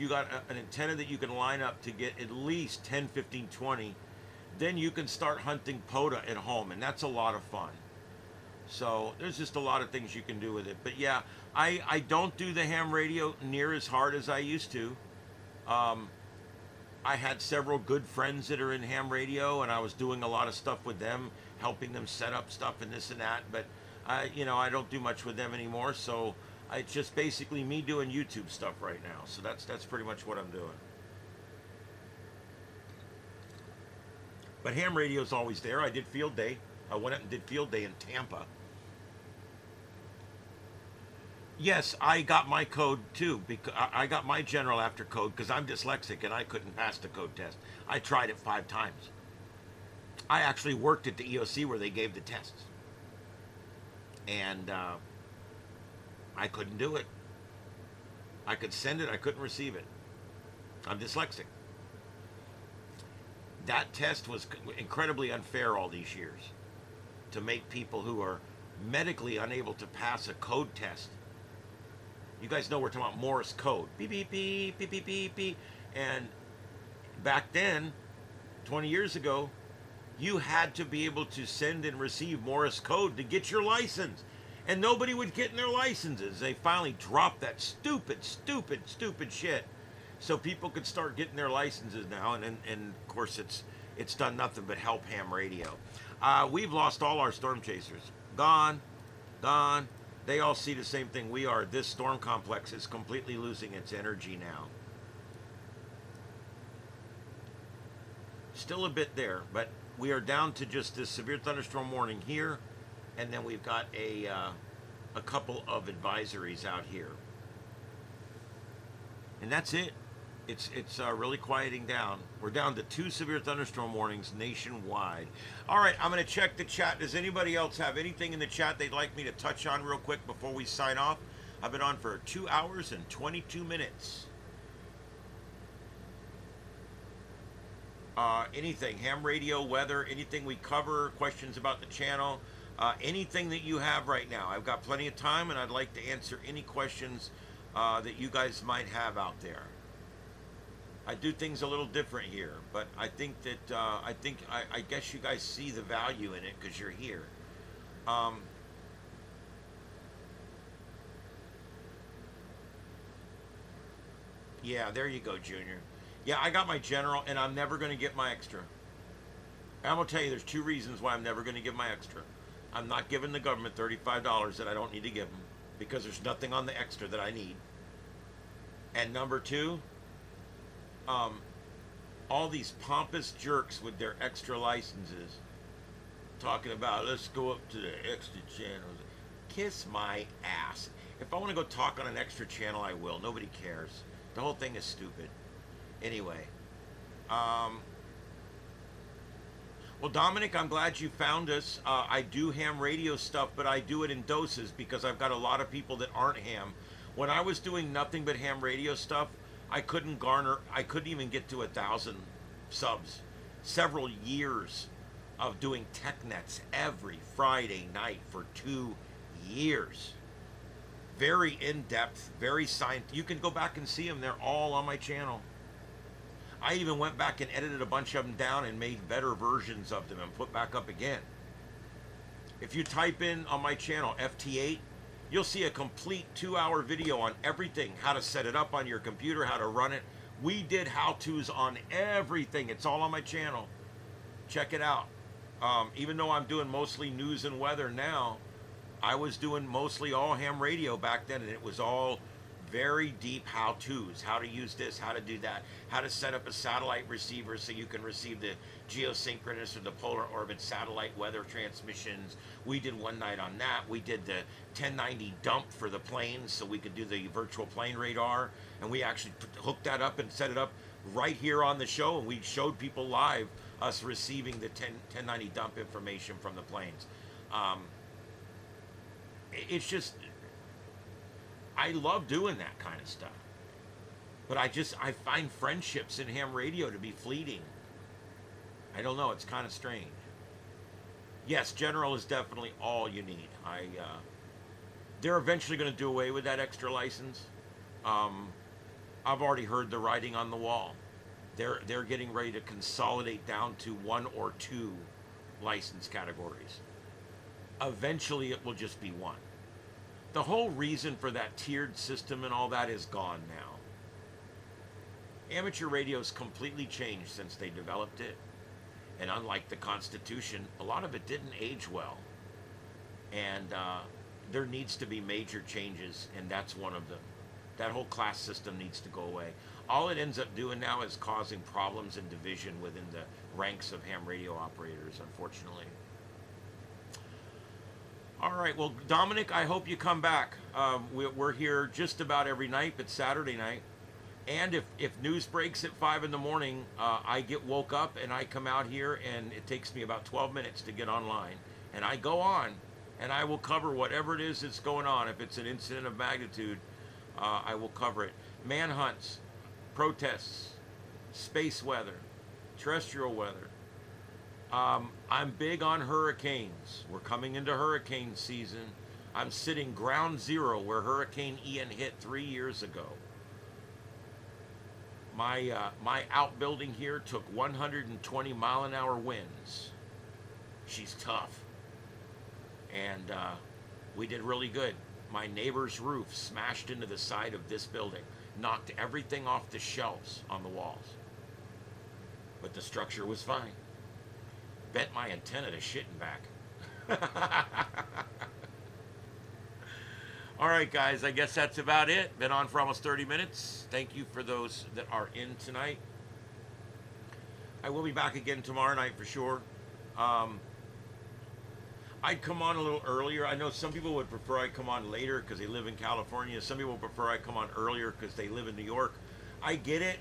got an antenna that you can line up to get at least 10, 15, 20, then you can start hunting POTA at home, and that's a lot of fun. So there's just a lot of things you can do with it. But yeah, I don't do the ham radio near as hard as I used to. Um, I had several good friends that are in ham radio, and I was doing a lot of stuff with them, helping them set up stuff and this and that. But I don't do much with them anymore. So it's just basically me doing YouTube stuff right now. So that's pretty much what I'm doing. But ham radio is always there. I did field day. I went out and did field day in Tampa. Yes, I got my code too. Because I got my general after code because I'm dyslexic and I couldn't pass the code test. I tried it 5 times. I actually worked at the EOC where they gave the tests, and I couldn't do it. I could send it, I couldn't receive it. I'm dyslexic. That test was incredibly unfair all these years to make people who are medically unable to pass a code test. You guys know we're talking about Morse code. Beep, beep, beep, beep, beep, beep, beep. And back then, 20 years ago, you had to be able to send and receive Morse code to get your license. And nobody would get in their licenses. They finally dropped that stupid shit. So people could start getting their licenses now. And of course, it's done nothing but help ham radio. We've lost all our storm chasers. Gone. They all see the same thing we are. This storm complex is completely losing its energy now. Still a bit there, but we are down to just this severe thunderstorm warning here, and then we've got a couple of advisories out here, and that's it. It's really quieting down. We're down to 2 severe thunderstorm warnings nationwide. All right, I'm going to check the chat. Does anybody else have anything in the chat they'd like me to touch on real quick before we sign off? I've been on for 2 hours and 22 minutes. Anything, ham radio, weather, anything we cover, questions about the channel, anything that you have right now. I've got plenty of time, and I'd like to answer any questions that you guys might have out there. I do things a little different here, but I think that I guess you guys see the value in it because you're here. Yeah, there you go, Junior. Yeah, I got my general, and I'm never going to get my extra. I'm going to tell you, there's 2 reasons why I'm never going to give my extra. I'm not giving the government $35 that I don't need to give them because there's nothing on the extra that I need. And number 2, all these pompous jerks with their extra licenses talking about let's go up to the extra channels. Kiss my ass. If I want to go talk on an extra channel, I will. Nobody cares. The whole thing is stupid. Anyway, well, Dominic, I'm glad you found us. I do ham radio stuff, but I do it in doses because I've got a lot of people that aren't ham. When I was doing nothing but ham radio stuff, I couldn't even get to 1,000 subs. Several years of doing tech nets every Friday night for 2 years. Very in-depth, very scientific. You can go back and see them. They're all on my channel. I even went back and edited a bunch of them down and made better versions of them and put back up again. If you type in on my channel FT8, you'll see a complete 2-hour video on everything, how to set it up on your computer, how to run it. We did how-tos on everything. It's all on my channel. Check it out. Even though I'm doing mostly news and weather now, I was doing mostly all ham radio back then, and it was all very deep how-tos, how to use this, how to do that, how to set up a satellite receiver so you can receive the geosynchronous or the polar orbit satellite weather transmissions. We did one night on that. We did the 1090 dump for the planes so we could do the virtual plane radar, and we actually hooked that up and set it up right here on the show, and we showed people live us receiving the 1090 dump information from the planes. It's just, I love doing that kind of stuff. But I find friendships in ham radio to be fleeting. I don't know, it's kind of strange. Yes, general is definitely all you need. They're eventually going to do away with that extra license. I've already heard the writing on the wall. They're getting ready to consolidate down to 1 or 2 license categories. Eventually, it will just be one. The whole reason for that tiered system and all that is gone now. Amateur radio's completely changed since they developed it. And unlike the Constitution, a lot of it didn't age well. And there needs to be major changes, and that's one of them. That whole class system needs to go away. All it ends up doing now is causing problems and division within the ranks of ham radio operators, unfortunately. All right, well, Dominic, I hope you come back. We're here just about every night, but Saturday night. And if news breaks at 5 in the morning, I get woke up and I come out here, and it takes me about 12 minutes to get online. And I go on, and I will cover whatever it is that's going on. If it's an incident of magnitude, I will cover it. Manhunts, protests, space weather, terrestrial weather. I'm big on hurricanes. We're coming into hurricane season. I'm sitting ground zero where Hurricane Ian hit 3 years ago. My outbuilding here took 120 mile an hour winds. She's tough. And we did really good. My neighbor's roof smashed into the side of this building, knocked everything off the shelves on the walls. But the structure was fine. Bet my antenna to shitting back. All right, guys, I guess that's about it. Been on for almost 30 minutes. Thank you for those that are in tonight. I will be back again tomorrow night for sure. I'd come on a little earlier. I know some people would prefer I come on later because they live in California. Some people prefer I come on earlier because they live in New York. I get it.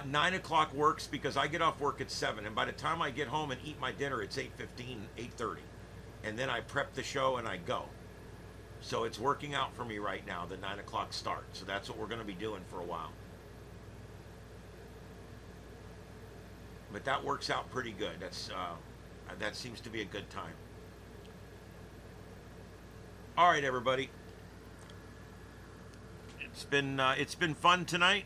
9 o'clock works because I get off work at 7. And by the time I get home and eat my dinner, it's 8:15, 8:30. And then I prep the show and I go. So it's working out for me right now, the 9 o'clock start. So that's what we're going to be doing for a while. But that works out pretty good. That seems to be a good time. All right, everybody. It's been fun tonight.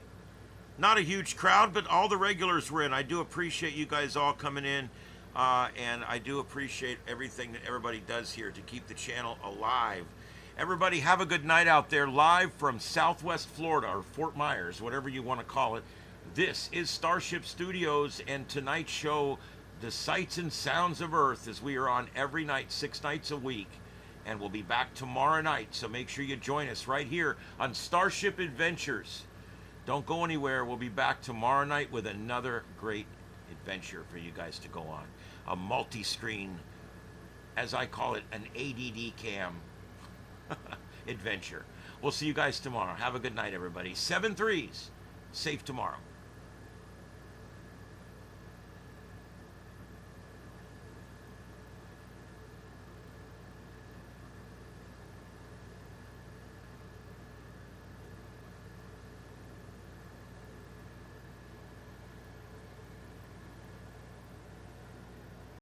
Not a huge crowd, but all the regulars were in. I do appreciate you guys all coming in, and I do appreciate everything that everybody does here to keep the channel alive. Everybody have a good night out there, live from Southwest Florida, or Fort Myers, whatever you want to call it. This is Starship Studios, and tonight's show, The Sights and Sounds of Earth, as we are on every night, 6 nights a week. And we'll be back tomorrow night, so make sure you join us right here on Starship Adventures. Don't go anywhere. We'll be back tomorrow night with another great adventure for you guys to go on. A multi-screen, as I call it, an ADD cam adventure. We'll see you guys tomorrow. Have a good night, everybody. 7 3s. Safe tomorrow.